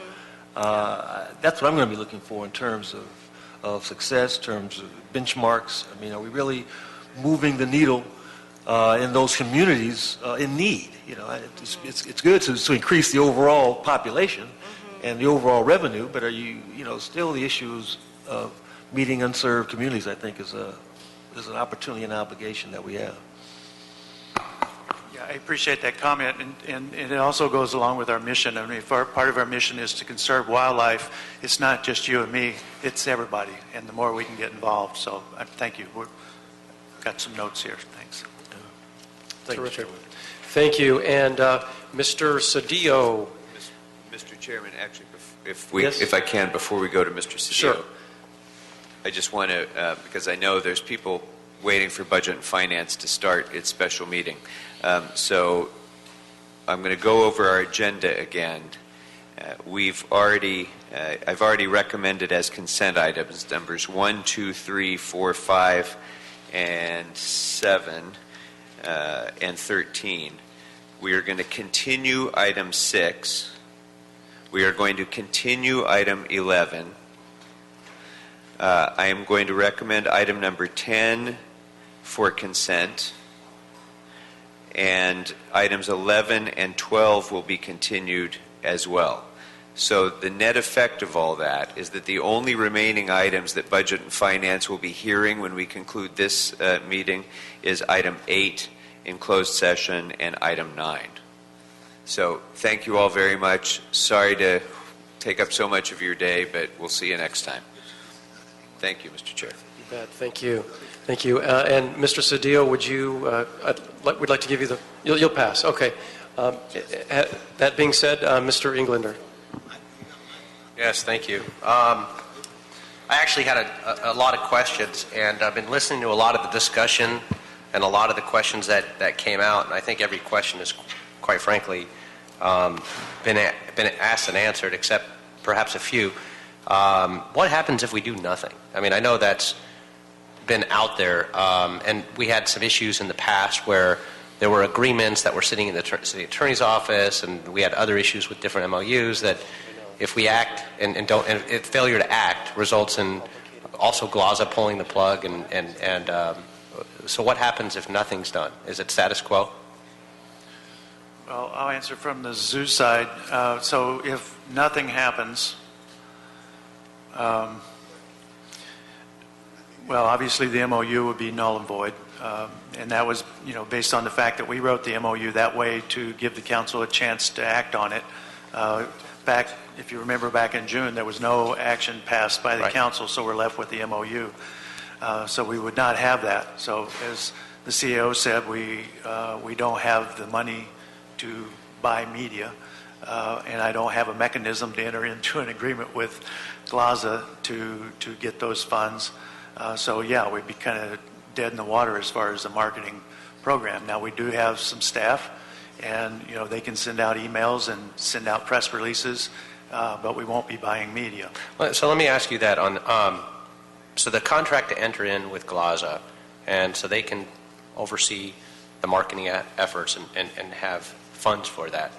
that's what I'm going to be looking for in terms of success, in terms of benchmarks. I mean, are we really moving the needle in those communities in need? It's good to increase the overall population and the overall revenue, but are you, still the issues of meeting unserved communities, I think, is an opportunity and obligation that we have. Yeah, I appreciate that comment, and it also goes along with our mission. I mean, part of our mission is to conserve wildlife. It's not just you and me, it's everybody, and the more we can get involved. So thank you. We've got some notes here. Thanks. Terrific. Thank you. And Mr. Cedillo. Mr. Chairman, actually, if I can, before we go to Mr. Cedillo, sure. I just want to, because I know there's people waiting for Budget and Finance to start its special meeting. So I'm going to go over our agenda again. I've already recommended as consent items numbers 1, 2, 3, 4, 5, and 7, and 13. We are going to continue item 6. We are going to continue item 11. I am going to recommend item number 10 for consent. And items 11 and 12 will be continued as well. So the net effect of all that is that the only remaining items that Budget and Finance will be hearing when we conclude this meeting is item 8 in closed session and item 9. So thank you all very much. Sorry to take up so much of your day, but we'll see you next time. Thank you, Mr. Chair. You bet. Thank you. Thank you. And Mr. Cedillo, would you, we'd like to give you the, you'll pass. Okay. That being said, Mr. Englander. Yes, thank you. I actually had a lot of questions, and I've been listening to a lot of the discussion and a lot of the questions that came out, and I think every question is, quite frankly, been asked and answered, except perhaps a few. What happens if we do nothing? I mean, I know that's been out there, and we had some issues in the past where there were agreements that were sitting in the city attorney's office, and we had other issues with different MOUs that if we act and if failure to act results in also GLAZA pulling the plug, and so what happens if nothing's done? Is it status quo? Well, I'll answer from the zoo side. So if nothing happens, well, obviously the MOU would be null and void, and that was, based on the fact that we wrote the MOU that way to give the council a chance to act on it. Back, if you remember, back in June, there was no action passed by the council, so we're left with the MOU. So we would not have that. So as the CEO said, we don't have the money to buy media, and I don't have a mechanism to enter into an agreement with GLAZA to get those funds. So yeah, we'd be kind of dead in the water as far as the marketing program. Now we do have some staff, and they can send out emails and send out press releases, but we won't be buying media. So let me ask you that on so the contract to enter in with GLAZA, and so they can oversee the marketing efforts and have funds for that.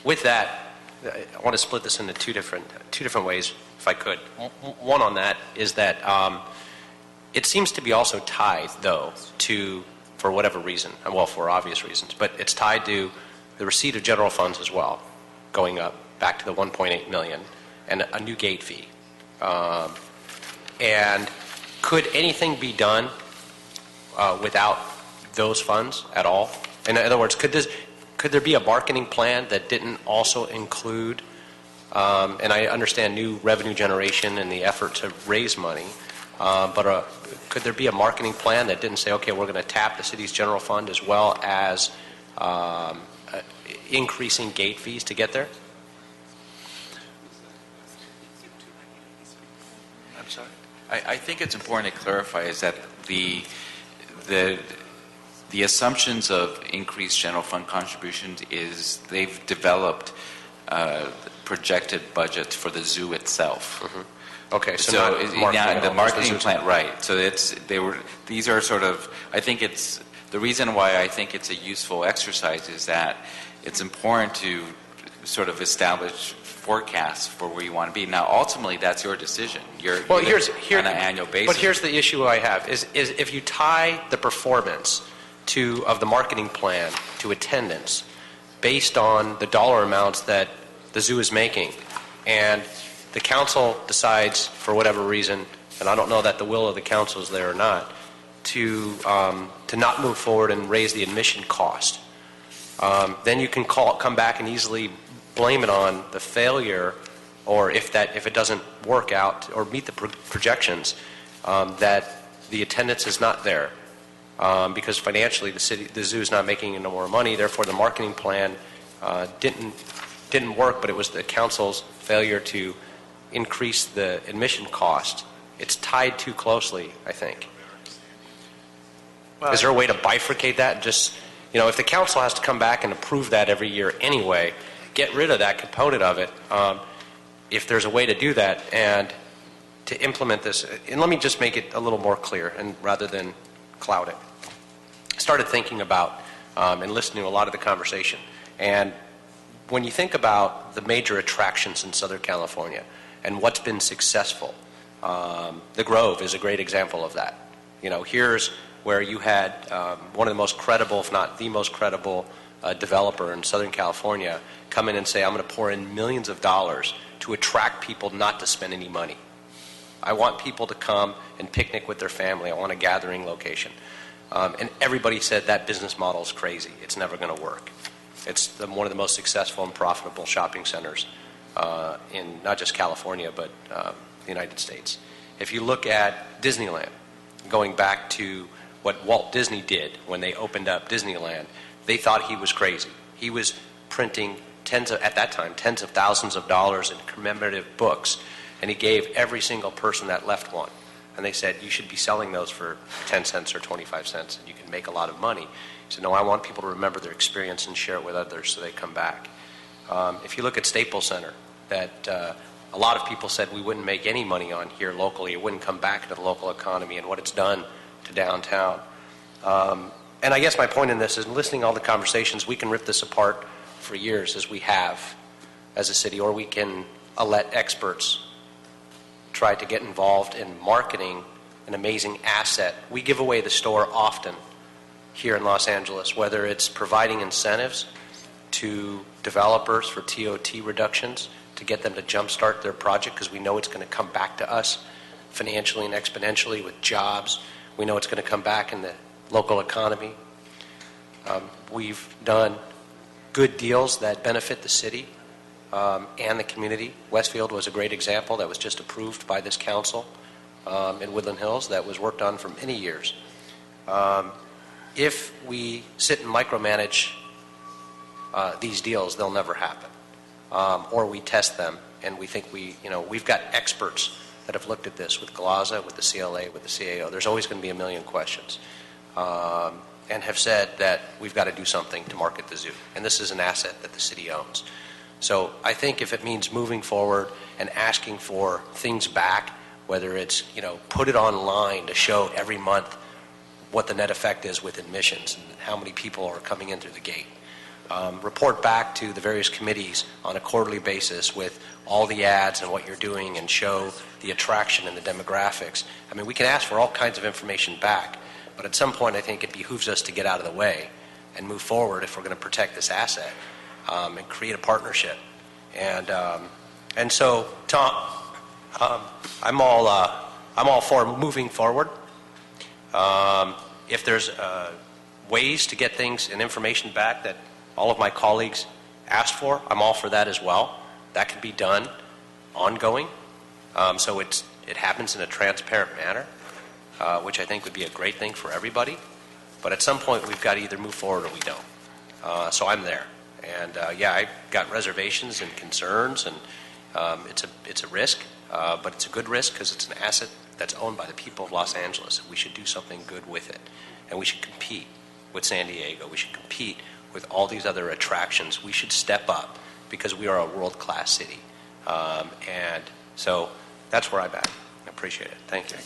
With that, I want to split this into two different ways, if I could. One on that is that it seems to be also tied, though, to, for whatever reason, well, for obvious reasons, but it's tied to the receipt of general funds as well, going up back to the 1.8 million, and a new gate fee. And could anything be done without those funds at all? In other words, could there be a marketing plan that didn't also include, and I understand new revenue generation and the effort to raise money, but could there be a marketing plan that didn't say, okay, we're going to tap the city's general fund as well as increasing gate fees to get there? I'm sorry? I think it's important to clarify is that the assumptions of increased general fund contributions is they've developed projected budgets for the zoo itself. Mm-hmm. Okay, so now the marketing plan, right? So these are sort of. I think it's the reason why I think it's a useful exercise is that it's important to sort of establish forecasts for where you want to be. Now, ultimately, that's your decision. You're on an annual basis. But here's the issue I have: is if you tie the performance of the marketing plan to attendance based on the dollar amounts that the zoo is making, and the council decides for whatever reason, and I don't know that the will of the council is there or not, to not move forward and raise the admission cost, then you can come back and easily blame it on the failure, or if it doesn't work out or meet the projections, that the attendance is not there. Because financially the zoo is not making any more money, therefore the marketing plan didn't work, but it was the council's failure to increase the admission cost. It's tied too closely, I think. Is there a way to bifurcate that? And just, if the council has to come back and approve that every year anyway, get rid of that component of it. If there's a way to do that and to implement this, and let me just make it a little more clear, and rather than cloud it. I started thinking about and listening to a lot of the conversation. And when you think about the major attractions in Southern California and what's been successful, the Grove is a great example of that. Here's where you had one of the most credible, if not the most credible, developer in Southern California come in and say, I'm going to pour in millions of dollars to attract people not to spend any money. I want people to come and picnic with their family. I want a gathering location. And everybody said that business model is crazy. It's never going to work. It's one of the most successful and profitable shopping centers in not just California, but the United States. If you look at Disneyland, going back to what Walt Disney did when they opened up Disneyland, they thought he was crazy. He was printing at that time, tens of thousands of dollars in commemorative books, and he gave every single person that left one. And they said, you should be selling those for 10 cents or 25 cents, and you can make a lot of money. He said, no, I want people to remember their experience and share it with others so they come back. If you look at Staples Center, that a lot of people said we wouldn't make any money on here locally, it wouldn't come back to the local economy, and what it's done to downtown. And I guess my point in this is, listening to all the conversations, we can rip this apart for years, as we have as a city, or we can let experts try to get involved in marketing an amazing asset. We give away the store often here in Los Angeles, whether it's providing incentives to developers for TOT reductions to get them to jumpstart their project, because we know it's going to come back to us financially and exponentially with jobs. We know it's going to come back in the local economy. We've done good deals that benefit the city and the community. Westfield was a great example that was just approved by this council in Woodland Hills, that was worked on for many years. If we sit and micromanage these deals, they'll never happen. Or we test them and we think we've got experts that have looked at this with GLAZA, with the CLA, with the CAO. There's always going to be a million questions. And have said that we've got to do something to market the zoo. And this is an asset that the city owns. So I think if it means moving forward and asking for things back, whether it's, put it online to show every month what the net effect is with admissions and how many people are coming in through the gate. Report back to the various committees on a quarterly basis with all the ads and what you're doing, and show the attraction and the demographics. I mean, we can ask for all kinds of information back, but at some point I think it behooves us to get out of the way and move forward if we're going to protect this asset and create a partnership. And so, Tom, I'm all for moving forward. If there's ways to get things and information back that all of my colleagues asked for, I'm all for that as well. That can be done ongoing, so it happens in a transparent manner, which I think would be a great thing for everybody. But at some point, we've got to either move forward or we don't. So I'm there. And I've got reservations and concerns, and it's a risk, but it's a good risk because it's an asset that's owned by the people of Los Angeles. We should do something good with it, and we should compete with San Diego. We should compete with all these other attractions. We should step up because we are a world-class city. And so that's where I'm at. I appreciate it. Thank you.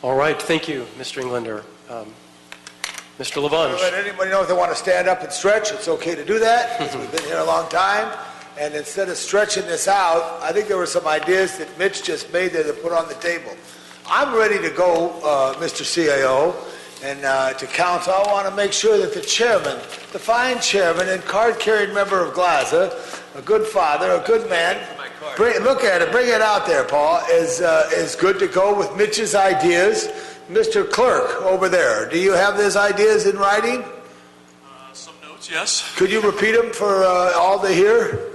All right. Thank you, Mr. Englander. Mr. Lavange. Let anybody know if they want to stand up and stretch, it's okay to do that, because we've been here a long time. And instead of stretching this out, I think there were some ideas that Mitch just made there to put on the table. I'm ready to go, Mr. CAO, and to council. I want to make sure that the chairman, the fine chairman and card-carrying member of GLAZA, a good father, a good man, look at it, bring it out there, Paul, is good to go with Mitch's ideas. Mr. Clerk over there, do you have those ideas in writing? Some notes, yes. Could you repeat them for all to hear?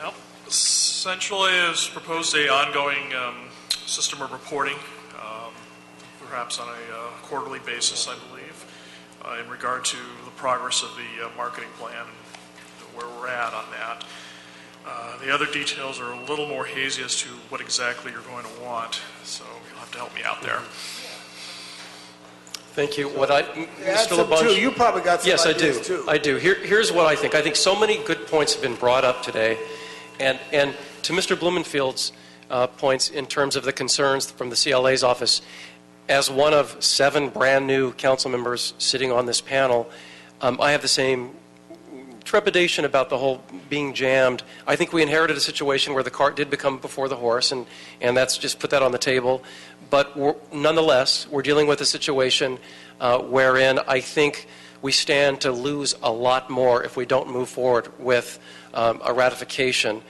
Well, essentially is proposed a ongoing system of reporting, perhaps on a quarterly basis, I believe, in regard to the progress of the marketing plan and where we're at on that. The other details are a little more hazy as to what exactly you're going to want, so you'll have to help me out there. Thank you. Mr. Lavange, you probably got some ideas too. I do. Here's what I think. I think so many good points have been brought up today, and to Mr. Blumenfield's points in terms of the concerns from the CLA's office, as one of 7 brand new council members sitting on this panel, I have the same trepidation about the whole being jammed. I think we inherited a situation where the cart did become before the horse, and that's just put that on the table. But nonetheless, we're dealing with a situation wherein I think we stand to lose a lot more if we don't move forward with a ratification.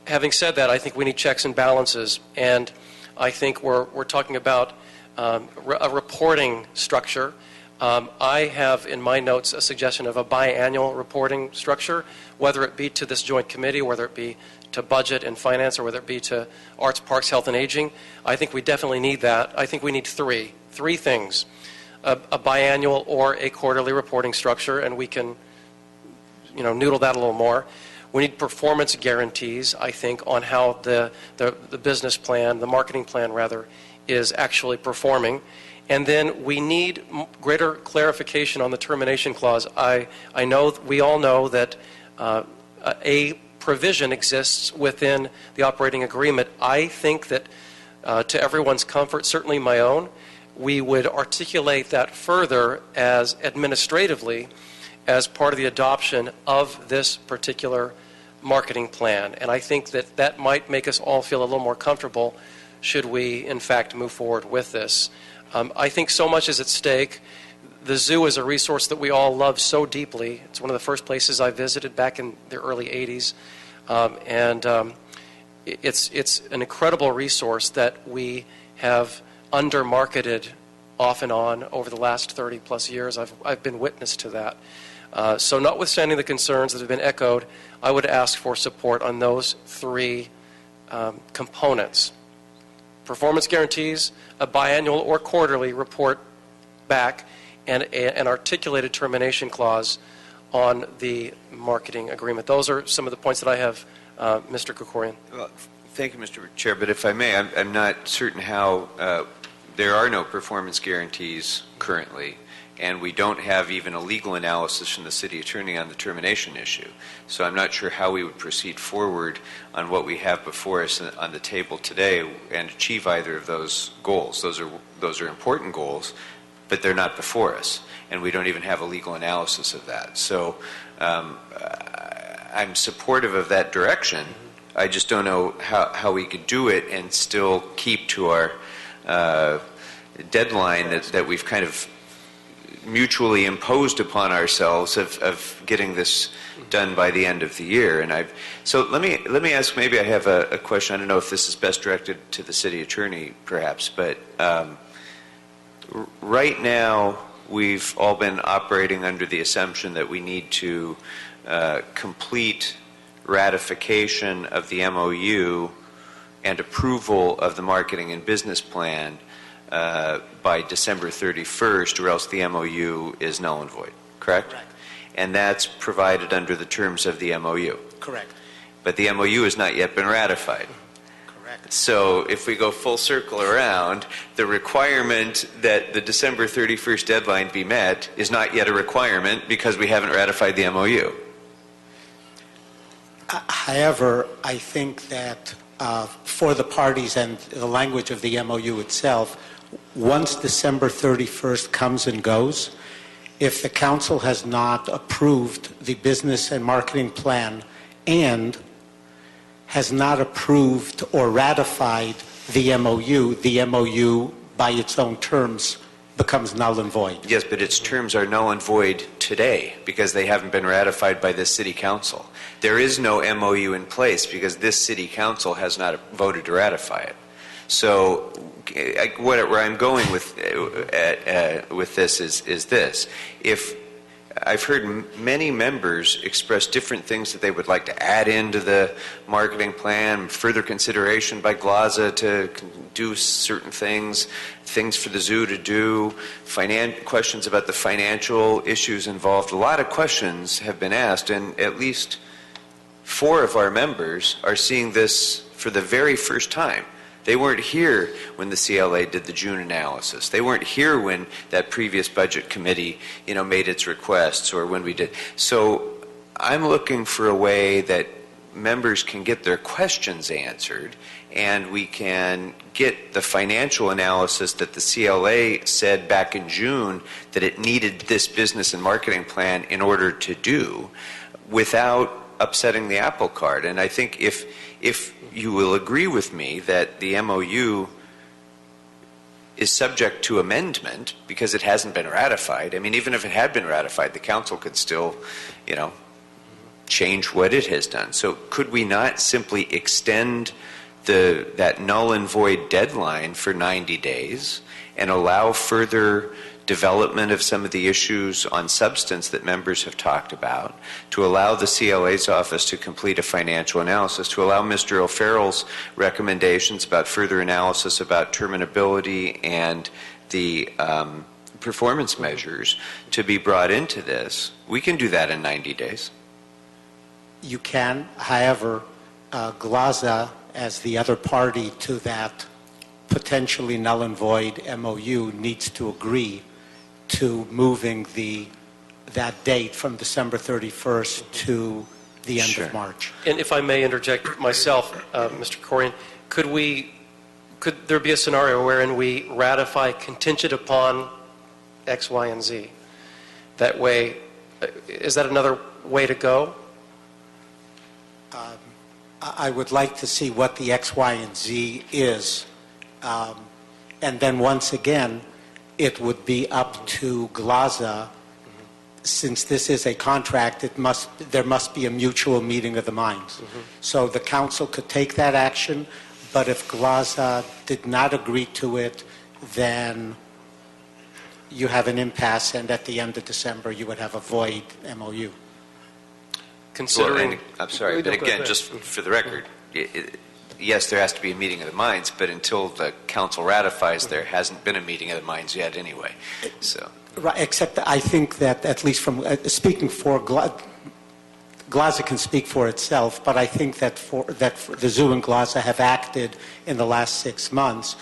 Having said that, I think we need checks and balances, and I think we're talking about a reporting structure. I have in my notes a suggestion of a biannual reporting structure, whether it be to this joint committee, whether it be to budget and finance, or whether it be to arts, parks, health, and aging. I think we definitely need that. I think we need three things: a biannual or a quarterly reporting structure, and we can, noodle that a little more. We need performance guarantees, I think, on how the business plan, the marketing plan rather, is actually performing. And then we need greater clarification on the termination clause. I know, we all know that a provision exists within the operating agreement. I think that to everyone's comfort, certainly my own, we would articulate that further as administratively as part of the adoption of this particular marketing plan. And I think that that might make us all feel a little more comfortable should we, in fact, move forward with this. I think so much is at stake. The zoo is a resource that we all love so deeply. It's one of the first places I visited back in the early 80s. It's an incredible resource that we have under-marketed off and on over the last 30-plus years. I've been witness to that. So notwithstanding the concerns that have been echoed, I would ask for support on those three components: performance guarantees, a biannual or quarterly report back, and an articulated termination clause on the marketing agreement. Those are some of the points that I have, Mr. Krikorian. Well, thank you, Mr. Chair, but if I may, I'm not certain how there are no performance guarantees currently, and we don't have even a legal analysis from the city attorney on the termination issue. So I'm not sure how we would proceed forward on what we have before us on the table today and achieve either of those goals. Those are important goals, but they're not before us, and we don't even have a legal analysis of that. So I'm supportive of that direction. I just don't know how we could do it and still keep to our deadline that we've kind of mutually imposed upon ourselves of getting this done by the end of the year. And so let me ask, maybe I have a question. I don't know if this is best directed to the city attorney perhaps, but right now we've all been operating under the assumption that we need to complete ratification of the MOU and approval of the marketing and business plan by December 31st, or else the MOU is null and void, correct? Correct. And that's provided under the terms of the MOU. Correct. But the MOU has not yet been ratified. Correct. So if we go full circle around, the requirement that the December 31st deadline be met is not yet a requirement because we haven't ratified the MOU. However, I think that for the parties and the language of the MOU itself, once December 31st comes and goes, if the council has not approved the business and marketing plan and has not approved or ratified the MOU by its own terms becomes null and void. Yes, but its terms are null and void today because they haven't been ratified by this city council. There is no MOU in place because this city council has not voted to ratify it. So where I'm going with this is this. If I've heard many members express different things that they would like to add into the marketing plan, further consideration by GLAZA to do certain things for the zoo to do, questions about the financial issues involved. A lot of questions have been asked, and at least 4 of our members are seeing this for the very first time. They weren't here when the CLA did the June analysis. They weren't here when that previous budget committee, made its requests, or when we did. So I'm looking for a way that members can get their questions answered, and we can get the financial analysis that the CLA said back in June that it needed this business and marketing plan in order to do, without upsetting the apple cart. And I think if you will agree with me that the MOU is subject to amendment because it hasn't been ratified. I mean, even if it had been ratified, the council could still, change what it has done. So could we not simply extend that null and void deadline for 90 days and allow further development of some of the issues on substance that members have talked about, to allow the CLA's office to complete a financial analysis, to allow Mr. O'Farrell's recommendations about further analysis about terminability and the performance measures to be brought into this? We can do that in 90 days. You can. However, GLAZA, as the other party to that potentially null and void MOU, needs to agree to moving that date from December 31st to the end of March. And if I may interject myself, Mr. Corian, could there be a scenario wherein we ratify contingent upon X, Y, and Z? That way, is that another way to go? I would like to see what the X, Y, and Z is. And then once again, it would be up to GLAZA. Since this is a contract, there must be a mutual meeting of the minds. So the council could take that action, but if GLAZA did not agree to it, then you have an impasse, and at the end of December, you would have a void MOU. Considering... I'm sorry, but again, just for the record, yes, there has to be a meeting of the minds, but until the council ratifies, there hasn't been a meeting of the minds yet anyway. So, right, except I think that, at least from speaking for GLAZA can speak for itself, but I think that the zoo and GLAZA have acted in the last 6 months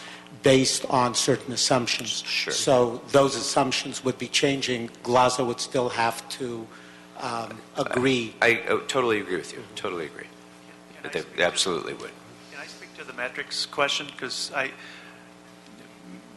based on certain assumptions. Sure. So those assumptions would be changing. GLAZA would still have to agree. I totally agree with you. Totally agree. They absolutely would. Can I speak to the metrics question? Because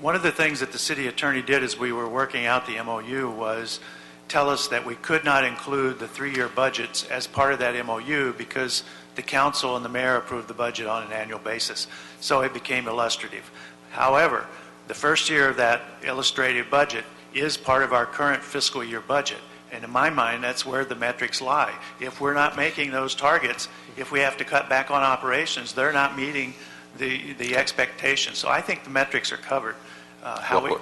one of the things that the city attorney did as we were working out the MOU was tell us that we could not include the 3-year budgets as part of that MOU because the council and the mayor approved the budget on an annual basis. So it became illustrative. However, the first year of that illustrative budget is part of our current fiscal year budget. And in my mind, that's where the metrics lie. If we're not making those targets, if we have to cut back on operations, they're not meeting the expectations. So I think the metrics are covered.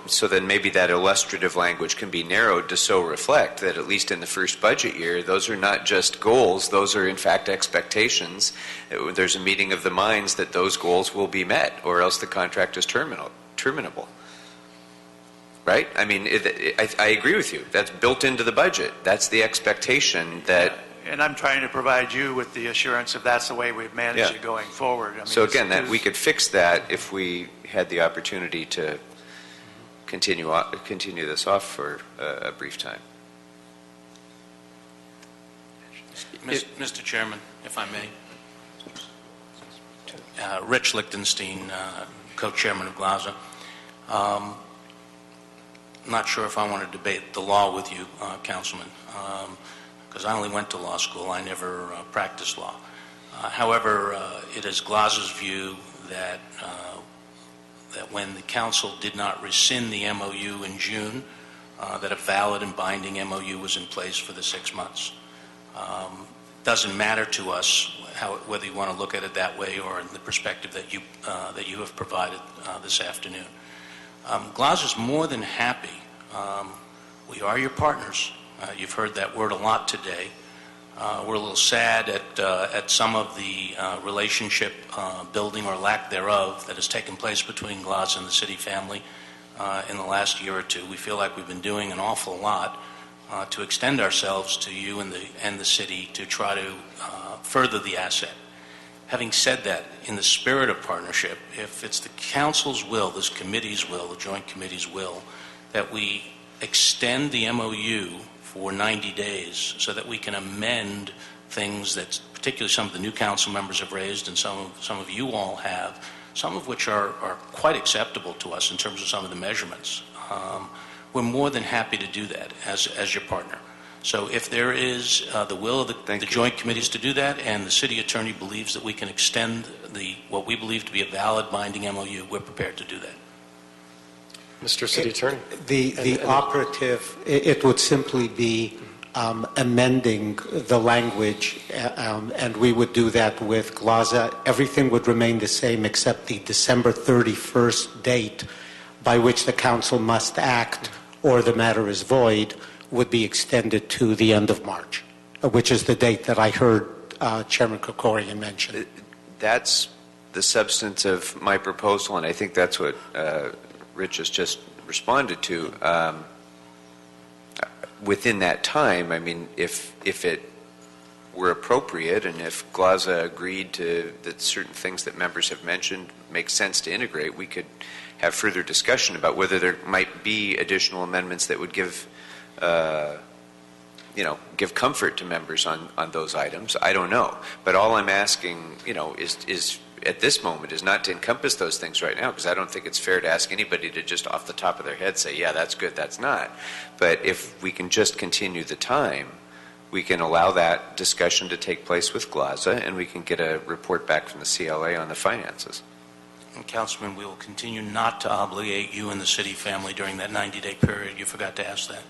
So then maybe that illustrative language can be narrowed to so reflect that at least in the first budget year, those are not just goals, those are in fact expectations. There's a meeting of the minds that those goals will be met, or else the contract is terminable. Right? I mean, I agree with you. That's built into the budget. That's the expectation that... And I'm trying to provide you with the assurance if that's the way we've managed it going forward. I mean, so again, that we could fix that if we had the opportunity to continue this off for a brief time. Mr. Chairman, if I may. Rich Lichtenstein, co-chairman of GLAZA. I'm not sure if I want to debate the law with you, Councilman, because I only went to law school. I never practiced law. However, it is GLAZA's view that when the council did not rescind the MOU in June, that a valid and binding MOU was in place for the 6 months. Doesn't matter to us whether you want to look at it that way or in the perspective that you have provided this afternoon. GLAZA is more than happy. We are your partners. You've heard that word a lot today. We're a little sad at some of the relationship building or lack thereof that has taken place between GLAZA and the city family in the last year or two. We feel like we've been doing an awful lot to extend ourselves to you and the city to try to further the asset. Having said that, in the spirit of partnership, if it's the council's will, this committee's will, the joint committee's will, that we extend the MOU for 90 days so that we can amend things that particularly some of the new council members have raised and some of you all have, some of which are quite acceptable to us in terms of some of the measurements. We're more than happy to do that as your partner. So if there is the will of the joint committees to do that, and the city attorney believes that we can extend what we believe to be a valid binding MOU, we're prepared to do that. Mr. City Attorney. The operative, it would simply be amending the language, and we would do that with GLASA. Everything would remain the same except the December 31st date by which the council must act or the matter is void would be extended to the end of March, which is the date that I heard Chairman Krikorian mention. That's the substance of my proposal, and I think that's what Rich has just responded to. Within that time, I mean, if it were appropriate and if GLASA agreed to that certain things that members have mentioned make sense to integrate, we could have further discussion about whether there might be additional amendments that would give give comfort to members on those items. I don't know. But all I'm asking, is at this moment is not to encompass those things right now, because I don't think it's fair to ask anybody to just off the top of their head say, yeah, that's good, that's not. But if we can just continue the time, we can allow that discussion to take place with GLASA, and we can get a report back from the CLA on the finances. And Councilman, we will continue not to obligate you and the city family during that 90-day period. You forgot to ask that.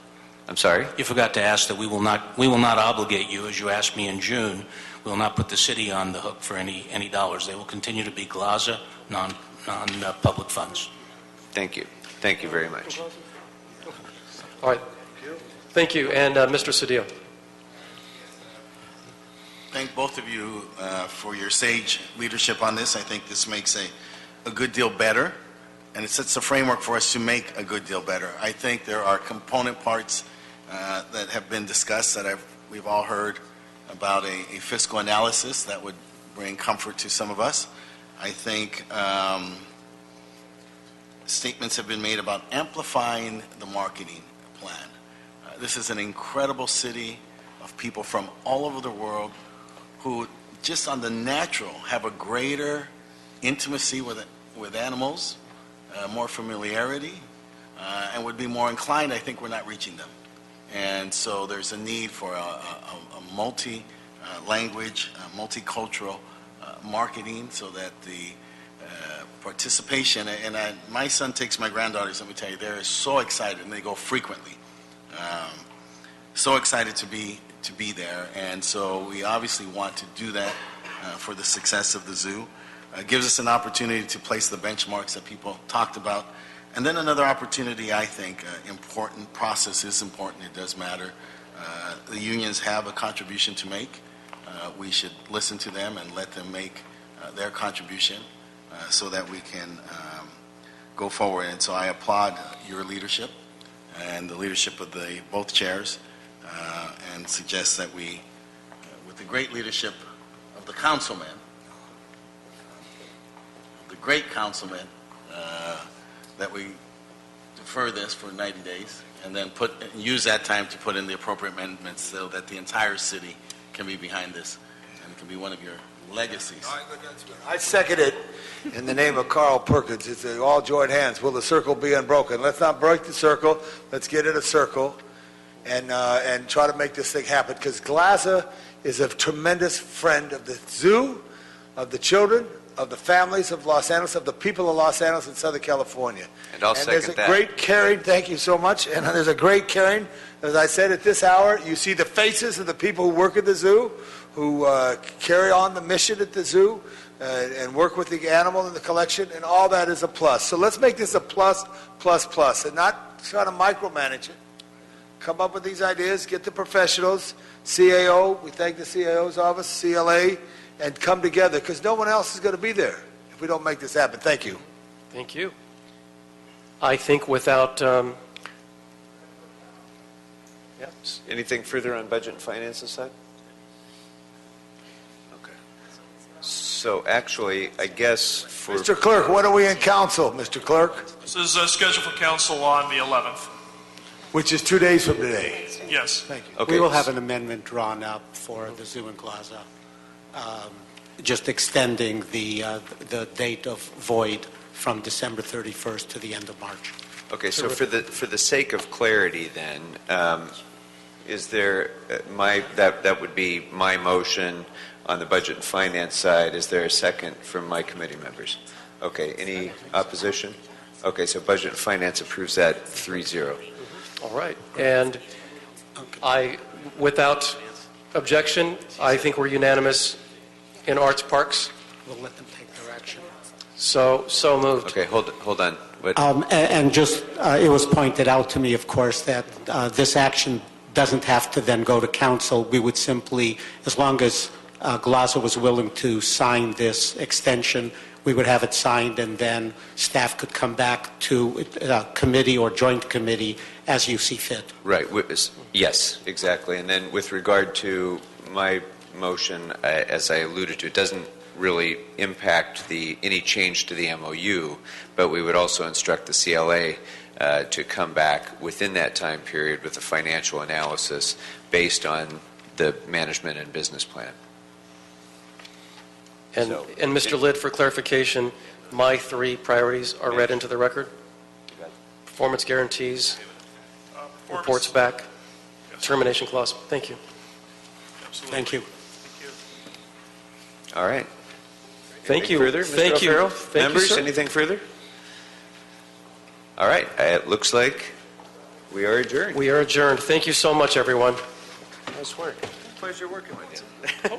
I'm sorry? You forgot to ask that we will not obligate you, as you asked me in June. We will not put the city on the hook for any dollars. They will continue to be GLASA, non-public funds. Thank you. Thank you very much. All right. Thank you. And Mr. Cedillo. Thank both of you for your sage leadership on this. I think this makes a good deal better, and it sets the framework for us to make a good deal better. I think there are component parts that have been discussed that we've all heard about a fiscal analysis that would bring comfort to some of us. I think statements have been made about amplifying the marketing plan. This is an incredible city of people from all over the world who just on the natural have a greater intimacy with animals, more familiarity, and would be more inclined. I think we're not reaching them. And so there's a need for a multi-language, multicultural marketing so that the participation, and my son takes my granddaughters, let me tell you, they're so excited, and they go frequently. So excited to be there, and so we obviously want to do that for the success of the zoo. It gives us an opportunity to place the benchmarks that people talked about. And then another opportunity, I think, important process is important. It does matter. The unions have a contribution to make. We should listen to them and let them make their contribution so that we can go forward. And so I applaud your leadership and the leadership of both chairs and suggest that we, with the great leadership of the councilman, that we defer this for 90 days and then use that time to put in the appropriate amendments so that the entire city can be behind this and it can be one of your legacies. I second it in the name of Carl Perkins. It's all joint hands. Will the circle be unbroken? Let's not break the circle. Let's get in a circle and try to make this thing happen, because GLASA is a tremendous friend of the zoo, of the children, of the families of Los Angeles, of the people of Los Angeles and Southern California. And I'll second there's a that. great caring, thank you so much, and there's a great caring. As I said, at this hour, you see the faces of the people who work at the zoo, who carry on the mission at the zoo, and work with the animal in the collection, and all that is a plus. So let's make this a plus, and not try to micromanage it. Come up with these ideas, get the professionals, CAO, we thank the CAO's office, CLA, and come together, because no one else is going to be there if we don't make this happen. Thank you. Thank you. I think without... Anything further on budget and finances side? Okay. So actually, I guess for... Mr. Clerk, when are we in council, Mr. Clerk? This is scheduled for council on the 11th. Which is 2 days from today. Yes. Thank you. Okay. We will have an amendment drawn up for the zoo and GLASA, just extending the date of void from December 31st to the end of March. Okay, so for the sake of clarity then, is there that would be my motion on the budget and finance side. Is there a second from my committee members? Okay, any opposition? Okay, so Budget and Finance approves that 3-0. All right. And without objection, I think we're unanimous in Arts Parks. We'll let them take direction. So moved. Okay, hold on. What? And just, it was pointed out to me, of course, that this action doesn't have to then go to council. We would simply, as long as GLASA was willing to sign this extension, we would have it signed, and then staff could come back to committee or joint committee as you see fit. Right. Yes, exactly. And then with regard to my motion, as I alluded to, it doesn't really impact any change to the MOU, but we would also instruct the CLA to come back within that time period with a financial analysis based on the management and business plan. And Mr. Lidd, for clarification, my 3 priorities are read into the record? Performance guarantees, reports back, termination clause. Thank you. Absolutely. Thank you. All right. Thank you. Further, Mr. Thank you. O'Farrell? Thank you, Members, sir. anything further? All right. It looks like we are adjourned. We are adjourned. Thank you so much, everyone. Nice work. Pleasure working with you.